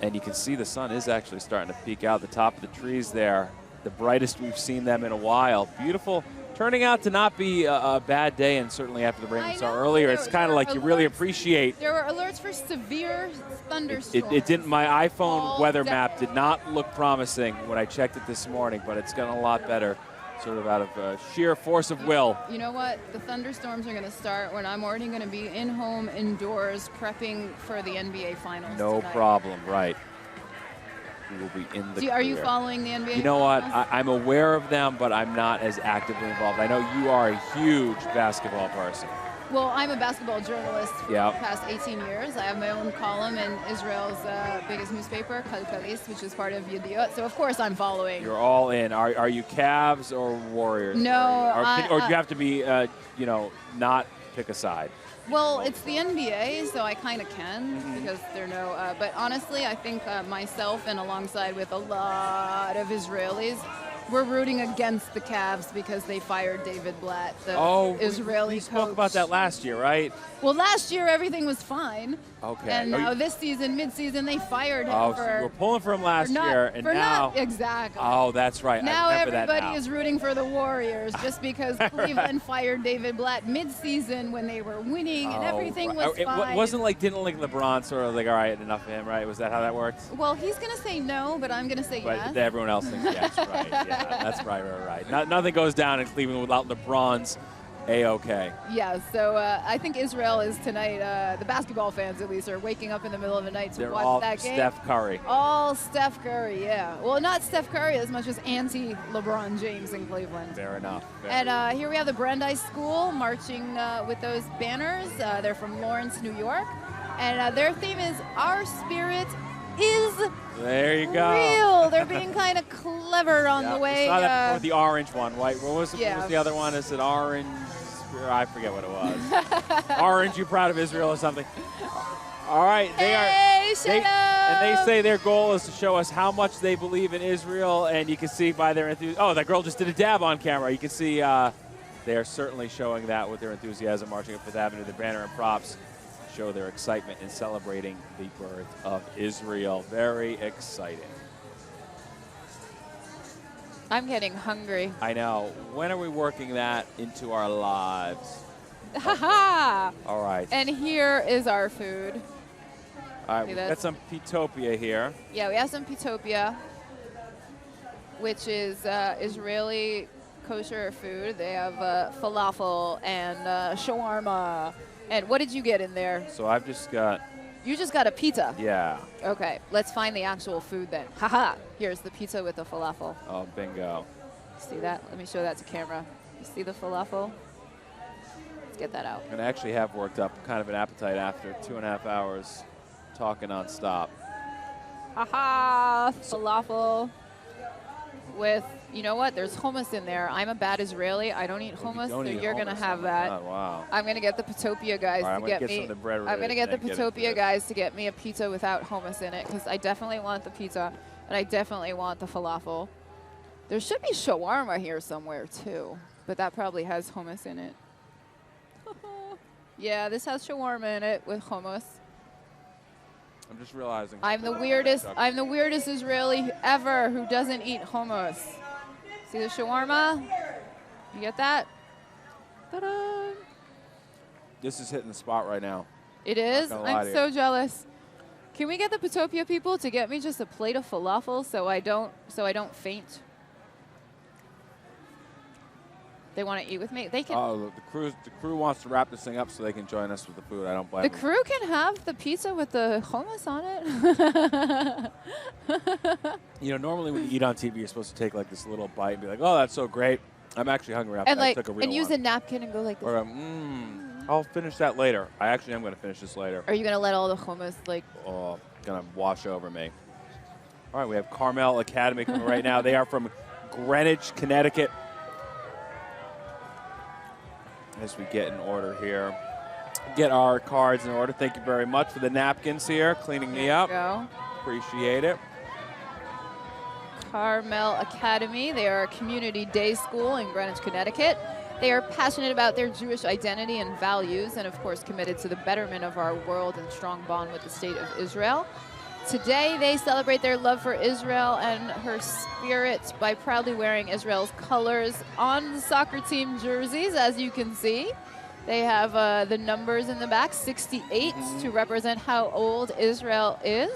And you can see the sun is actually starting to peek out the top of the trees there. The brightest we've seen them in a while. Beautiful. Turning out to not be a bad day, and certainly after the rain we saw earlier, it's kind of like you really appreciate. There were alerts for severe thunderstorms. It didn't. My iPhone weather map did not look promising when I checked it this morning, but it's gotten a lot better, sort of out of sheer force of will. You know what? The thunderstorms are going to start when I'm already going to be in-home, indoors, prepping for the NBA Finals No tonight. problem, right. We will be in the Are you clear. following the NBA You know what? Finals? I'm aware of them, but I'm not as actively involved. I know you are a huge basketball person. Well, I'm a basketball journalist for Yeah. the past 18 years. I have my own column in Israel's biggest newspaper, Calcalist, which is part of Yediot. So, of course, I'm following. You're all in. Are you Cavs or Warriors? No, Or do you have to be, not pick a side? Well, it's the NBA, so I kind of can because there are no. But honestly, I think myself and alongside with a lot of Israelis, we're rooting against the Cavs because they fired David Blatt, the Israeli we spoke coach. about that last year, right? Well, last year everything was fine. Okay. And now this season, mid-season, they fired him so for. you were pulling for him last for not- year, and for now. not, exactly. Oh, that's right. Now I remember that everybody now. is rooting for the Warriors just because Cleveland fired David Blatt mid-season when they were winning and everything was It fine. wasn't didn't LeBron sort of like, all right, enough of him, right? Was that how that worked? Well, he's going to say no, but I'm going to say But yes. everyone else thinks yes, right? Yeah, that's right. Nothing goes down in Cleveland without LeBron's A-okay. Yeah, so I think Israel is tonight, the basketball fans at least, are waking up in the middle of the night to They're watch all that game. Steph Curry. All Steph Curry, yeah. Well, not Steph Curry as much as anti-LeBron James in Cleveland. Fair enough. And here we have the Brandeis School marching with those banners. They're from Lawrence, New York. And their theme is Our Spirit is There you go. real. They're being kind of clever on the way. We saw that before, the orange one, right? What was Yeah. the other one? Is it orange? I forget what it was. Orange, you proud of Israel or something? All right, and they say their goal is to show us how much they believe in Israel, and you can see by their enthusiasm. Oh, that girl just did a dab on camera. You can see they are certainly showing that with their enthusiasm, marching up Fifth Avenue. The banner and props show their excitement in celebrating the birth of Israel. Very exciting. I'm getting hungry. I know. When are we working that into our lives? Ha-ha! All right. And here is our food. All right, See we've that? got some Petopia here. Yeah, we have some Petopia, which is Israeli kosher food. They have falafel and shawarma. And what did you get in there? So I've just got, You just got a pizza. yeah. Okay, let's find the actual food then. Haha! Here's the pizza with the falafel. Oh, bingo. See that? Let me show that to camera. You see the falafel? Let's get that out. And I actually have worked up kind of an appetite after 2.5 hours talking nonstop. Haha! Falafel with, you know what? There's hummus in there. I'm a bad Israeli. I don't eat hummus, so you're going to have that. Oh, wow. I'm going to get the Petopia guys All right, I'm to gonna get get some me. of the bread I'm going to get the and get into Petopia this. guys to get me a pizza without hummus in it because I definitely want the pizza and I definitely want the falafel. There should be shawarma here somewhere too, but that probably has hummus in it. Yeah, this has shawarma in it with hummus. I'm just realizing. I'm the weirdest Israeli ever who doesn't eat hummus. See the shawarma? You get that? Ta-da! This is hitting the spot right now. It is? Not gonna lie I'm to so you. jealous. Can we get the Petopia people to get me just a plate of falafel so I don't faint? They want to eat with me. They can. Oh, the crew wants to wrap this thing up so they can join us with the food. I don't blame The them. crew can have the pizza with the hummus on it. You know, normally when you eat on TV, you're supposed to take like this little bite and be like, "Oh, that's so great." I'm actually hungry after and I like, took a real and use one. a napkin and go like this. Or I'll finish that later. I actually am going to finish this later. Are you gonna let all the hummus like? Oh, gonna wash over me. All right, we have Carmel Academy coming right now. They are from Greenwich, Connecticut. As we get in order here, get our cards in order. Thank you very much for the napkins here, cleaning me up. Go. Appreciate it. Carmel Academy. They are a community day school in Greenwich, Connecticut. They are passionate about their Jewish identity and values and, of course, committed to the betterment of our world and strong bond with the state of Israel. Today, they celebrate their love for Israel and her spirit by proudly wearing Israel's colors on the soccer team jerseys, as you can see. They have the numbers in the back, 68, to represent how old Israel is.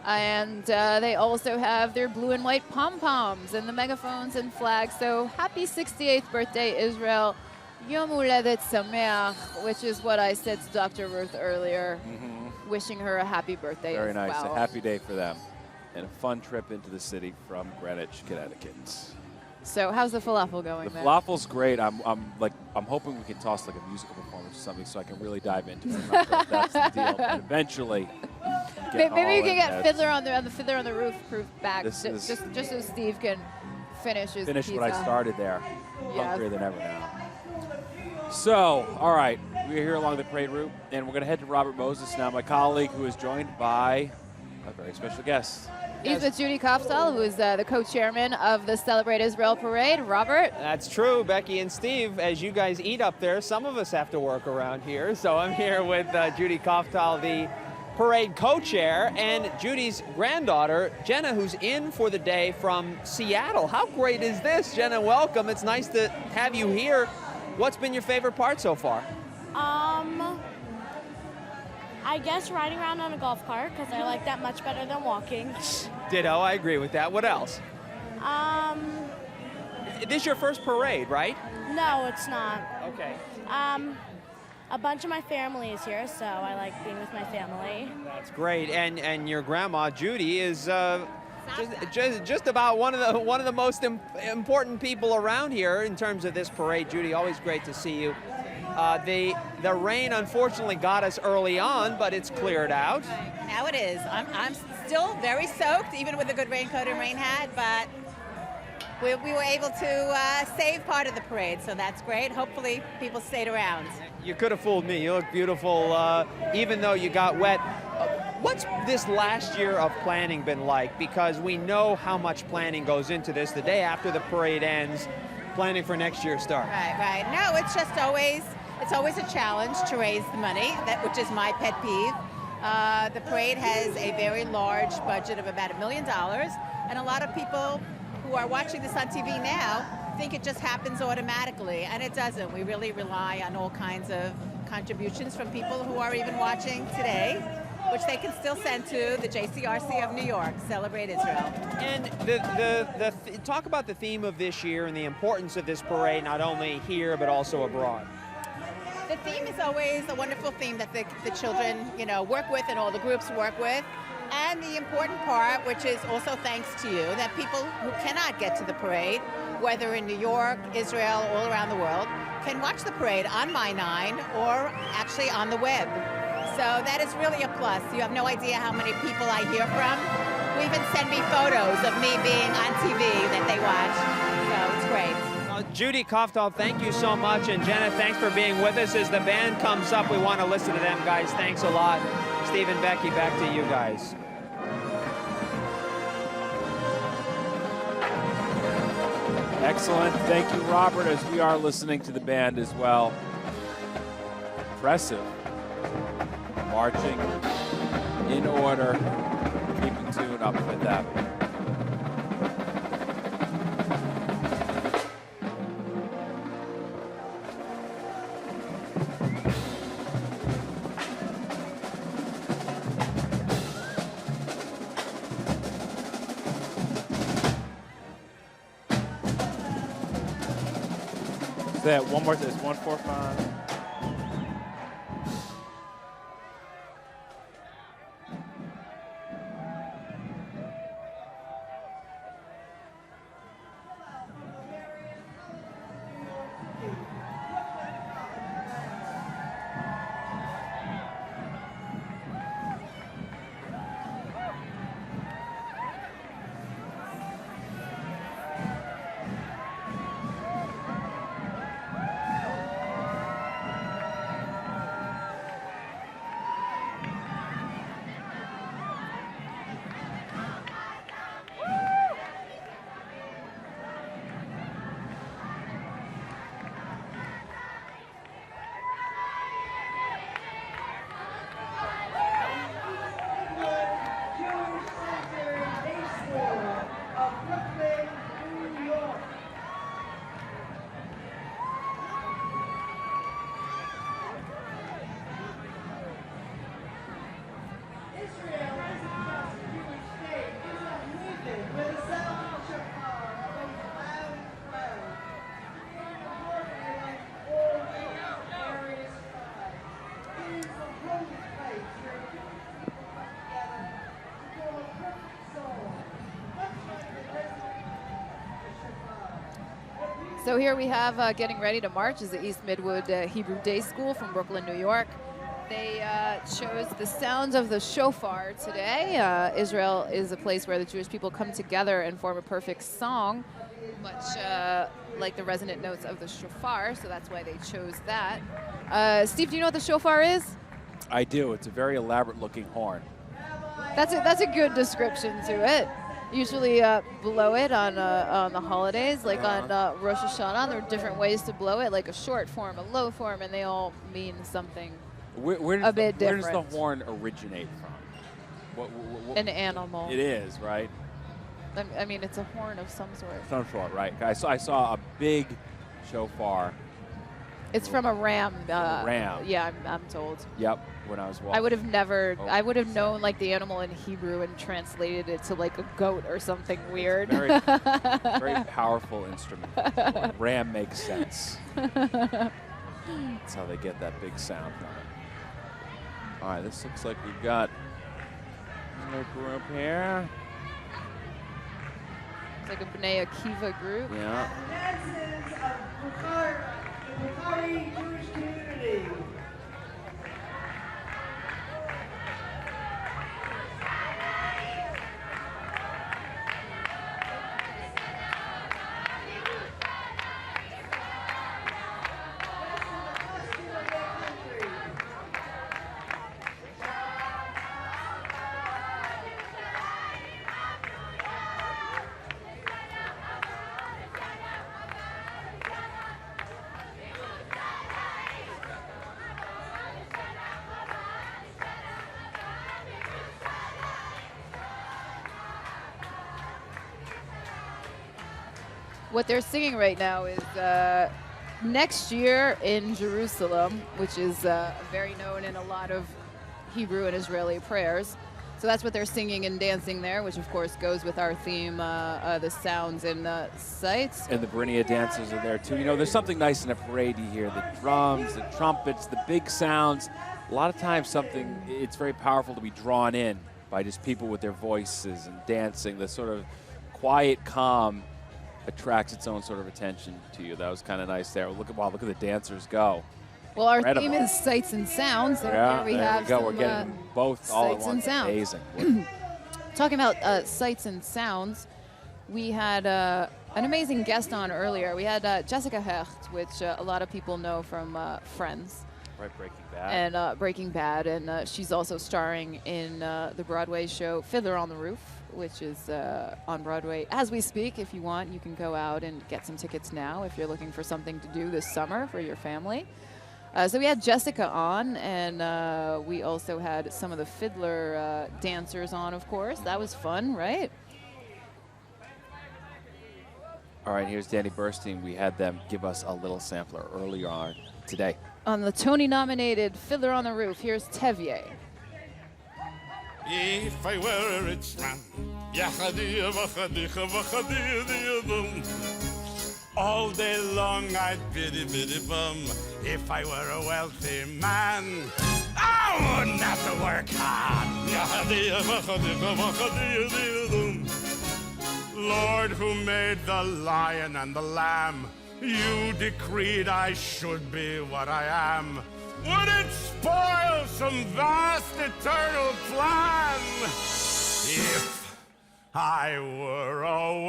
And they also have their blue and white pom-poms and the megaphones and flags. So happy 68th birthday, Israel. Yom Uledet Sameach, which is what I said to Dr. Ruth earlier. Wishing her a happy birthday Very as nice. well. A happy day for them. And a fun trip into the city from Greenwich, Connecticut. So how's the falafel going The there? falafel's great. I'm hoping we can toss like a musical performance or something so I can really dive into it. That's the deal. But eventually, get Maybe you all can in get that. Fiddler on the Fiddler on the Roof proof back, This is- just so Steve can finish his Finish pizza. what I started there. Yes. Hungrier than ever now. So, all right, we're here along the parade route, and we're going to head to Robert Moses now, my colleague, who is joined by a very special guest. He's with Judy Koftal, who is the co-chairman of the Celebrate Israel Parade. Robert? That's true, Becky and Steve. As you guys eat up there, some of us have to work around here. So I'm here with Judy Koftal, the parade co-chair, and Judy's granddaughter, Jenna, who's in for the day from Seattle. How great is this? Jenna, welcome. It's nice to have you here. What's been your favorite part so far? I guess riding around on a golf cart, because I like that much better than walking. Ditto, I agree with that. What else? This is your first parade, right? No, it's not. Okay. A bunch of my family is here, so I like being with my family. That's great. And your grandma Judy is just about one of the most important people around here in terms of this parade. Judy, always great to see you. The rain unfortunately got us early on, but it's cleared out. Now it is. I'm still very soaked, even with a good raincoat and rain hat, but we were able to save part of the parade, so that's great. Hopefully people stayed around. You could have fooled me. You look beautiful, even though you got wet. What's this last year of planning been like? Because we know how much planning goes into this. The day after the parade ends, planning for next year's start. Right. No, it's just always a challenge to raise the money, which is my pet peeve. The parade has a very large budget of about $1 million, and a lot of people who are watching this on TV now think it just happens automatically, and it doesn't. We really rely on all kinds of contributions from people who are even watching today, which they can still send to the JCRC of New York, Celebrate Israel. And talk about the theme of this year and the importance of this parade, not only here but also abroad. The theme is always a wonderful theme that the children, work with and all the groups work with. And the important part, which is also thanks to you, that people who cannot get to the parade, whether in New York, Israel, all around the world, can watch the parade on My 9 or actually on the web. So that is really a plus. You have no idea how many people I hear from who even send me photos of me being on TV that they watch. So it's great. Judy Koftal, thank you so much. And Jenna, thanks for being with us. As the band comes up, we want to listen to them, guys. Thanks a lot. Steve and Becky, back to you guys. Excellent. Thank you, Robert, as we are listening to the band as well. Impressive. Marching in order, keeping tune up with that. That one more, it's 145. So here we have getting ready to march is the East Midwood Hebrew Day School from Brooklyn, New York. They chose the sounds of the shofar today. Israel is a place where the Jewish people come together and form a perfect song, much like the resonant notes of the shofar, so that's why they chose that. Steve, do you know what the shofar is? I do. It's a very elaborate-looking horn. That's a good description to it. Usually blow it on the holidays, like on Rosh Hashanah. There are different ways to blow it, like a short form, a low form, and they all mean something a bit different. Where does the horn originate from? An animal. It is, right? I mean, it's a horn of some sort. Some sort, right. I saw a big shofar. It's from a ram. Ram. Yeah, I'm told. Yep. when I was walking. I would have never. I would have known like the animal in Hebrew and translated it to like a goat or something weird. Very, very powerful instrument. Ram makes sense. That's how they get that big sound from it. All right, this looks like we've got another group here. It's like a Bnei Akiva group. Yeah. Jewish community. What they're singing right now is Next Year in Jerusalem, which is very known in a lot of Hebrew and Israeli prayers. So that's what they're singing and dancing there, which of course goes with our theme, the sounds and sights. And the Berinia dancers are there too. You know, there's something nice in a parade. You hear the drums, the trumpets, the big sounds. A lot of times it's very powerful to be drawn in by just people with their voices and dancing. The sort of quiet calm attracts its own sort of attention to you. That was kind of nice there. Look at the dancers go. Well, our Incredible. theme is sights and sounds. So Yeah, here we there have we go. some, We're getting both all at sights and once. sounds. Amazing. Talking about sights and sounds, we had an amazing guest on earlier. We had Jessica Hecht, which a lot of people know from Friends. Right, Breaking Bad. And Breaking Bad, and she's also starring in the Broadway show Fiddler on the Roof, which is on Broadway as we speak. If you want, you can go out and get some tickets now if you're looking for something to do this summer for your family. So we had Jessica on, and we also had some of the Fiddler dancers on, of course. That was fun, right? All right, here's Danny Burstein. We had them give us a little sampler earlier on today. On the Tony-nominated Fiddler on the Roof, here's Tevye. If I were a rich man, all day long I'd biddy biddy bum. If I were a wealthy man, I wouldn't have to work hard. Lord, who made the lion and the lamb, you decreed I should be what I am. Would it spoil some vast eternal plan if I were a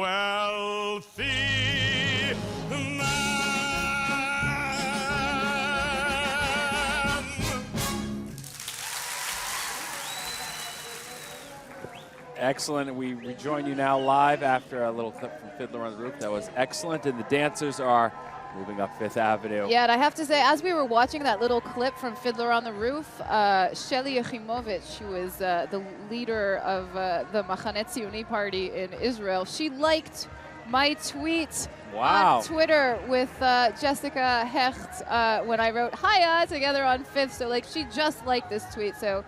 wealthy man? Excellent. We rejoin you now live after a little clip from Fiddler on the Roof. That was excellent. And the dancers are moving up Fifth Avenue. Yeah, and I have to say, as we were watching that little clip from Fiddler on the Roof, Sheli Yachimowicz, who is the leader of the Machaneh Tzioni party in Israel, she liked my tweet on Twitter with Jessica Hecht when I wrote Hiya together on Fifth. So like she just liked this tweet. So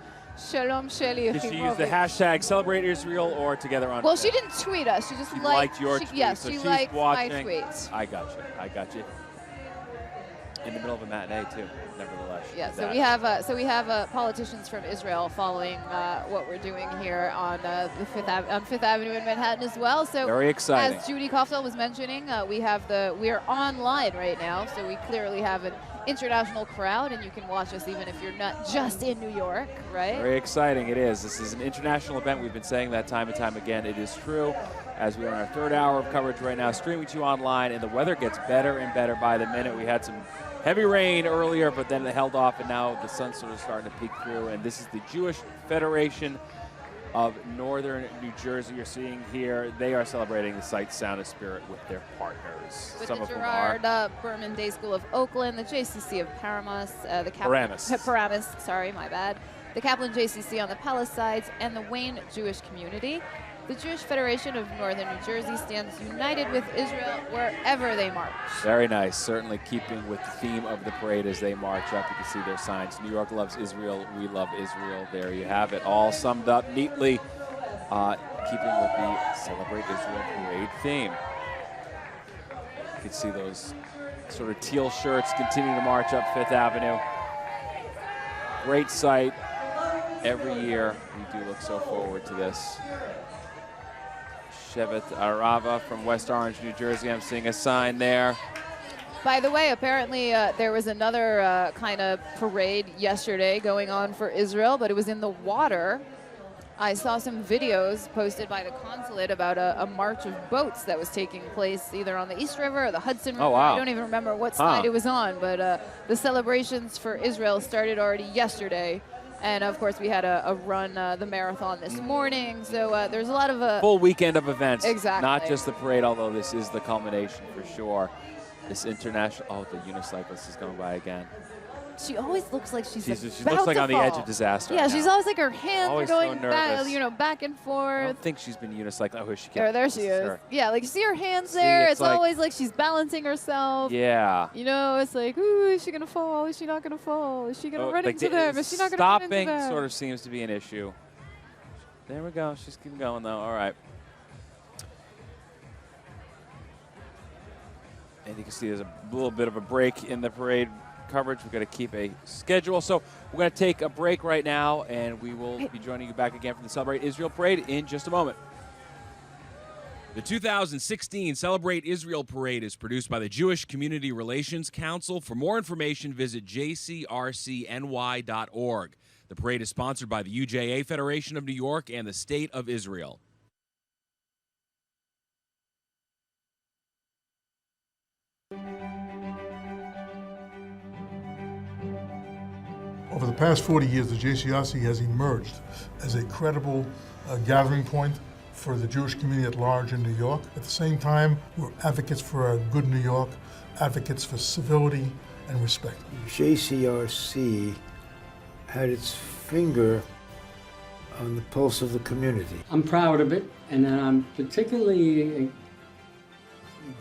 Shalom Sheli Yachimowicz. Did she use the hashtag Celebrate Israel or Together on Well, Fifth? she didn't tweet us. She just liked your tweet. Yes, so she she's liked watching. my tweet. I got you. I got you. In the middle of a matinee too, nevertheless. Yeah, so we have politicians from Israel following what we're doing here on Fifth Avenue in Manhattan as well. So very exciting. As Judy Kauftel was mentioning, we're online right now, so we clearly have an international crowd, and you can watch us even if you're not just in New York, right? Very exciting it is. This is an international event. We've been saying that time and time again. It is true. As we are in our third hour of coverage right now, streaming to you online, and the weather gets better and better by the minute. We had some heavy rain earlier, but then it held off, and now the sun's sort of starting to peek through. And this is the Jewish Federation of Northern New Jersey you're seeing here. They are celebrating the sight, sound, and spirit with their partners. With Some the of Gerard Berman Day School of Oakland, the JCC of Paramus, the Paramus, sorry, my bad. The Kaplan JCC on the Palisades, and the Wayne Jewish Community. The Jewish Federation of Northern New Jersey stands united with Israel wherever they march. Very nice. Certainly keeping with the theme of the parade as they march up. You can see their signs. New York loves Israel. We love Israel. There you have it. All summed up neatly, keeping with the Celebrate Israel parade theme. You can see those sort of teal shirts continue to march up Fifth Avenue. Great sight. Every year, we do look so forward to this. Shevet Arava from West Orange, New Jersey. I'm seeing a sign there. By the way, apparently there was another kind of parade yesterday going on for Israel, but it was in the water. I saw some videos posted by the consulate about a march of boats that was taking place either on the East River or the Hudson River. Oh, wow. I don't even remember what side it was on, but the celebrations for Israel started already yesterday. And of course, we had a run, the marathon this morning. So there's a lot of full weekend of events. Exactly. Not just the parade, although this is the culmination for sure. This international. Oh, the unicyclist is going by again. She always looks like she looks like on the edge of disaster. Yeah, right she's now. always like her hands Always are going so nervous. back, back and I forth. don't think she's been unicycling. Oh, here she There comes. she This is. her. Yeah, like you see her hands there. it's It's like- always like she's balancing herself. Yeah. You know, it's like, ooh, is she gonna fall? Is she not gonna fall? Is she gonna run like into them? Is she not gonna stopping run into them? sort of seems to be an issue. There we go. She's keeping going though. All right. And you can see there's a little bit of a break in the parade coverage. We've got to keep a schedule. So we're going to take a break right now, and we will be joining you back again from the Celebrate Israel Parade in just a moment. The 2016 Celebrate Israel Parade is produced by the Jewish Community Relations Council. For more information, visit JCRC-NY.org. The parade is sponsored by the UJA Federation of New York and the State of Israel. Over the past 40 years, the JCRC has emerged as a credible gathering point for the Jewish community at large in New York. At the same time, we're advocates for a good New York, advocates for civility and respect. JCRC had its finger on the pulse of the community. I'm proud of it, and I'm particularly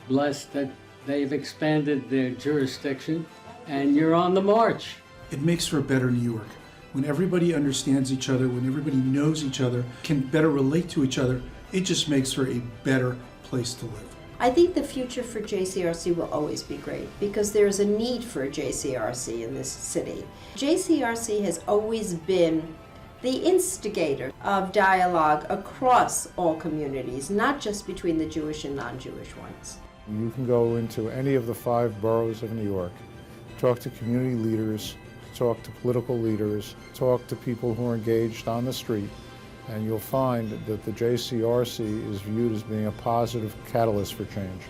blessed that they've expanded their jurisdiction, and you're on the march. It makes for a better New York. When everybody understands each other, when everybody knows each other, can better relate to each other, it just makes for a better place to live. I think the future for JCRC will always be great because there is a need for a JCRC in this city. JCRC has always been the instigator of dialogue across all communities, not just between the Jewish and non-Jewish ones. You can go into any of the 5 boroughs of New York, talk to community leaders, talk to political leaders, talk to people who are engaged on the street, and you'll find that the JCRC is viewed as being a positive catalyst for change.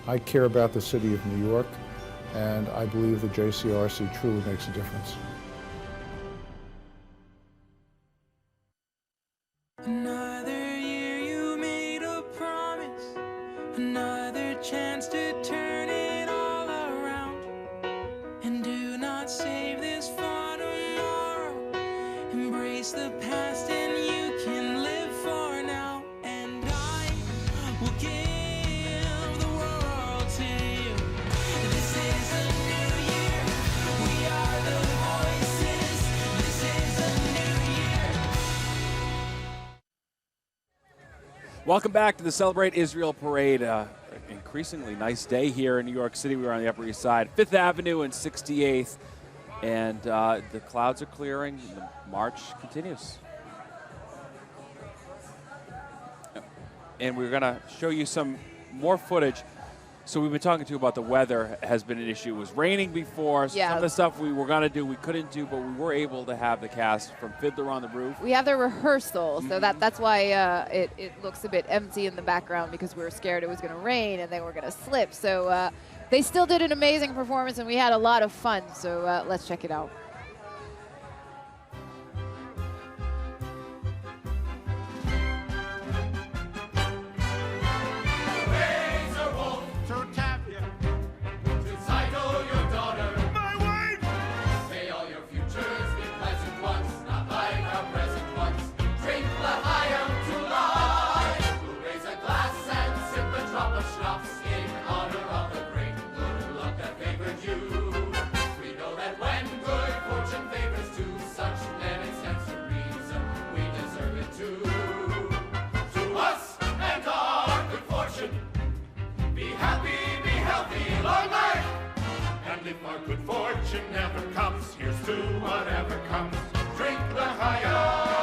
I care about the city of New York, and I believe the JCRC truly makes a difference. Another year you made a promise, another chance to turn it all around. And do not save this for tomorrow. Embrace the past and you can live for now. And I will give the world to you. This is a new year. We are the voices. This is a new year. Welcome back to the Celebrate Israel Parade. Increasingly nice day here in New York City. We were on the Upper East Side, 5th Avenue and 68th. And the clouds are clearing. The march continues. And we're going to show you some more footage. So we've been talking to you about the weather has been an issue. It was raining before. So Yeah. some of the stuff we were going to do, we couldn't do, but we were able to have the cast from Fiddler on the roof. We have their rehearsal, so that's why it looks a bit empty in the background because we were scared it was going to rain and they were going to slip. So they still did an amazing performance and we had a lot of fun. So let's check it out. And if our good fortune never comes, here's to whatever comes. Drink l'chaim.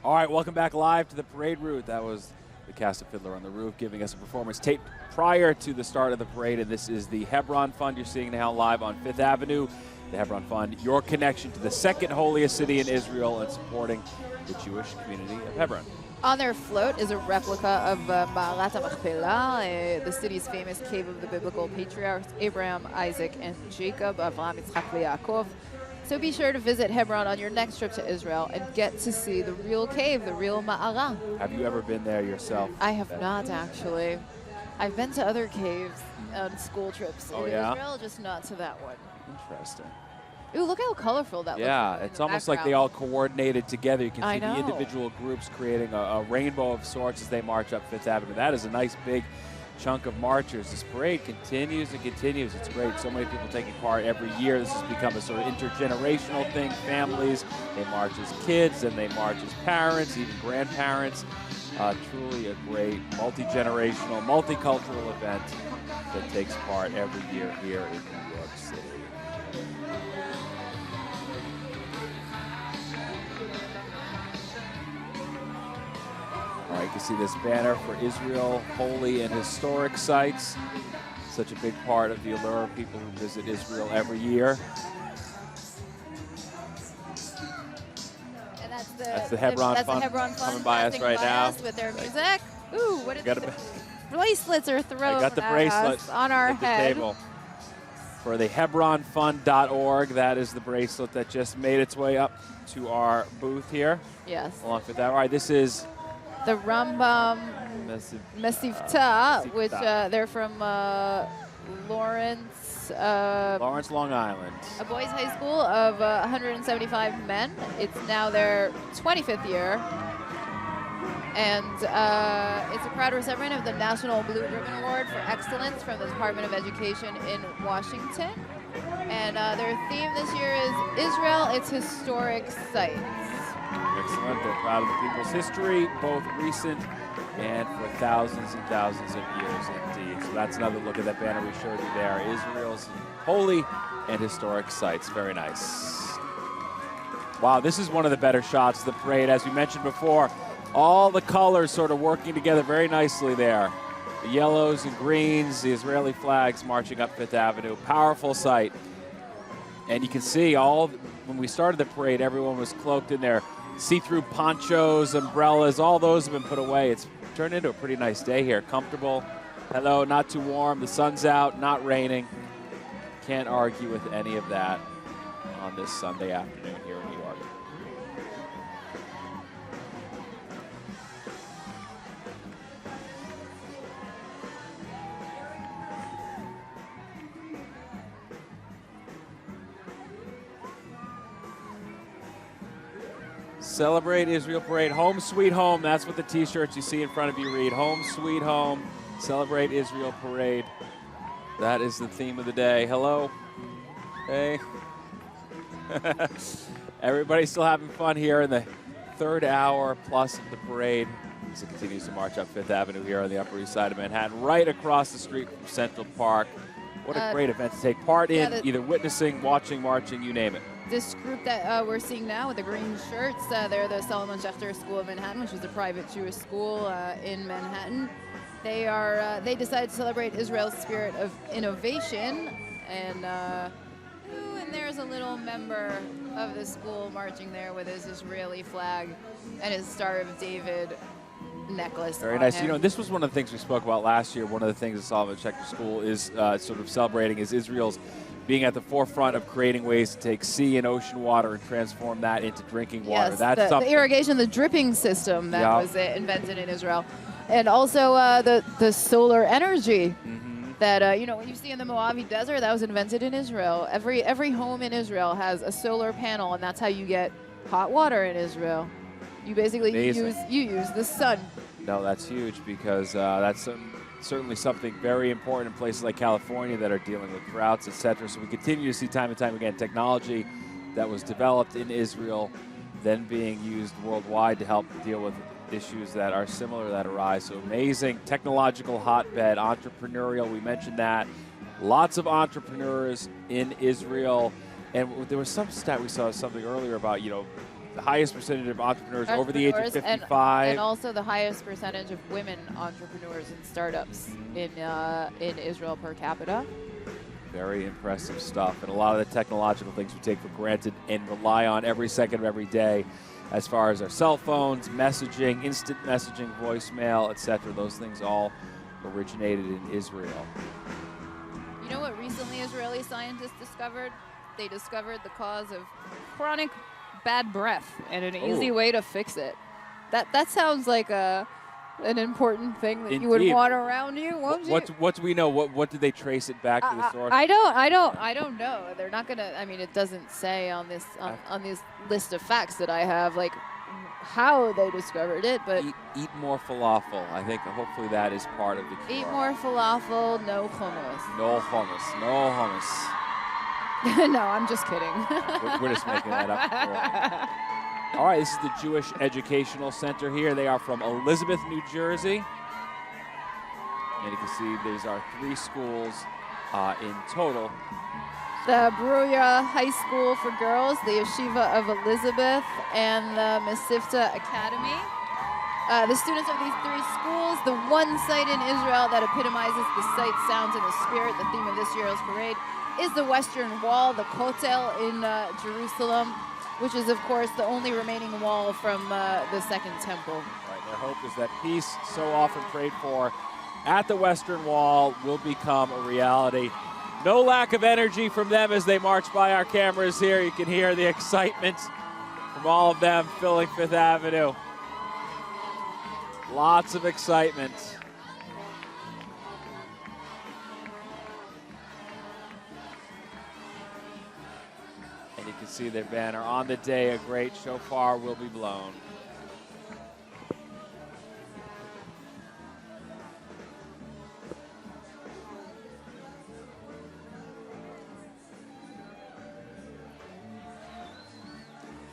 All right, welcome back live to the parade route. That was the cast of Fiddler on the Roof giving us a performance taped prior to the start of the parade, and this is the Hebron Fund. You're seeing now live on 5th Avenue. The Hebron Fund, your connection to the second holiest city in Israel and supporting the Jewish community of Hebron. On their float is a replica of Ma'arat HaMachpelah, the city's famous cave of the biblical patriarchs Abraham, Isaac, and Jacob, Avraham, Yitzchak, Yaakov. So be sure to visit Hebron on your next trip to Israel and get to see the real cave, the real Ma'ara. Have you ever been there yourself? I have not, actually. I've been to other caves on school trips in Israel, just not to that one. Interesting. Ooh, look how colorful that looks. Yeah, it's almost like they all coordinated together. You can see the know. individual groups creating a rainbow of sorts as they march up 5th Avenue. That is a nice big chunk of marchers. This parade continues and continues. It's great. So many people taking part every year. This has become a sort of intergenerational thing. Families, they march as kids, and they march as parents, even grandparents. Truly a great multi-generational, multicultural event that takes part every year here in New York City. All right, you can see this banner for Israel, holy and historic sites. Such a big part of the allure of people who visit Israel every year. And that's the Hebron Fund coming by us right now. With their music. Ooh, what is Got it? Bracelets are thrown I got the at bracelet us on our at the head. table. For the HebronFund.org, that is the bracelet that just made its way up to our booth here. Yes. Along with that. All right, this is The Rambam Mesivta, which they're from Lawrence, Lawrence, Long Island. a boys' high school of 175 men. It's now their 25th year. And it's a proud recipient of the National Blue Ribbon Award for Excellence from the Department of Education in Washington. And their theme this year is Israel, its historic sites. Excellent. They're proud of the people's history, both recent and for thousands and thousands of years indeed. So that's another look at that banner we showed you there. Israel's holy and historic sites. Very nice. Wow, this is one of the better shots of the parade. As we mentioned before, all the colors sort of working together very nicely there. The yellows and greens, the Israeli flags marching up Fifth Avenue. Powerful sight. And you can see when we started the parade, everyone was cloaked in their see-through ponchos, umbrellas, all those have been put away. It's turned into a pretty nice day here. Comfortable. Hello, not too warm. The sun's out, not raining. Can't argue with any of that on this Sunday afternoon here in New York. Celebrate Israel Parade. Home sweet home. That's what the t-shirts you see in front of you read. Home sweet home. Celebrate Israel Parade. That is the theme of the day. Hello. Hey. Everybody's still having fun here in the third hour plus of the parade as it continues to march up Fifth Avenue here on the Upper East Side of Manhattan, right across the street from Central Park. What a great event to take part in, either witnessing, watching, marching, you name it. This group that we're seeing now with the green shirts, they're the Solomon Schechter School of Manhattan, which is a private Jewish school in Manhattan. They decided to celebrate Israel's spirit of innovation, and there's a little member of the school marching there with his Israeli flag and his Star of David necklace. Very nice. You know, this was one of the things we spoke about last year. One of the things the Solomon Schechter School is sort of celebrating is Israel's being at the forefront of creating ways to take sea and ocean water and transform that into drinking water. Yes, That's something. the irrigation, the dripping system that was invented in Israel. And also the solar energy that, when you see in the Mojave Desert, that was invented in Israel. Every home in Israel has a solar panel, and that's how you get hot water in Israel. You basically use the sun. No, that's huge because that's certainly something very important in places like California that are dealing with droughts, etc. So we continue to see time and time again technology that was developed in Israel, then being used worldwide to help deal with issues that are similar that arise. So amazing technological hotbed, entrepreneurial, we mentioned that. Lots of entrepreneurs in Israel. And there was some stat we saw something earlier about, the highest percentage of entrepreneurs over the age of 55. And also the highest percentage of women entrepreneurs and startups in Israel per capita. Very impressive stuff. And a lot of the technological things we take for granted and rely on every second of every day as far as our cell phones, messaging, instant messaging, voicemail, etc. Those things all originated in Israel. You know what recently Israeli scientists discovered? They discovered the cause of chronic bad breath and an easy way to fix it. That sounds like an important thing that you would want around you, won't you? What do we know? What did they trace it back to the source? I don't know. They're not gonna. I mean, it doesn't say on this on this list of facts that I have like how they discovered it, but eat more falafel. I think hopefully that is part of the cure. Eat more falafel, no hummus. No hummus. No hummus. No, I'm just kidding. We're just making that up. All right, this is the Jewish Educational Center here. They are from Elizabeth, New Jersey. And you can see these are 3 schools in total. The Bruya High School for Girls, the Yeshiva of Elizabeth, and the Mesivta Academy. The students of these 3 schools, the one site in Israel that epitomizes the sight, sounds, and the spirit, the theme of this year's parade, is the Western Wall, the Kotel in Jerusalem, which is, of course, the only remaining wall from the Second Temple. Right, their hope is that peace, so often prayed for at the Western Wall, will become a reality. No lack of energy from them as they march by our cameras here. You can hear the excitement from all of them filling Fifth Avenue. Lots of excitement. can see their banner. On the day, a great shofar will be blown.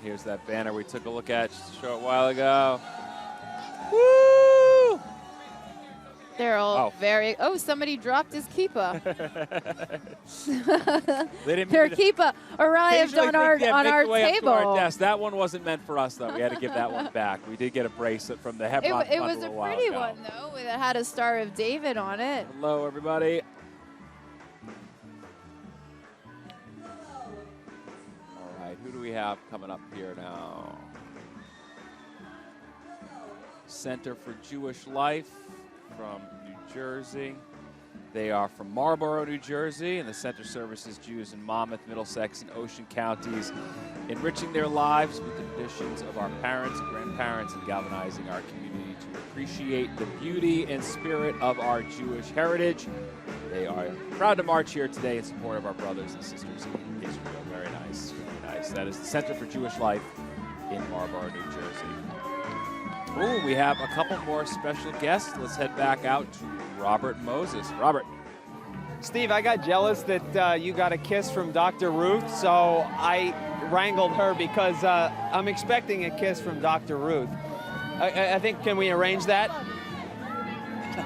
Here's that banner we took a look at just a short while ago. Woo! They're all very. Oh, somebody dropped his kippah. Their kippah arrived on our table. Our desk. That one wasn't meant for us, though. We had to give that one back. We did get a bracelet from the Hebron. It was a pretty one, though. That had a Star of David on it. Hello, everybody. All right, who do we have coming up here now? Center for Jewish Life from New Jersey. They are from Marlborough, New Jersey, and the center services Jews in Monmouth, Middlesex, and Ocean counties, enriching their lives with the traditions of our parents and grandparents and galvanizing our community to appreciate the beauty and spirit of our Jewish heritage. They are proud to march here today in support of our brothers and sisters in Israel. Very nice, very nice. That is the Center for Jewish Life in Marlborough, New Jersey. Ooh, we have a couple more special guests. Let's head back out to Robert Moses. Robert. Steve, I got jealous that you got a kiss from Dr. Ruth, so I wrangled her because I'm expecting a kiss from Dr. Ruth. I think, can we arrange that?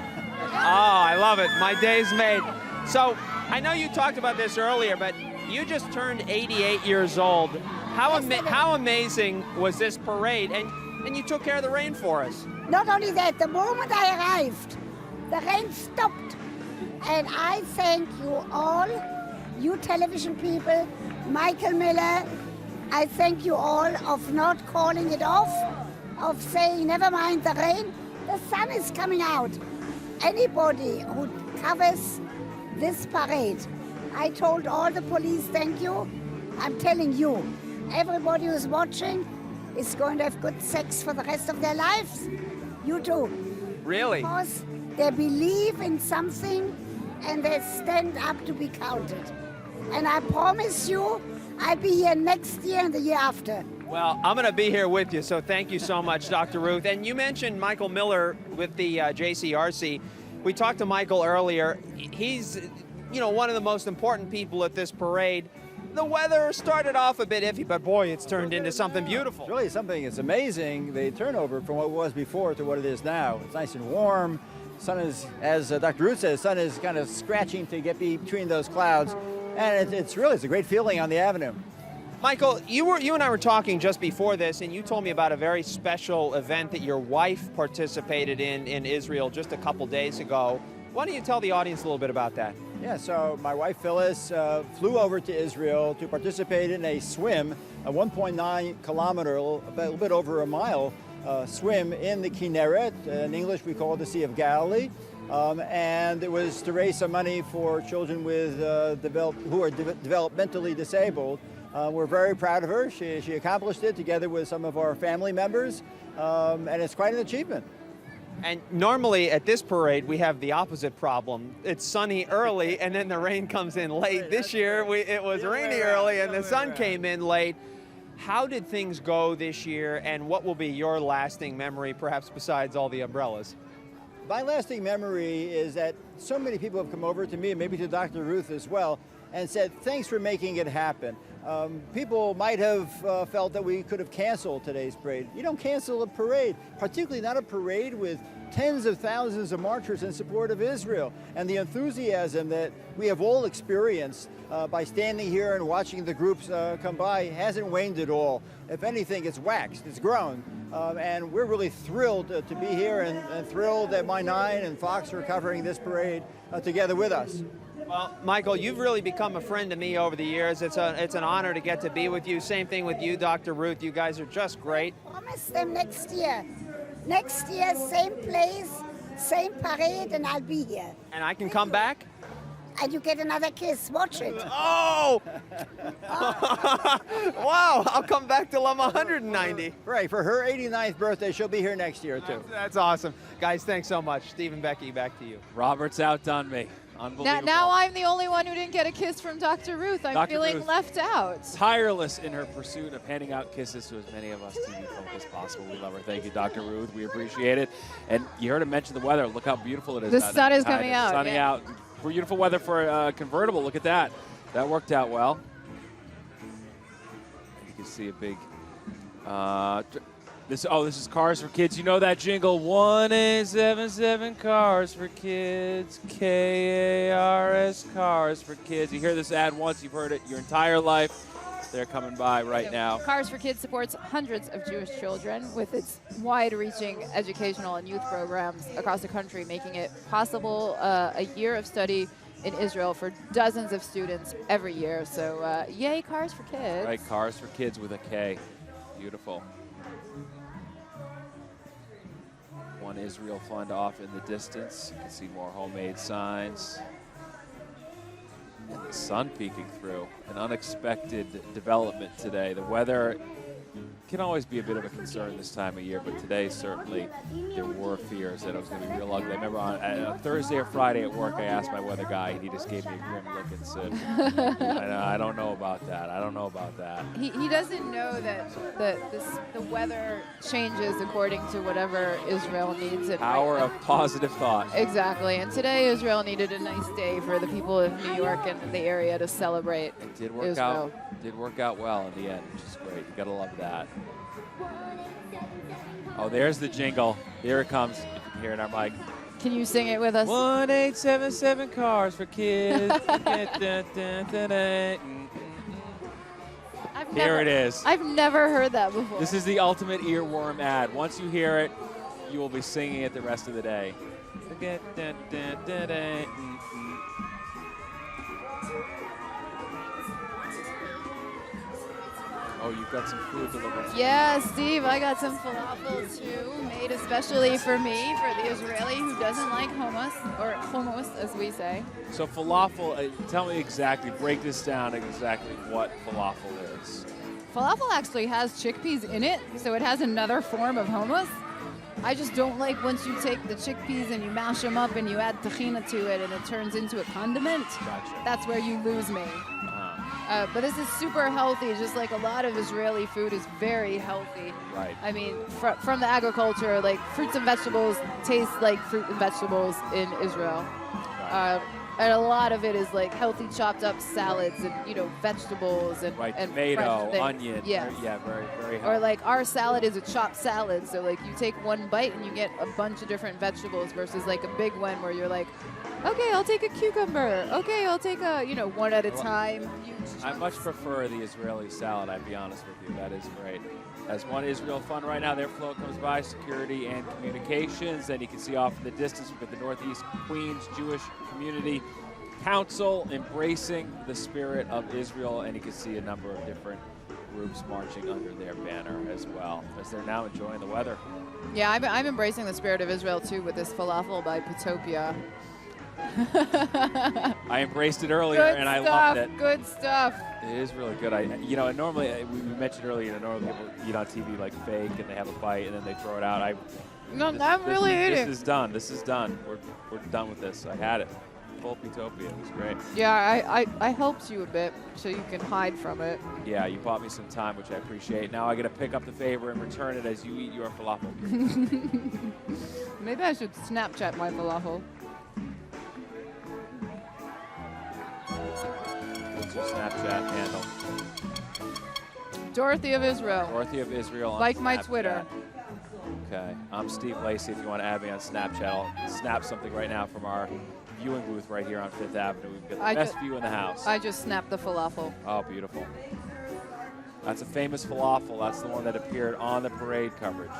Oh, I love it. My day's made. So I know you talked about this earlier, but you just turned 88 years old. How amazing was this parade? And you took care of the rain for us. Not only that, the moment I arrived, the rain stopped. And I thank you all, you television people, Michael Miller. I thank you all of not calling it off, of saying, never mind the rain, the sun is coming out. Anybody who covers this parade, I told all the police, thank you. I'm telling you, everybody who's watching is going to have good sex for the rest of their lives. You too. Really? Because they believe in something and they stand up to be counted. And I promise you, I'll be here next year and the year after. Well, I'm going to be here with you, so thank you so much, Dr. Ruth. And you mentioned Michael Miller with the JCRC. We talked to Michael earlier. He's, one of the most important people at this parade. The weather started off a bit iffy, but boy, it's turned into something beautiful. It's really something, it's amazing, the turnover from what it was before to what it is now. It's nice and warm. Sun is, as Dr. Ruth says, sun is kind of scratching to get between those clouds. And it's a great feeling on the avenue. Michael, you and I were talking just before this, and you told me about a very special event that your wife participated in Israel just a couple days ago. Why don't you tell the audience a little bit about that? Yeah, so my wife Phyllis flew over to Israel to participate in a swim, a 1.9 kilometer, a little bit over a mile swim in the Kinneret. In English, we call it the Sea of Galilee. And it was to raise some money for children with who are developmentally disabled. We're very proud of her. She accomplished it together with some of our family members, and it's quite an achievement. And normally at this parade, we have the opposite problem. It's sunny early, and then the rain comes in late. This year, it was rainy early, and the sun came in late. How did things go this year, and what will be your lasting memory, perhaps besides all the umbrellas? My lasting memory is that so many people have come over to me, and maybe to Dr. Ruth as well, and said, thanks for making it happen. People might have felt that we could have canceled today's parade. You don't cancel a parade, particularly not a parade with tens of thousands of marchers in support of Israel. And the enthusiasm that we have all experienced by standing here and watching the groups come by hasn't waned at all. If anything, it's waxed, it's grown. And we're really thrilled to be here and thrilled that My Nine and Fox are covering this parade together with us. Well, Michael, you've really become a friend to me over the years. It's an honor to get to be with you. Same thing with you, Dr. Ruth. You guys are just great. Promise them next year. Next year, same place, same parade, and I'll be here. And I can come back? And you get another kiss. Watch it. Oh! Wow, I'll come back till I'm 190. Right, for her 89th birthday, she'll be here next year, too. That's awesome. Guys, thanks so much. Steve and Becky, back to you. Robert's outdone me. Unbelievable. Now I'm the only one who didn't get a kiss from Dr. Ruth. I'm Dr. feeling Ruth. left out. Tireless in her pursuit of handing out kisses to as many of us TV folk as possible. We love her. Thank you, Dr. Ruth. We appreciate it. And you heard him mention the weather. Look how beautiful it is. The sun is coming out, Sunny yeah. out. Beautiful weather for a convertible. Look at that. That worked out well. You can see a big. This is Cars for Kids. You know that jingle, 1877 Cars for Kids, KARS, Cars for Kids. You hear this ad once, you've heard it your entire life. They're coming by right now. Cars for Kids supports hundreds of Jewish children with its wide-reaching educational and youth programs across the country, making it possible a year of study in Israel for dozens of students every year. So yay, Cars for Kids. Right, Cars for Kids with a K. Beautiful. One Israel fund off in the distance. You can see more homemade signs. And the sun peeking through. An unexpected development today. The weather can always be a bit of a concern this time of year, but today certainly there were fears that it was going to be real ugly. I remember on Thursday or Friday at work, I asked my weather guy, and he just gave me a grim look and said, I don't know about that. I don't know about that. He doesn't know that the weather changes according to whatever Israel needs. And Power of positive thought. Exactly. And today Israel needed a nice day for the people of New York and the area to celebrate It did work Israel. out. Did work out well in the end, which is great. You gotta love that. Oh, there's the jingle. Here it comes. If you can hear it on our mic. Can you sing it with us? 1877 Cars for Kids. Here it is. I've never heard that before. This is the ultimate earworm ad. Once you hear it, you will be singing it the rest of the day. Oh, you've got some food delivered. Yeah, Steve, I got some falafel too, made especially for me, for the Israeli who doesn't like hummus, or hummus as we say. So falafel, tell me exactly, break this down exactly what falafel is. Falafel actually has chickpeas in it, so it has another form of hummus. I just don't like once you take the chickpeas and you mash them up and you add tahina to it and it turns into a condiment. Gotcha. That's where you lose me. But this is super healthy, just like a lot of Israeli food is very healthy. Right. I mean, from the agriculture, like fruits and vegetables taste like fruit and vegetables in Israel. And a lot of it is like healthy chopped up salads and, vegetables and, Right, and tomato, fresh things. onion. Yeah. Yeah, very, very healthy. Or like our salad is a chopped salad, so like you take one bite and you get a bunch of different vegetables versus like a big one where you're like, okay, I'll take a cucumber. Okay, I'll take a, one at a time. I much prefer the Israeli salad, I'd be honest with you. That is great. As One Israel Fund right now, their float comes by, security and communications. And you can see off in the distance, we've got the Northeast Queens Jewish Community Council embracing the spirit of Israel. And you can see a number of different groups marching under their banner as well, as they're now enjoying the weather. Yeah, I'm embracing the spirit of Israel too with this falafel by Potopia. I embraced it earlier, Good and I stuff, loved it. Good stuff. It is really good. And normally, we mentioned earlier, normally people eat on TV like fake, and they have a bite, and then they throw it out. I'm really eating. This is done. This is done. We're done with this. I had it. Full Utopia. It was great. Yeah, I helped you a bit so you can hide from it. Yeah, you bought me some time, which I appreciate. Now I got to pick up the favor and return it as you eat your falafel. Maybe I should Snapchat my falafel. What's your Snapchat handle? Dorothy of Israel. Dorothy of Israel on Like my Snapchat. Twitter. Okay. I'm Steve Lacey. If you want to add me on Snapchat, I'll snap something right now from our viewing booth right here on 5th Avenue. We've got the best view in the house. I just snapped the falafel. Oh, beautiful. That's a famous falafel. That's the one that appeared on the parade coverage.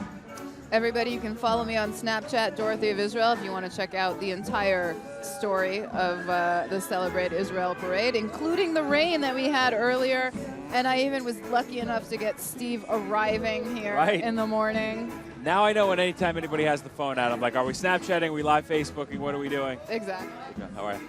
Everybody, you can follow me on Snapchat, Dorothy of Israel, if you want to check out the entire story of the Celebrate Israel parade, including the rain that we had earlier. And I even was lucky enough to get Steve arriving here in the morning. Now I know when anytime anybody has the phone out, I'm like, are we Snapchatting? Are we live Facebooking? What are we doing? Exactly. Okay, all right.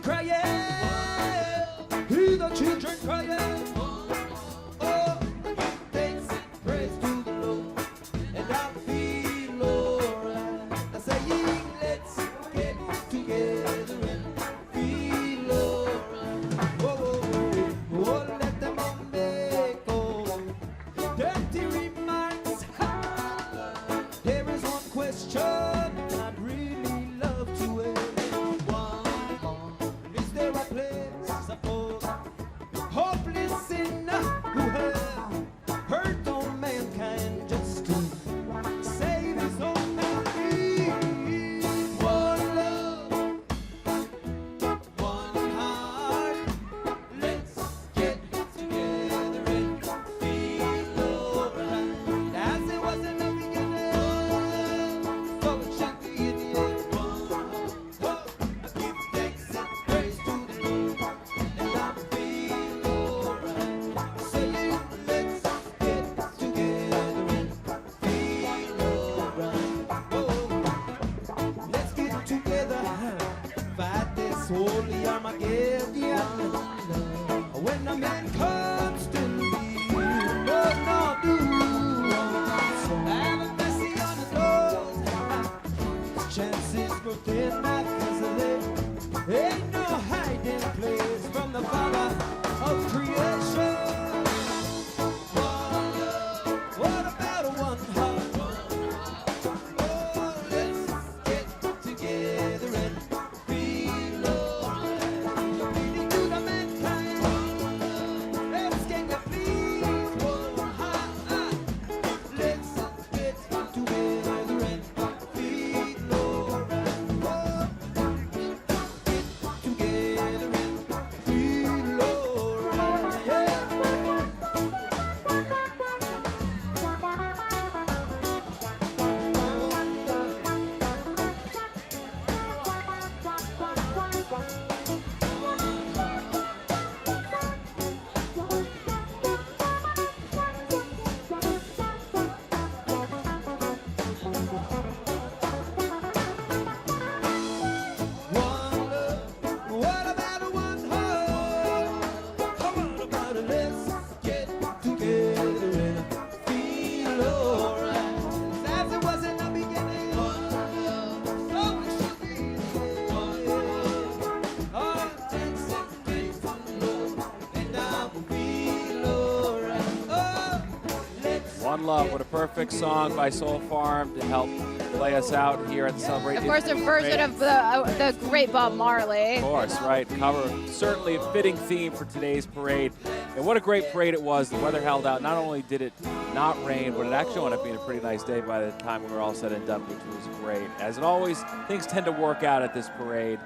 crying, hear the children crying. Oh, thanks and praise to the Lord, and I feel alright. I say, let's get together and feel alright. Whoa, whoa, whoa, whoa, let them all make all dirty remarks. There is one question I'd really love to ask. Is there a place for hopeless sinner who have hurt on mankind just to save his own memory? One love, one heart. Let's get together and feel alright. As it was in the beginning, so it should be in the end. I give thanks and praise to the Lord, and I feel alright. Saying, let's get together and feel alright. Oh, let's get together, fight this holy Armageddon. When a man comes to me, no do. Have mercy on his Lord. Chances go dead back, 'cause there ain't no hiding place from the Father of creation. One love, what about a one heart? Oh, let's get together and feel alright. You're pleading to the mankind. Let's can you please one heart? Let's get together and feel alright. Oh, get together and feel alright. Yeah. One love, what about a one heart? What about a let's get together and feel alright? As it was in the beginning, so it should be. Oh, thanks and praise to the Lord, and I will feel alright. Oh, let's One Love, what a perfect song by SOULFARM to help play us out here at the Celebrate. Of course, a Israel version Parade. of the great Bob Marley. Of course, right. Cover, certainly a fitting theme for today's parade. And what a great parade it was. The weather held out. Not only did it not rain, but it actually wound up being a pretty nice day by the time we were all said and done, which was great. As it always, things tend to work out at this parade,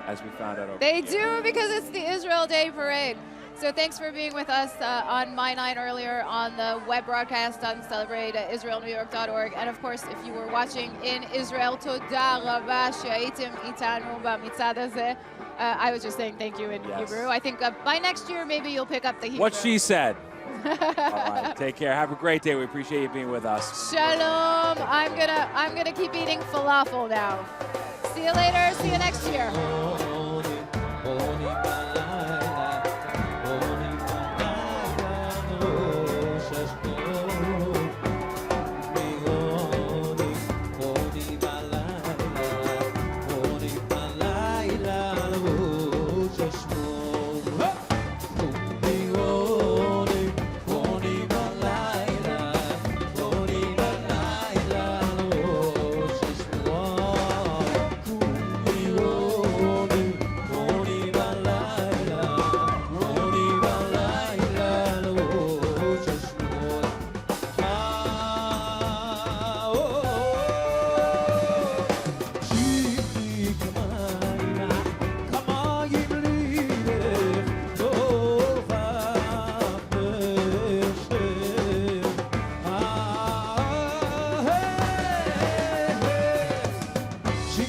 as we found out over They do, because it's the Israel Day Parade. So thanks for being with us on My Night earlier, on the web broadcast on celebrateisraelnewyork.org. And of course, if you were watching in Israel, toda raba she'aytim itanu b'mitzad hazeh. I was just saying thank you in Hebrew. I think by next year, maybe you'll pick up the Hebrew. what she said. All right, take care. Have a great day. We appreciate you being with us. Shalom. I'm gonna keep eating falafel now. See you later. See you next year. She